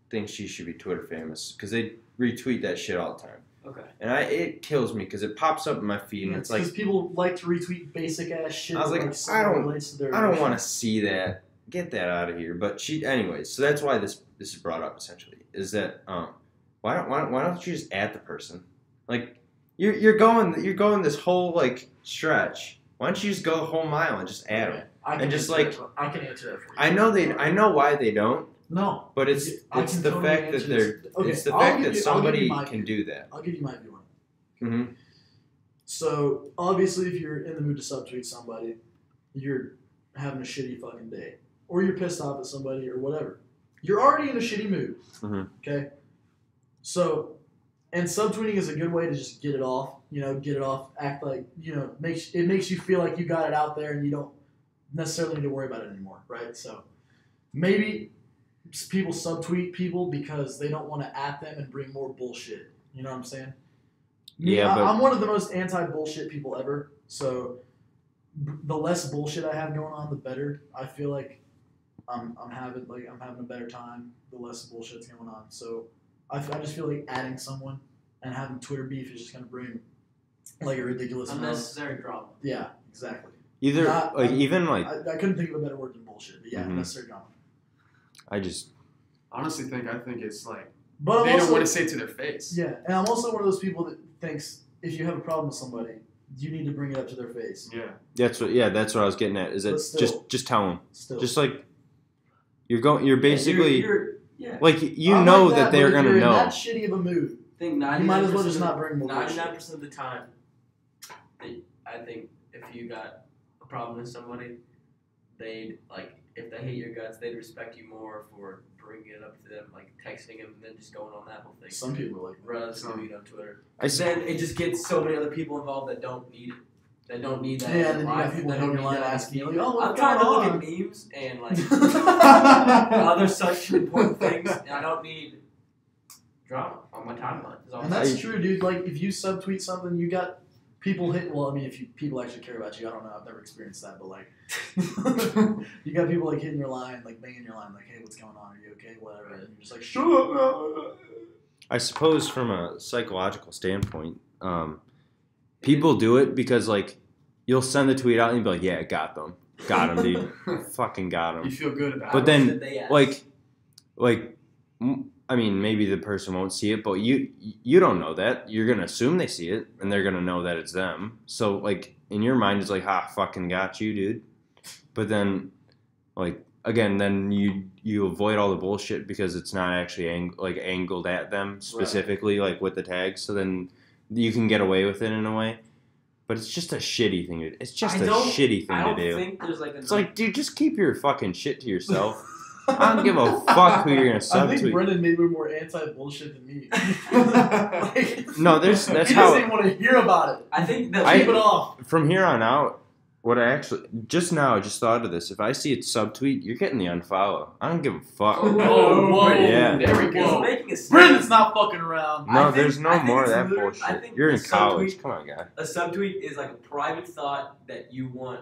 think she should be Twitter famous because they retweet that shit all the time. Okay. And it kills me because it pops up in my feed, and it's like, because people like to retweet basic ass shit. I was like, that I don't- relates to their I don't emotions. want to see that. Get that out of here. But anyways. So that's why this is brought up essentially. Is that why don't you just add the person? You're going this whole stretch. Why don't you just go the whole mile and just add them? I can And just, answer like- that. I can answer that for you. I know why they don't. No, But it's I it's can the totally fact that answer they're this. Okay, it's the I'll fact give that you- I'll give somebody you my can view. do that. I'll give you my view on it. Mm-hmm. So obviously, if you're in the mood to subtweet somebody, you're having a shitty fucking day, or you're pissed off at somebody, or whatever. You're already in a shitty mood. Mhm. Okay. So And subtweeting is a good way to just get it off. Get it off. Act like it makes you feel like you got it out there, and you don't necessarily need to worry about it anymore, right? So maybe people subtweet people because they don't want to at them and bring more bullshit. You know what I'm saying? Yeah, but I'm one of the most anti-bullshit people ever. So the less bullshit I have going on, the better. I feel like I'm having a better time. The less bullshit's going on. So I just feel like adding someone and having Twitter beef is just gonna bring like a ridiculous unnecessary drama. Yeah, exactly. either Not- like I- even like I couldn't think of a better word than bullshit, but yeah, Mhm. unnecessary drama. I just Honestly, I think it's like But they I'm don't also, want to say it to their face. yeah, and I'm also one of those people that thinks if you have a problem with somebody, you need to bring it up to their face. Yeah. that's what I was getting at. Is that But still- just tell them. Still, Just like you're basically Yeah. like you I'm know like that they're but if gonna you're in know. that shitty of a mood. I think You might as well just not bring more bullshit. 99% of the time, I think if you got a problem with somebody, they'd if they hate your guts, they'd respect you more for bringing it up to them, like texting them, and then just going on that whole thing. Some people are like, Rather than doing it on Twitter. I s- Then it just gets so many other people involved that don't need it. That don't need that. yeah, and then in you life, got people that in don't your need line that. asking you, like, oh, I'm what's trying to going look on? at memes and other such important things, and I don't need drama on my timeline. Is all And I'm that's saying. true, dude. Like, if you subtweet something, you got people hit. Well, I mean, if people actually care about you, I don't know. I've never experienced that, but like, you got people like hitting your line, like banging your line, like, "Hey, what's going on? Are you okay? Whatever." And you're just like, "Shut up!" I suppose from a psychological standpoint, people do it because like you'll send the tweet out and you'll be like, yeah, got them, dude, fucking got You them. feel good about But it. then, That they ask. I mean, maybe the person won't see it, but you don't know that. You're gonna assume they see it, and they're gonna know that it's them. So like in your mind, it's like, ha, fucking got you, dude. But then, like again, then you avoid all the bullshit because it's not actually angled at them specifically, like with the tags. So then you can get away with it in a way. But it's just a shitty thing to do. It's just a shitty thing I don't to do. think there's like a It's like, dude, just keep your fucking shit to yourself. I don't give a fuck who you're gonna I think subtweet. Brendan maybe more anti-bullshit than me. Like, No, that's he how doesn't even want to hear about it. I think that I- Keep it off. from here on out. What I actually just thought of this. If I see it subtweet, you're getting the unfollow. I don't give a fuck. Oh, whoa. Yeah. There we he's go. making a Brendan's not fucking around. No, I think- there's no I think more of it's that literally- I bullshit. think You're in the college. subtweet- Come on, guy. A subtweet is like a private thought that you want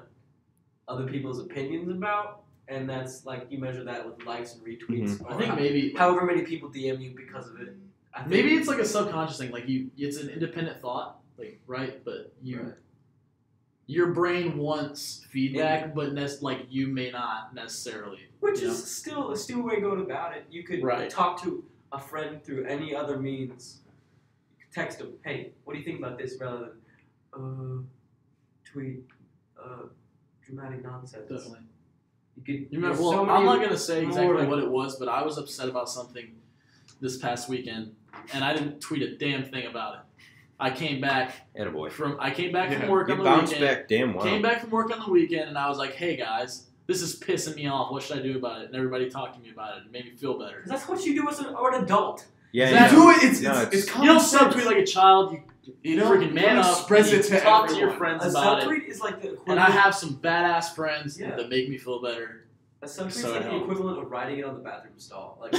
other people's opinions about, and that's like you measure that with likes and retweets. I think maybe however many people DM you because of it. I think maybe it's like a subconscious thing. Like it's an independent thought, like right, but Right. your brain wants feedback, but you may not necessarily. which you is still a stupid way to go about it. You could Right. talk to a friend through any other means. You could text them, "Hey, what do you think about this?" rather than tweet dramatic nonsense. Definitely. You could. You remember, there's well, so I'm many not gonna say more, exactly like- what it was, but I was upset about something this past weekend, and I didn't tweet a damn thing about it. I came back Attaboy. from work You on the bounced weekend. back damn well. Came back from work on the weekend, and I was like, "Hey guys, this is pissing me off. What should I do about it?" And everybody talked to me about it. It made me feel better. 'Cause that's what you do as an adult. Yeah, Exactly. Do it. It's No, it's You common don't sense. subtweet like a child. You know, freaking man you up. express and it you to talk to your everyone. friends A about it. subtweet is like the And equivalent. I have some badass friends Yeah. that make me feel better. A subtweet So is like it the helps. equivalent of writing it on the bathroom stall. Like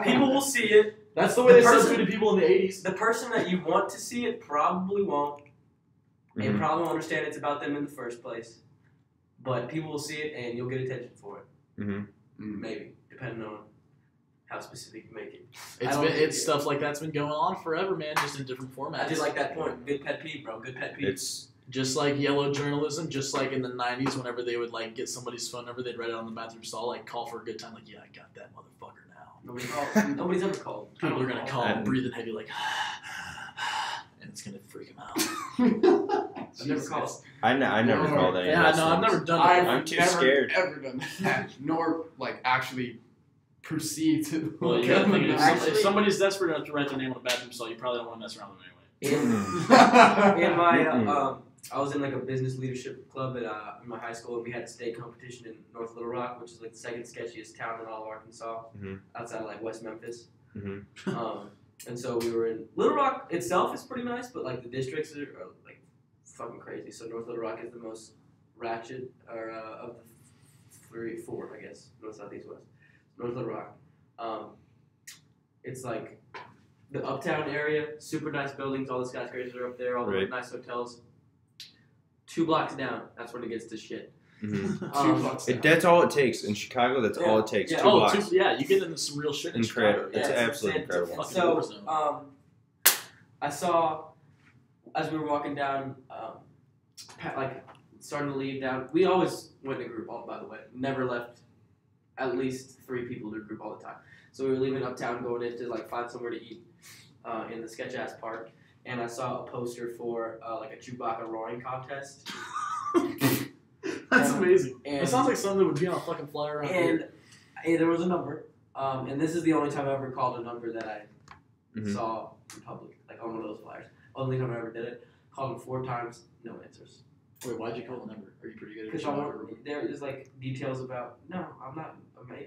people will see it. That's the way The they person- subtweeted people in the 80s. The person that you want to see it probably won't, and Mhm. probably won't understand it's about them in the first place. But people will see it, and you'll get attention for it. Mhm. Maybe, depending on how specific you make it. I don't think It's it- stuff like that's been going on forever, man, just in different formats. I just like that point. Good pet peeve, bro. Good pet peeve. It's Just like yellow journalism, just like in the 90s, whenever they would like get somebody's phone number, they'd write it on the bathroom stall, like call for a good time, like, yeah, I got that motherfucker now. Nobody's ever called. I People don't are gonna call. call, breathing heavy, like, and it's gonna freak them out. I've never called. I never called any. Yeah, of those no, I've things. never done I've it. I'm too never, scared. ever done that, nor like actually proceed to. Well, you gotta think, if Actually- somebody's desperate enough to write their name on a bathroom stall, you probably don't want to mess around with them In my, Mm-mm. I was in like a business leadership club at in my high school, and we had a state competition in North Little Rock, which is like the second sketchiest town in all of Arkansas, Mhm. outside of like West Memphis. Mhm. And so we were in Little Rock itself is pretty nice, but like the districts are like fucking crazy. So North Little Rock is the most ratchet, or of the four, I guess. North, south, east, west. North Little Rock. It's like the uptown area, super nice buildings. All the skyscrapers are up there. All the nice hotels. 2 blocks down, that's when it gets to shit. That's all it takes in Chicago. That's all it takes. 2 blocks. You get into some real shit in Chicago. It's absolutely incredible. So, I saw as we were walking down, like starting to leave down. We always went in a group. By the way, never left at least 3 people to a group all the time. So we were leaving uptown, going in to like find somewhere to eat in the sketch ass park, and I saw a poster for like a Chewbacca roaring contest. That's amazing. And it sounds like something that would be on a fucking flyer around here. And there was a number, and this is the only time I ever called a number that I saw in public, like on one of those flyers. Only time I ever did it. Called them 4 times, no answers. Wait, why'd you call the number? Are you pretty good at it? Because there is like details about. No, I'm not.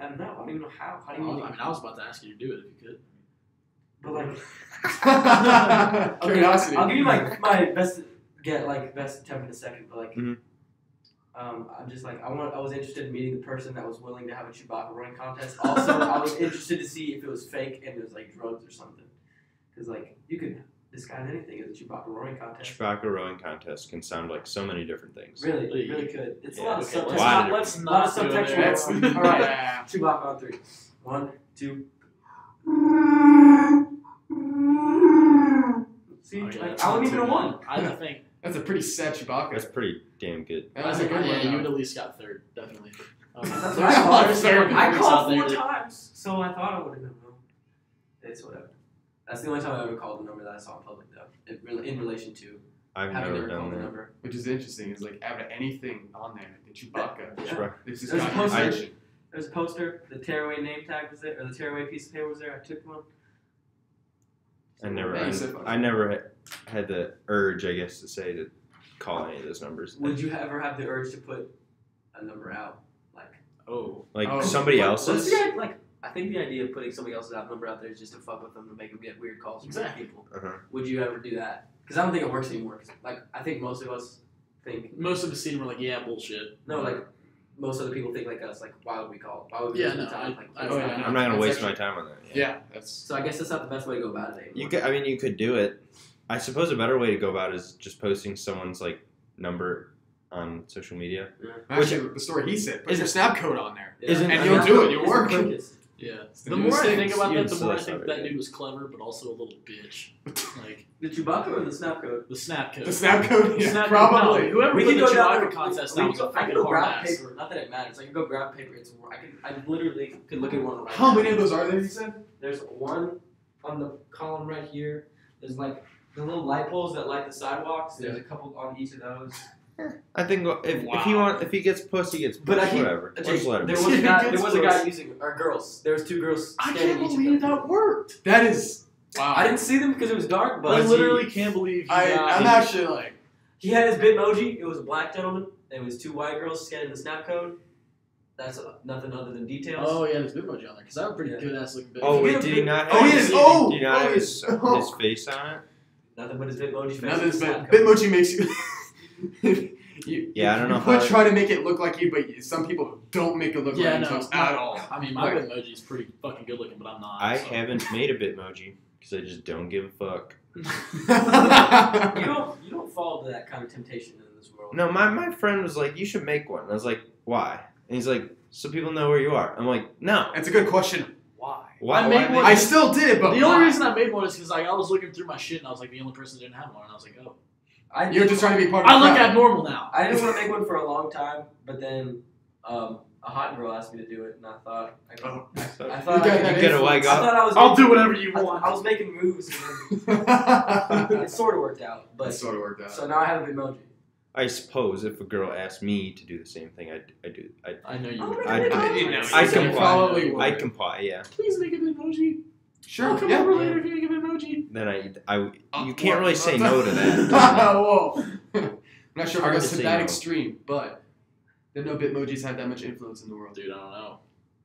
I don't even know how. How do you? I was about to ask you to do it if you could. But like, curiosity. I'll give you my best attempt in a second. But like, I'm just like I was interested in meeting the person that was willing to have a Chewbacca roaring contest. Also, I was interested to see if it was fake and it was like drugs or something. Because like you could disguise anything as a Chewbacca roaring contest. Chewbacca rowing contest can sound like so many different things. Really could. It's a lot of Let's not subtextual. All right, Chewbacca on 3. 1, 2. See, I wasn't even a 1. I think that's a pretty sad Chewbacca. That's pretty damn good. That was a good one. You would at least got 3rd, definitely. That's what I called 4 times, so I thought I would have been wrong. It's whatever. That's the only time I ever called the number that I saw in public, though. In relation to I've having never never called done the that. number. Which is interesting. Is like out of anything on there, the Chewbacca. Yeah. There's There's a guy poster. There's a poster. The tearaway name tag was there, or the tearaway piece of paper was there. I took one. I never had the urge, I guess, to say to call any of those numbers. Would you ever have the urge to put a number out, like somebody else's? I think the idea of putting somebody else's number out there is just to fuck with them to make them get weird calls from people. Would you ever do that? Because I don't think it works anymore. Cause, like I think most of us think most of the scene were like, yeah, bullshit. No, like most other people think like us. Like, why would we call? Why would we waste time? I'm not gonna waste my time on that. Yeah, that's. So I guess that's not the best way to go about it anymore. You could do it. I suppose a better way to go about it is just posting someone's like number on social media. Yeah. Actually, the story he said, put your snap code on there, and you'll do it. You'll work. Yeah. The more I think about that, the more I think that dude was clever, but also a little bitch. Like the Chewbacca or the snap code? The snap code. The snap code. Yeah, snap probably. No, whoever we put can the go Chewbacca down contest there. down was a I fucking can go grab hard ass. paper. Not that it matters. I can go grab paper. I literally could look at one right How now. many of those are there? You said. There's one on the column right here. There's like the little light poles that light the sidewalks. There's a couple on each of those. I think if he gets pussy, he gets pussy. But Whatever. Just let him. There was a guy using girls. There was 2 girls. I standing can't each believe of them. that worked. That is. Wow. I didn't see them because it was dark. But I literally can't believe. I'm actually like. He had his Bitmoji. It was a black gentleman. It was 2 white girls scanning the snap code. That's nothing other than details. Oh yeah, there's Bitmoji on there because I have a pretty good ass looking Bitmoji. Oh wait, did he not? Oh, did he not have his face on it? Nothing but his Bitmoji face. Nothing but Bitmoji makes you. I don't know. You try to make it look like you, but some people don't make it look like themselves at all. I mean, my Bitmoji is pretty fucking good looking, but I'm not. I haven't made a Bitmoji because I just don't give a fuck. You don't fall to that kind of temptation in this world. No, my friend was like, you should make one. I was like, why? And he's like, so people know where you are. I'm like, no. That's a good question. Why? I made one. I still did, but the only reason I made one is because I was looking through my shit and I was like the only person that didn't have one, and I was like, oh. You're just trying to be part of. I look abnormal now. I didn't want to make one for a long time, but then a hot girl asked me to do it, and I thought I'll do whatever you want. I was making moves. And it sort of worked out, but So now I have a Bitmoji. I suppose if a girl asked me to do the same thing, I do. I know you would. I comply. I comply. Yeah. Please make a Bitmoji. Sure. I'll come over later if you make a Bitmoji. Then you can't really say no to that. Whoa. I'm not sure if I go to that extreme, but I didn't know Bitmojis have that much influence in the world. Dude, I don't know.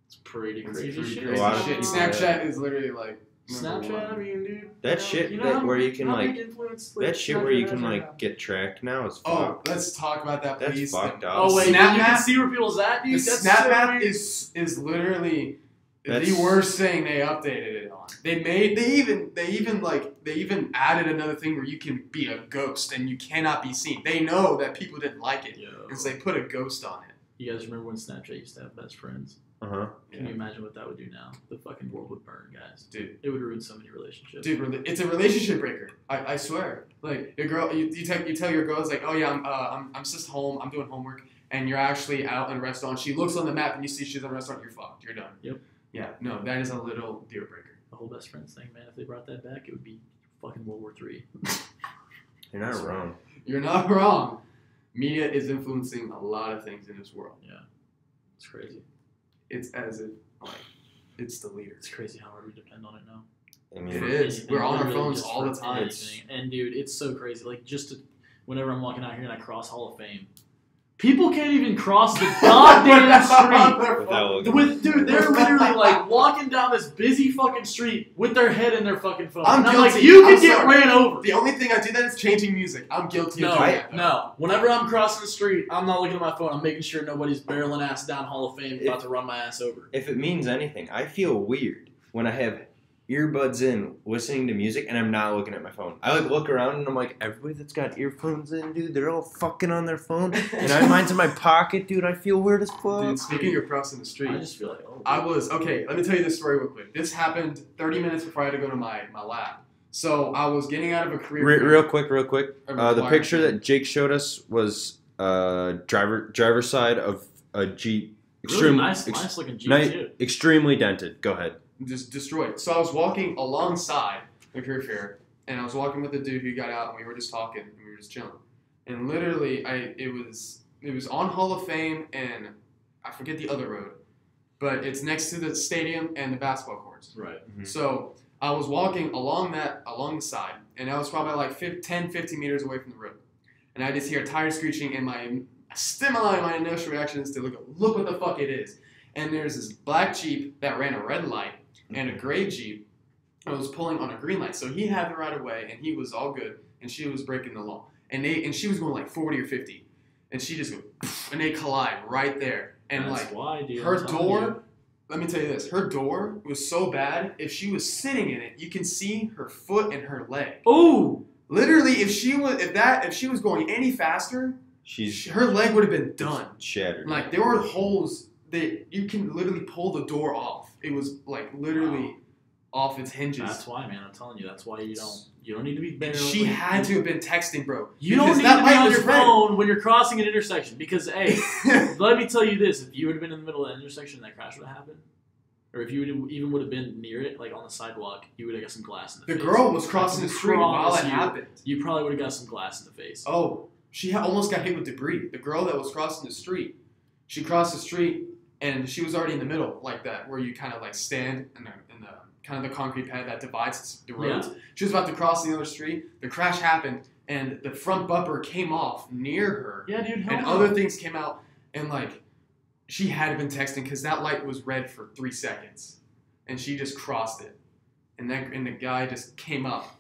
It's pretty crazy shit. Snapchat is literally like Number Snapchat, I one. mean, dude. That shit you know that how- where you can how like big influence, that shit Snapchat where you has can right like now. get tracked now is Oh, fucked. let's talk about that, That's please. fucked up. Oh wait, Snap you map? can see where people's at, The dude. That's Snap so map weird. is literally That's- the worst thing they updated it on. They even added another thing where you can be a ghost and you cannot be seen. They know that people didn't like it Yo. because they put a ghost on it. You guys remember when Snapchat used to have best friends? Uh-huh. Can you imagine what that would do now? The fucking world would burn, guys. Dude. It would ruin so many relationships. Dude, it's a relationship breaker. I swear. Like your girl, you tell your girl, it's like, oh yeah, I'm just home, I'm doing homework, and you're actually out in a restaurant. She looks on the map and you see she's in a restaurant. You're fucked. You're done. Yep. Yeah. No, that is a little deal breaker. The whole best friends thing, man. If they brought that back, it would be fucking World War III. You're not wrong. You're not wrong. Media is influencing a lot of things in this world. It's crazy. It's as if like it's the leader. It's crazy how hard we depend on it now. I mean, It is. Anything, We're on our literally phones just all the for time. anything. And dude, it's so crazy. Like whenever I'm walking out here and I cross Hall of Fame, people can't even cross the goddamn street. without looking. Dude, they're literally like walking down this busy fucking street with their head in their fucking phone. I'm And I'm like, guilty. you I'm could get sorry. ran over. The only thing I do that is changing music. I'm guilty of No, doing that. though. no. Whenever I'm crossing the street, I'm not looking at my phone. I'm making sure nobody's barreling ass down Hall of Fame about to run my ass over. If it means anything, I feel weird when I have earbuds in listening to music and I'm not looking at my phone. I like look around and I'm like, everybody that's got earphones in, dude, they're all fucking on their phone. And mine's in my pocket, dude. I feel weird as fuck. Dude, speaking of crossing the street, I just feel like, oh. okay, let me tell you this story real quick. This happened 30 minutes before I had to go to my lab. So I was getting out of a career fair. Real quick. A The required picture thing. that Jake showed us was driver side of a Jeep. Really nice looking Jeep too. Extremely dented. Go ahead. Just destroyed. So I was walking alongside the career fair, and I was walking with the dude who got out, and we were just talking, and we were just chilling. And literally, it was on Hall of Fame, and I forget the other road, but it's next to the stadium and the basketball courts. Right. Mhm. So I was walking along the side, and I was probably like 10, 15 meters away from the road. And I just hear tires screeching, and my stimuli, my initial reaction is to look what the fuck it is. And there's this black Jeep that ran a red light, and a gray Jeep that was pulling on a green light. So he had the right of way, and he was all good, and she was breaking the law. And she was going like 40 or 50, and she just goes, and they collide right there. And That's like why, dude. her I'm telling door, you. let me tell you this, her door was so bad, if she was sitting in it, you can see her foot and her leg. Ooh! Literally, if she was going any faster, her leg would have been done. Shattered. Like there were holes that you can literally pull the door off. It was like literally off its hinges. That's why, man. I'm telling you. That's why you don't need to be And better. she had to have been texting, bro. You don't Because need that to be light on was your red. phone when you're crossing an intersection because, hey, let me tell you this: if you would have been in the middle of the intersection, and that crash would have happened, or if you even would have been near it, like on the sidewalk, you would have got some glass in the The face. girl was crossing the street while it Promise you, happened. You probably would have got some glass in the face. Oh, she almost got hit with debris. The girl that was crossing the street, she crossed the street and she was already in the middle, like that, where you kind of like stand in the kind of the concrete pad that divides the roads. Yeah. She was about to cross the other street. The crash happened, and the front bumper came off near her. Yeah, dude. And hell other no. things came out, and like she had been texting because that light was red for 3 seconds, and she just crossed it, and the guy just came up,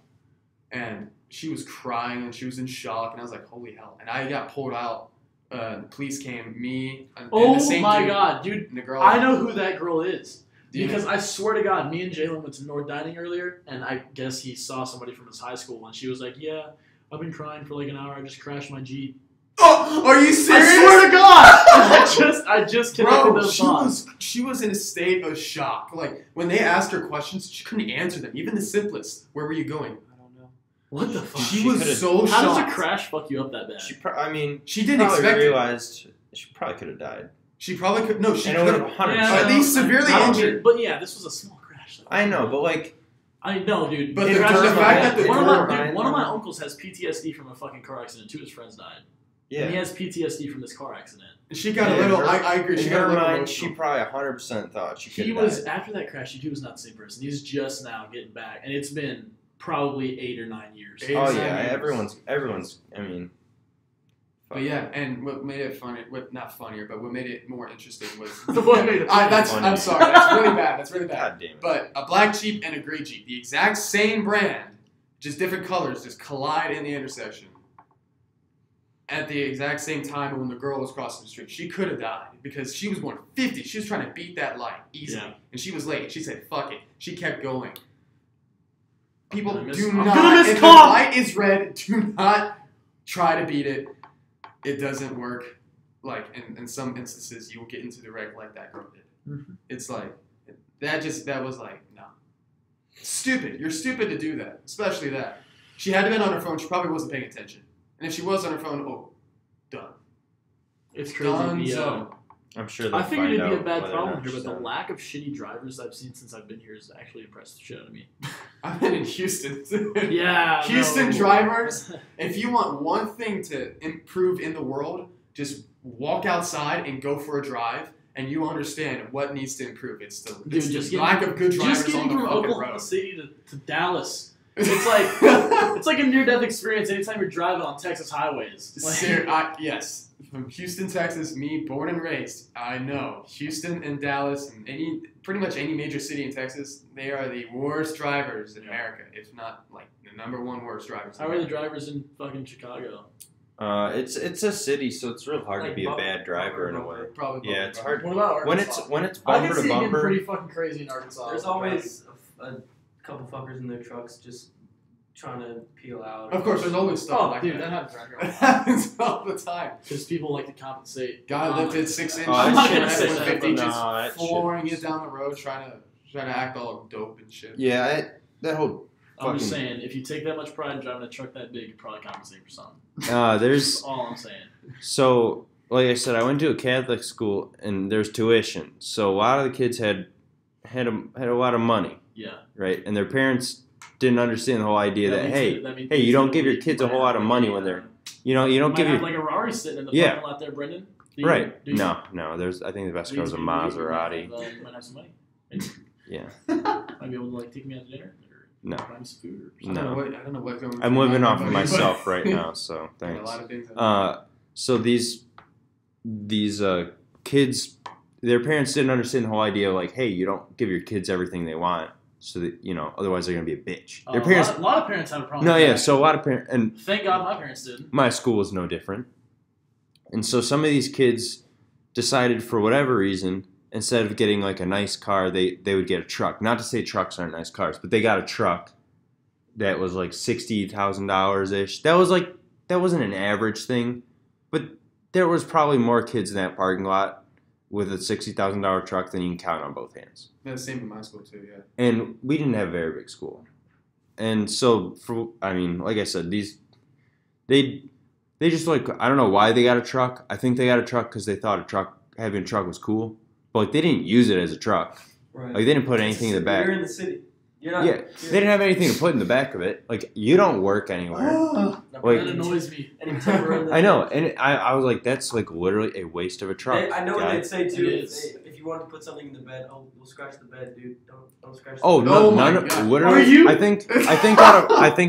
and she was crying and she was in shock, and I was like, holy hell! And I got pulled out. The police came, me, and Oh the same my dude, god, dude! and the girl. I know who that girl is. Do you Because know? I swear to God, me and Jalen went to North Dining earlier, and I guess he saw somebody from his high school, and she was like, "Yeah, I've been crying for like an hour. I just crashed my Jeep." Oh, are you serious? I swear to God, I just connected Bro, those dots. she was in a state of shock. Like when they asked her questions, she couldn't answer them. Even the simplest. Where were you going? I don't know. What the fuck? She She was could've- so How does shocked. a crash fuck you up that bad? She didn't probably expect it. realized she probably could have died. She probably could. No, she And it would could have have. 100%. Yeah, At least severely I don't injured. get- But yeah, this was a small crash. Though. I know, but like, I know, dude. But It the crashed fact in my that head. the one of door- my dude, one of my uncles has PTSD from a fucking car accident. 2 of his friends died. And he yeah. has PTSD from this car accident. She got a Yeah, little. her- I agree. She In got a her little mind, she emotional. probably 100% thought she could He have was died. after that crash. He was not the same person. He's just now getting back, and it's been probably 8 or 9 years. Eight Oh or yeah, 9 years. everyone's. I mean, But yeah, and what made it funny, not funnier, but what made it more interesting was What made it I'm sorry, that's really bad. That's really bad. God damn it. But a black Jeep and a gray Jeep, the exact same brand, just different colors, just collide in the intersection at the exact same time when the girl was crossing the street. She could have died because she was going 50. She was trying to beat that light easily, and she was late. She said, "Fuck it." She kept going. People do not. If the light is red, do not try to beat it. It doesn't work. Like in some instances, you'll get into the wreck like that girl did. Mm-hmm. It's like that was like no, stupid. You're stupid to do that, especially that. She had to been on her phone. She probably wasn't paying attention. And if she was on her phone, oh, done. It's crazy. Dunzo. I'm sure I figured it'd be a bad whether or problem not here, but she's the done. lack of shitty drivers I've seen since I've been here has actually impressed the shit out of me. I've been in Houston. Yeah. Houston no. drivers, if you want one thing to improve in the world, just walk outside and go for a drive, and you understand what needs to improve. It's the lack of good drivers just getting on the from fucking Oklahoma road. City to Dallas. It's like a near-death experience anytime you're driving on Texas highways. Yes. From Houston, Texas, me, born and raised, I know. Houston and Dallas and pretty much any major city in Texas, they are the worst drivers in America, if not like the number one worst drivers. How are the drivers in fucking Chicago? It's a city, so it's real hard to be a bad driver in a way. Probably. Yeah, it's hard. What about When Arkansas? it's I bumper can to see it getting bumper. pretty fucking crazy in Arkansas. There's always a couple fuckers in their trucks just trying to peel out. Of course, there's always stuff Oh, like dude, that. that happens right That here. happens all the time. Because people like to compensate. Guy lifted 6 inches. Oh, I'm not at gonna say that, 150, but just no, that shit flooring was- it down the road, trying to act all dope and shit. Yeah, that whole. I'm just fucking- saying, if you take that much pride in driving a truck that big, you probably compensate for something. There's That's all I'm saying. so like I said, I went to a Catholic school and there's tuition, so a lot of the kids had a lot of money, Yeah. right? And their parents didn't understand the whole idea that means hey, you don't give your kids a whole lot of money when they're you don't Might give have your like a Rari sitting in the Yeah. parking lot there, Brendan. Do you- right. do you- No. There's I think the best car is a Maserati. You might have some money. Maybe. Yeah. Might be able to like take me out to dinner or No. buy me some food or I something. No. don't know what's going on. I'm living off of Everybody, myself but- right now, so Yeah, a thanks. lot of things. So these kids, their parents didn't understand the whole idea. Like, hey, you don't give your kids everything they want, so that otherwise they're gonna be a bitch. Their parents. A lot of parents have a problem. No, with yeah. that. So a lot of parents, and Thank God my parents didn't. my school was no different. And so some of these kids decided, for whatever reason, instead of getting like a nice car, they would get a truck. Not to say trucks aren't nice cars, but they got a truck that was like $60,000 ish. That wasn't an average thing, but there was probably more kids in that parking lot with a $60,000 truck than you can count on both hands. That's the same in my school too. Yeah. And we didn't have a very big school. And so, like I said, they just like, I don't know why they got a truck. I think they got a truck because they thought having a truck was cool. But like, they didn't use it as a truck. Right. Like they didn't put anything in the back. You're in the city. You're not. Yeah, they didn't have anything to put in the back of it. Like, you don't work anywhere. Like- That annoys me. Any timber in the- I know, and I was like, that's like literally a waste of a truck. I know what guy. they'd say too. It If, is. if you wanted to put something in the bed, we'll scratch the bed, dude. Don't scratch. Oh the bed. no, Oh my none of God. literally. Are you? I think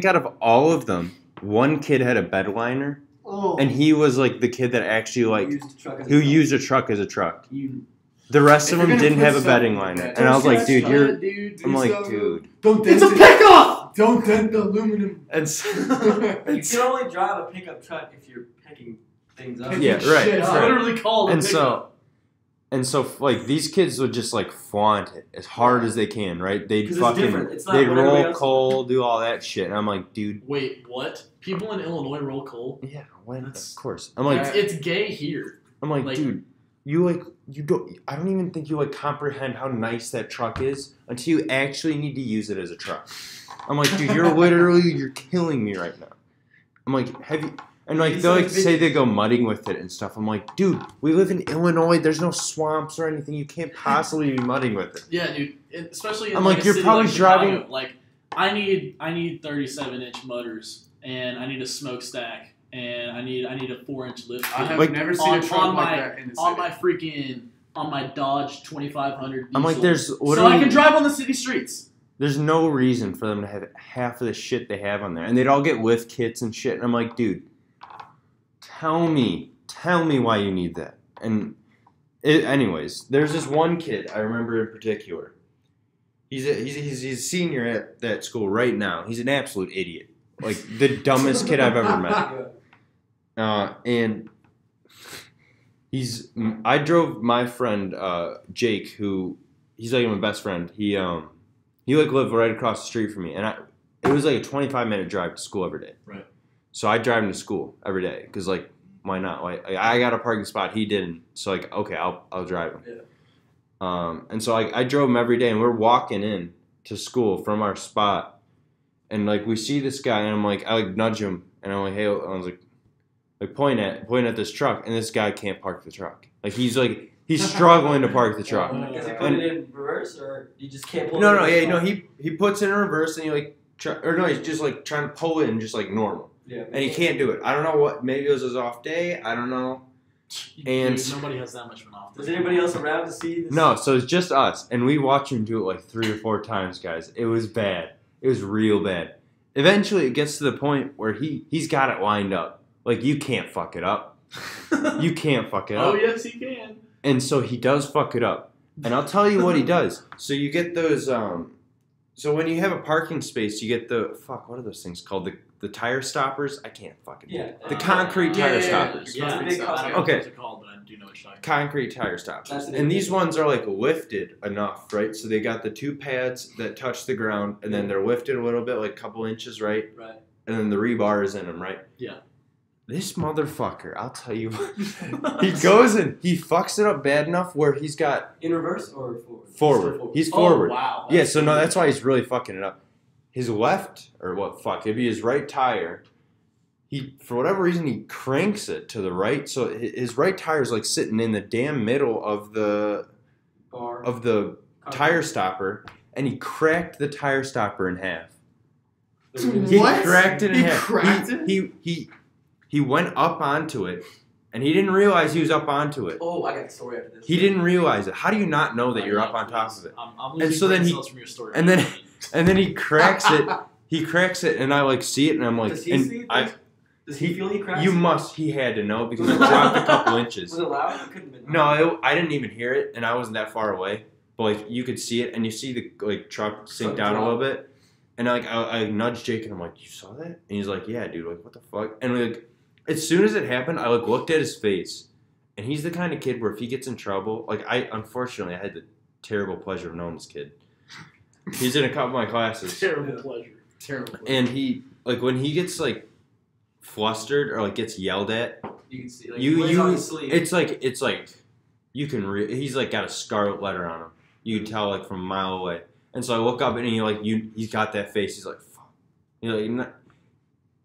out of all of them, one kid had a bed liner, Oh. and he was like the kid that actually like Used the truck as a who truck. used a truck as a truck. You. The rest If of you're them gonna didn't put have a stuff bedding in the liner, bed, and I was like, Scratch dude, the you're. bed, dude. I'm like, so- dude. Don't It's a dent pickup. Don't dent the aluminum. And You can only drive a pickup truck if you're picking things up. Yeah, right. Shit, It's right. literally called a And pickup. so like these kids would just like flaunt it as hard as they can, right? They'd 'Cause it's different. fucking It's not they'd what everybody roll else coal, do all that shit, and I'm like, dude. Wait, what? People in Illinois roll coal? Yeah, when That's- of course. I'm like, It's gay here. I'm like, like- dude, you don't. I don't even think you like comprehend how nice that truck is until you actually need to use it as a truck. I'm like, dude, you're killing me right now. I'm like, have you? And like they like say they go mudding with it and stuff. I'm like, dude, we live in Illinois. There's no swamps or anything. You can't possibly be mudding with it. Yeah, dude. Especially in I'm like like, a you're city probably like Chicago. driving- Like, I need 37-inch mutters, and I need a smokestack, and I need a 4-inch lift I kit have Like, never seen a truck on like my- that in the on city. my Dodge 2500 diesel. I'm like, there's so literally I can drive on the city streets. there's no reason for them to have half of the shit they have on there, and they'd all get lift kits and shit. And I'm like, dude, tell me why you need that. And anyways, there's this one kid I remember in particular. He's a senior at that school right now. He's an absolute idiot, like the dumbest kid I've ever met. And I drove my friend Jake, who he's like my best friend. He like lived right across the street from me, and it was like a 25-minute drive to school every day. Right. So I drive him to school every day because like why not? Like I got a parking spot, he didn't. So like okay, I'll drive him. Yeah. And so I drove him every day, and we're walking in to school from our spot, and like we see this guy, and I'm like I like nudge him, and I'm like hey, I was like point at this truck, and this guy can't park the truck. Like he's struggling to park the truck. Does he put it in reverse, or you just can't pull it? No, he puts it in reverse, and he like he's just like trying to pull it in just like normal. Yeah. And he can't do it. I don't know what. Maybe it was his off day. I don't know. And Dude, nobody has that much of an off. Was anybody else around to see this? No, so it's just us, and we watched him do it like 3 or 4 times, guys. It was bad. It was real bad. Eventually, it gets to the point where he's got it lined up. Like you can't fuck it up. You can't fuck it up. Oh yes, he can. And so he does fuck it up. And I'll tell you what he does. So you get those. So when you have a parking space, you get what are those things called? The tire stoppers? I can't fucking. Yeah. The concrete tire stoppers. Yeah, Big I don't know Okay. what they're called, but I do know what you're talking about. Concrete tire stoppers. That's the And big these ones are like lifted enough, right? So they got the 2 pads that touch the ground, and then they're lifted a little bit, like a couple inches, right? Right. And then the rebar is in them, right? Yeah. This motherfucker, I'll tell you what. He goes and he fucks it up bad enough where he's got In reverse or forward? forward. He's forward. Oh, wow. Yeah, so no, that's why he's really fucking it up. His left, or what, it'd be his right tire. For whatever reason, he cranks it to the right, so his right tire is like sitting in the damn middle of the Bar. tire stopper, and he cracked the tire stopper in half. He What? Cracked it in He half. cracked it? He went up onto it, and he didn't realize he was up onto it. Oh, I got a story after this. He didn't realize it. How do you not know that you're up on top of it? I'm And so then brain he- cells from your story. and then he cracks it. He cracks it, and I like see it, and I'm like, Does he and see I, this? Does he feel he cracks? you must. He had to know because it dropped a couple inches. Was it loud? It couldn't have been. No, I didn't even hear it, and I wasn't that far away. But like you could see it, and you see the like truck sink down a little bit, and I nudged Jake, and I'm like, "You saw that?" And he's like, "Yeah, dude. Like, what the fuck?" And like, as soon as it happened, I like looked at his face, and he's the kind of kid where if he gets in trouble, like unfortunately I had the terrible pleasure of knowing this kid. He's in a couple of my classes, Terrible pleasure. Terrible. and he like when he gets like flustered or like gets yelled at. You can see. Like, You on his sleeve. it's like you can he's like got a scarlet letter on him. You can tell like from a mile away. And so I look up and he's got that face. He's like, fuck. He's like, Not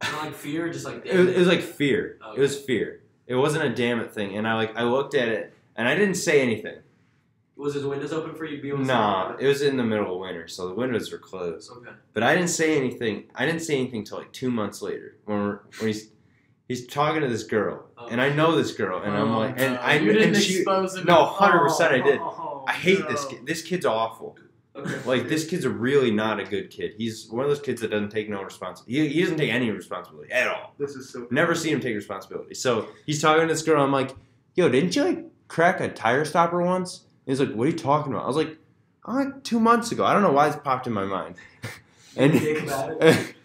like fear, just like. it was like fear. Okay. It was fear. It wasn't a damn it thing. And I looked at it and I didn't say anything. Was his windows open for you to be able to Nah, see? it was in the middle of winter, so the windows were closed. Okay. But I didn't say anything. I didn't say anything until like 2 months later when he's talking to this girl, and I know this girl, and I'm like, and I you didn't and she. expose him. No, 100% I did. Oh, I hate no. this kid. This kid's awful. Okay. Like this kid's really not a good kid. He's one of those kids that doesn't take no responsibility. He doesn't take any responsibility at all. This is so. Never seen him take responsibility. So he's talking to this girl. I'm like, yo, didn't you like crack a tire stopper once? And he's like, what are you talking about? I was like, oh, like 2 months ago. I don't know why this popped in my mind. And Think about it.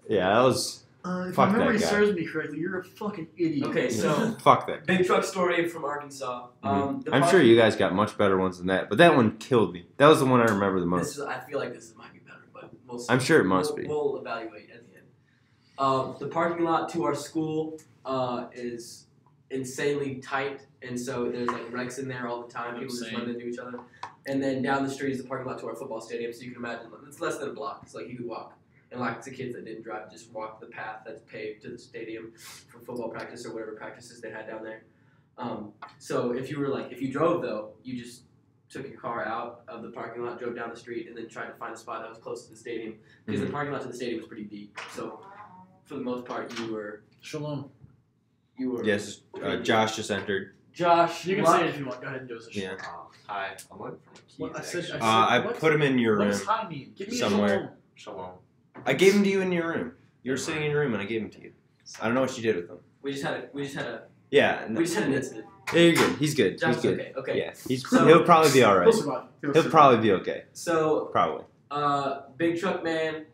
yeah, that was If Fuck my memory that guy. serves me correctly, you're a fucking idiot. Okay, so fuck that. big truck story from Arkansas. The I'm part- sure you guys got much better ones than that, but that one killed me. That was the one I remember the most. This is, I feel like this might be better, but we'll see. I'm sure it must be. We'll evaluate at the end. The parking lot to our school is insanely tight, and so there's like wrecks in there all the time. People just run into each other. And then down the street is the parking lot to our football stadium, so you can imagine it's less than a block. It's like you could walk. And like the kids that didn't drive just walk the path that's paved to the stadium for football practice or whatever practices they had down there. So if you drove though, you just took your car out of the parking lot, drove down the street, and then tried to find a spot that was close to the stadium because the parking lot to the stadium was pretty deep. So for the most part, you were. Shalom. Yes, Josh just entered. Josh, You can say it if you want. Go ahead and do it. Yeah. Hi, I'm looking for my keys. What? I said- actually. I what? put him in your What room. does hi mean? Give me Somewhere. a shalom. Shalom. I gave him to you in your room. You were sitting in your room and I gave him to you. I don't know what you did with him. We just had a Yeah. we just had an incident. Yeah, you're good. He's good. Josh's He's good. okay. Okay. Yeah, So- he'll probably be all right. He'll survive. He'll probably be okay. So Probably. big truck man.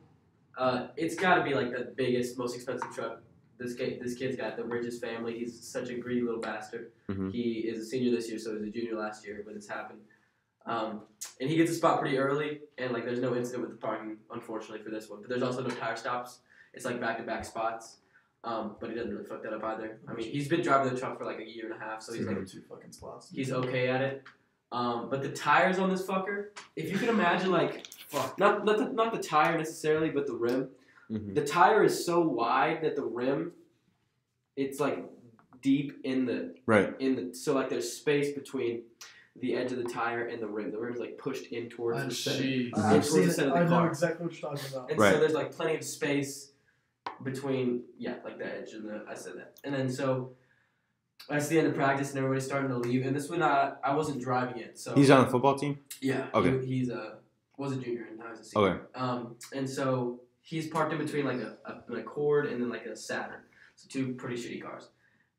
It's got to be like the biggest, most expensive truck. This kid's got the richest family. He's such a greedy little bastard. Mhm. He is a senior this year, so he was a junior last year when this happened. And he gets a spot pretty early, and like there's no incident with the parking, unfortunately, for this one. But there's also no tire stops. It's like back-to-back spots. But he doesn't really fuck that up either. I mean, he's been driving the truck for like a year and a half, so he's like 2 fucking spots. he's okay at it. But the tires on this fucker, if you can imagine, like, not the tire necessarily, but the rim. Mhm. The tire is so wide that the rim, it's like deep in the Right. so like there's space between the edge of the tire and the rim. The rim's like pushed in towards the center. Jeez. Yeah, I've towards seen the it. center of the I know car. exactly what you're talking about. And Right. so there's like plenty of space between, like the edge and I said that. And then so that's the end of practice and everybody's starting to leave. And this one, I wasn't driving it. So He's on the football team? yeah. Okay. He's was a junior and now he's a senior. Okay. And so he's parked in between like an Accord and then like a Saturn. So 2 pretty shitty cars.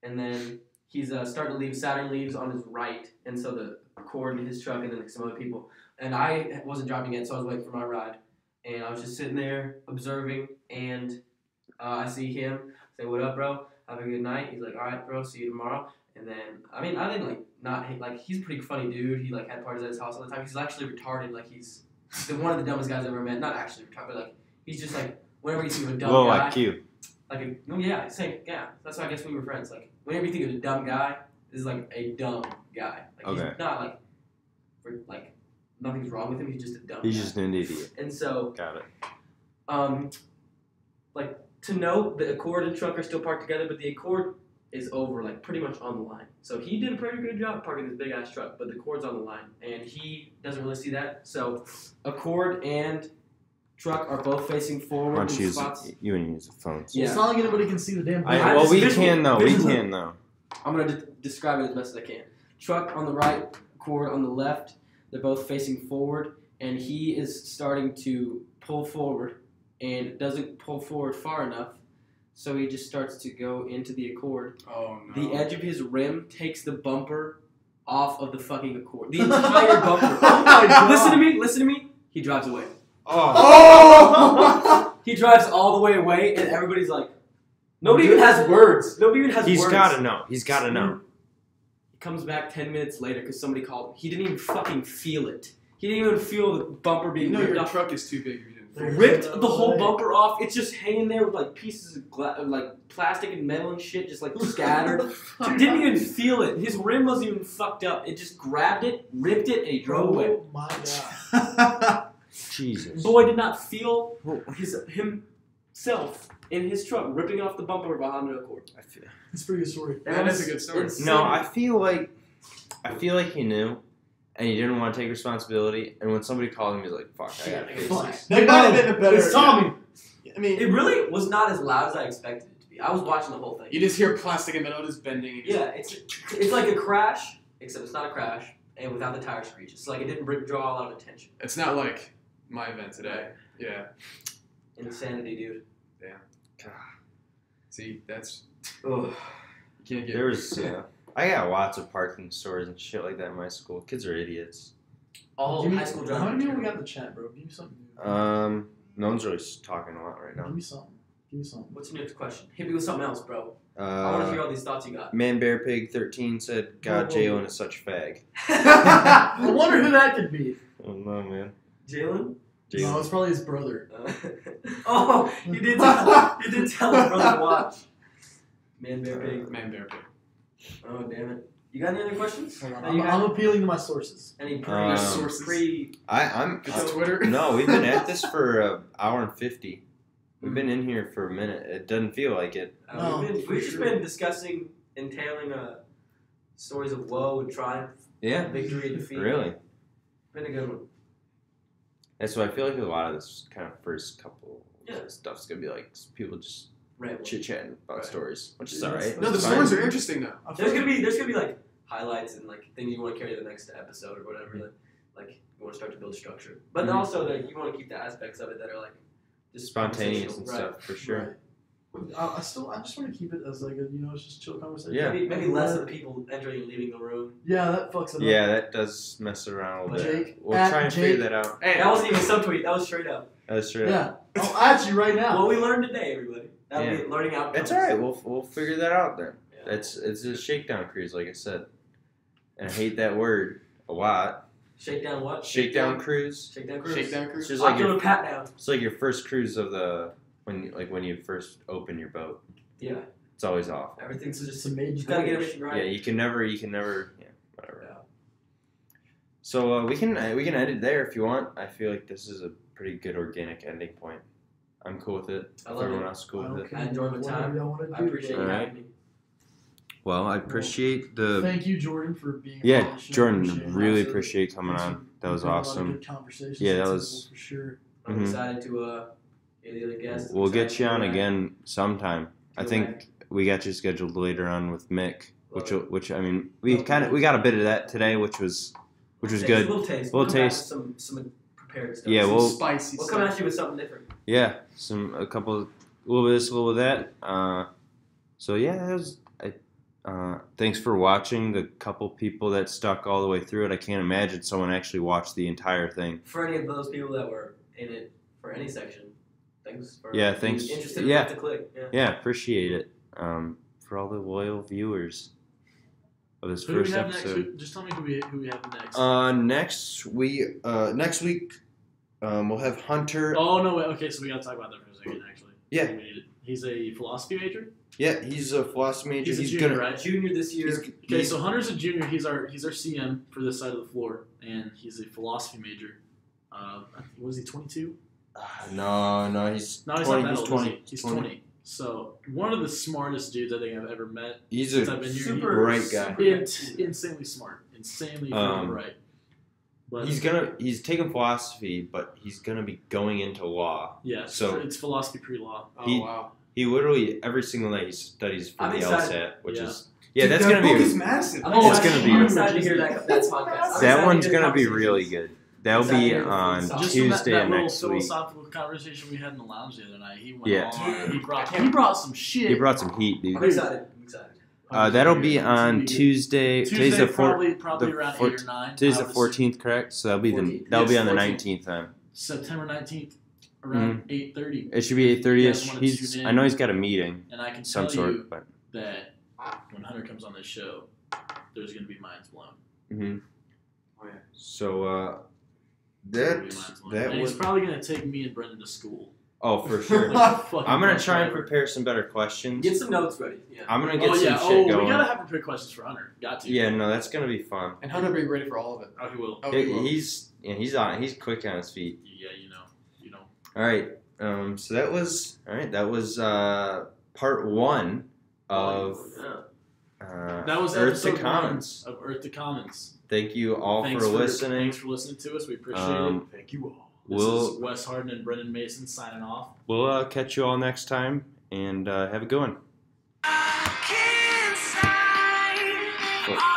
And then he's starting to leave. Saturn leaves on his right. And so the Accord and his truck and then like some other people. And I wasn't driving yet, so I was waiting for my ride. And I was just sitting there observing, and I see him. Say, "What up, bro? Have a good night." He's like, "All right, bro. See you tomorrow." And then, I mean, I didn't he's a pretty funny dude. He like had parties at his house all the time. He's actually retarded. Like he's one of the dumbest guys I've ever met. Not actually retarded, but like he's just like whenever you think of a dumb Low guy, IQ. that's why I guess we were friends. Like whenever you think of a dumb guy, this is like a dumb guy. Like Okay. he's not like nothing's wrong with him. He's just a dumb. He's guy. just an idiot. And so. Got it. Like to note, the Accord and truck are still parked together, but the Accord is over, like pretty much on the line. So he did a pretty good job parking this big ass truck, but the Accord's on the line, and he doesn't really see that. So Accord and truck are both facing Why forward don't in you use spots. you and use the phones? Yeah. It's not like anybody can see the damn. I- Well, we visual- can though. We visual. can though. I'm gonna describe it as best as I can. Truck on the right, Accord on the left. They're both facing forward, and he is starting to pull forward, and doesn't pull forward far enough. So he just starts to go into the Accord. Oh no. The edge of his rim takes the bumper off of the fucking Accord. The entire bumper. Oh my God. Listen to me. He drives away. Oh. He drives all the way away, and everybody's like, nobody even has words. Nobody even has He's words. gotta know. He's gotta know. He comes back 10 minutes later because somebody called him. He didn't even fucking feel it. He didn't even feel the bumper You being know ripped your off. truck is too big. If you didn't. Ripped the whole bumper off. It's just hanging there with like pieces of like plastic and metal and shit, just like scattered. Didn't even feel it. His rim wasn't even fucked up. It just grabbed it, ripped it, and he drove away. Oh my God. Jesus. Boy did not feel himself in his truck ripping off the bumper behind the Accord. I feel. It's a pretty good story. That is a good story. insane. No, I feel like he knew, and he didn't want to take responsibility. And when somebody called him, he's like, "Fuck, I gotta face Fuck. this." That might have been a better. It's Tommy. I mean, It really was not as loud as I expected it to be. I was watching the whole thing. you just hear plastic and metal just bending. And Yeah, it's like a crash, except it's not a crash, and without the tire screech. It's like it didn't draw a lot of attention. It's not like my event today. Yeah. Insanity, dude. See, that's Ugh. you can't get. There's I got lots of parking stories and shit like that in my school. Kids are idiots. All Give me- high school How driving. many people we got in the chat, bro? Give me something. No one's really talking a lot right Give now. me something. Give me something. What's your next question? Hit me with something else, bro. I want to hear all these thoughts you got. Man Bear Pig 13 said, "God, Whoa, whoa, Jalen whoa. is such a fag." I wonder who that could be. Oh no, man. Jalen? No, Jalen. it's probably his brother. Oh, you did tell his brother to watch. Man, bear, pig. Man, bear, pig. Oh, damn it. You got any other questions? Hold on. that you I'm got? appealing to my sources. Any sources. I'm. It's Twitter. No, we've been at this for an hour and 50. We've been in here for a minute. It doesn't feel like it. No, we've for just sure. been discussing, entailing stories of woe and triumph, Yeah. victory and defeat. Really. Been a good one. And so I feel like a lot of this kind of first couple Yeah. stuff's gonna be like people just Rambling. chit chatting about Right. stories, which is Yeah, alright. No, the It's fine. stories are interesting though. I feel There's like- gonna be like highlights and like things you want to carry to the next episode or whatever. Like you want to start to build structure, but Mhm. also that you want to keep the aspects of it that are like just Spontaneous and conversational. stuff for sure. I just want to keep it as like a, it's just chill conversation. Yeah. Maybe less of people entering and leaving the room. Yeah, that fucks it up. Yeah, that does mess around a little bit. Jake, We'll try and figure that out. Hey, that wasn't even a subtweet. That was straight up. That's true. Yeah. I'll add you right now. What we learned today, everybody. That'll be learning outcomes. That's all right. We'll figure that out then. Yeah. It's a shakedown cruise, like I said, and I hate that word a lot. Shakedown what? Shakedown cruise. Shakedown cruise. Shakedown It's cruise. just I'll like give a pat down. it's like your first cruise of the when you first open your boat. Yeah. It's always off. Everything's just It's a major. you gotta get everything right. Yeah, you can never. Yeah, whatever. Yeah. So we can end it there if you want. I feel like this is a pretty good organic ending point. I'm cool with it. I If love everyone it. else is cool with it. I enjoyed my time. I appreciate you Alright. having me. Well, I appreciate the. Thank you, Jordan, for being. Yeah, on the show. Jordan, Appreciate it. really Absolutely. appreciate you coming Thanks on. for- That was we've had a lot of awesome. good conversations. Yeah, that It's was- simple for sure. I'm Mhm. excited to get the other guests. We'll get Excited you to on do that. again sometime. I Do think we got you scheduled later on with Mick, Love which I mean we got a bit of that today, which was Taste, good. A little taste. Little We'll come back taste. with some prepared stuff. Yeah, Some we'll spicy We'll stuff. come at you with something different. yeah a little bit of this, a little bit of that. So yeah, it was. Thanks for watching. The couple people that stuck all the way through it. I can't imagine someone actually watched the entire thing. For any of those people that were in it for any section, thanks for Yeah, being thanks. interested Yeah. enough to click. Yeah. Yeah, appreciate it. For all the loyal viewers of this Who do we first have next episode. week? Just tell me who we have next. Next week, we'll have Hunter. Oh no! Wait, okay, so we gotta talk about that for a second. Actually, Yeah. We need it. He's a philosophy major. Yeah, he's a philosophy major. He's a junior, gonna. right? Junior this year. Okay, so Hunter's a junior. He's our CM for this side of the floor, and he's a philosophy major. Was he 22? No, he's No, he's 20. not that He's old. 20. Is he? He's 20. So one of the smartest dudes I think I've ever met. He's since a I've been here. super bright guy. Insanely smart, insanely freaking bright. But He's taking philosophy, but he's gonna be going into law. yeah, so- it's philosophy pre-law. Oh wow. He literally every single night he studies for I'm the excited. LSAT, which Yeah. is yeah, Dude, that's that gonna book be is massive. It's gonna be- I'm excited to hear that podcast. that one's gonna be really good. That'll Excited be to hear the on full Just Tuesday from that of little next week. philosophical conversation we had in the lounge the other night, he went Yeah. on. He brought some shit. He brought some heat, dude. I'm excited. That'll be on Tuesday. Today's Tuesday, the probably the around 4th 8 or 9. Today's I the would 14th, correct? So that'll be 14th. that'll be Yes, on the 14th. 19th then. assume September 19th, around 8:30. It should be 8:30ish. You guys wanna He's tune in? I know he's got a meeting And I can of some tell sort, you but that when Hunter comes on this show, there's going to be minds blown. Oh, yeah. so There's that gonna be minds blown. that And he's was probably going to take me and Brendan to school. oh for sure. Like, fucking I'm gonna best try and driver. prepare some better questions. Get some notes ready. Yeah. I'm gonna get Oh some yeah, shit we going. gotta have prepared questions for Hunter. Got to. Yeah, no, that's gonna be fun. And Hunter will be ready for all of it. Oh, he will. Oh, he will. He's quick on his feet. Yeah, you know. All right. So that was part 1 of Yeah. That was episode 1 EarthToCommons. of EarthToCommons. Thank you all for listening. Thanks for listening to us. We appreciate it. Thank you all. This is Wes Harden and Brendan Mason signing off. We'll catch you all next time, and have a good one. I can't sign.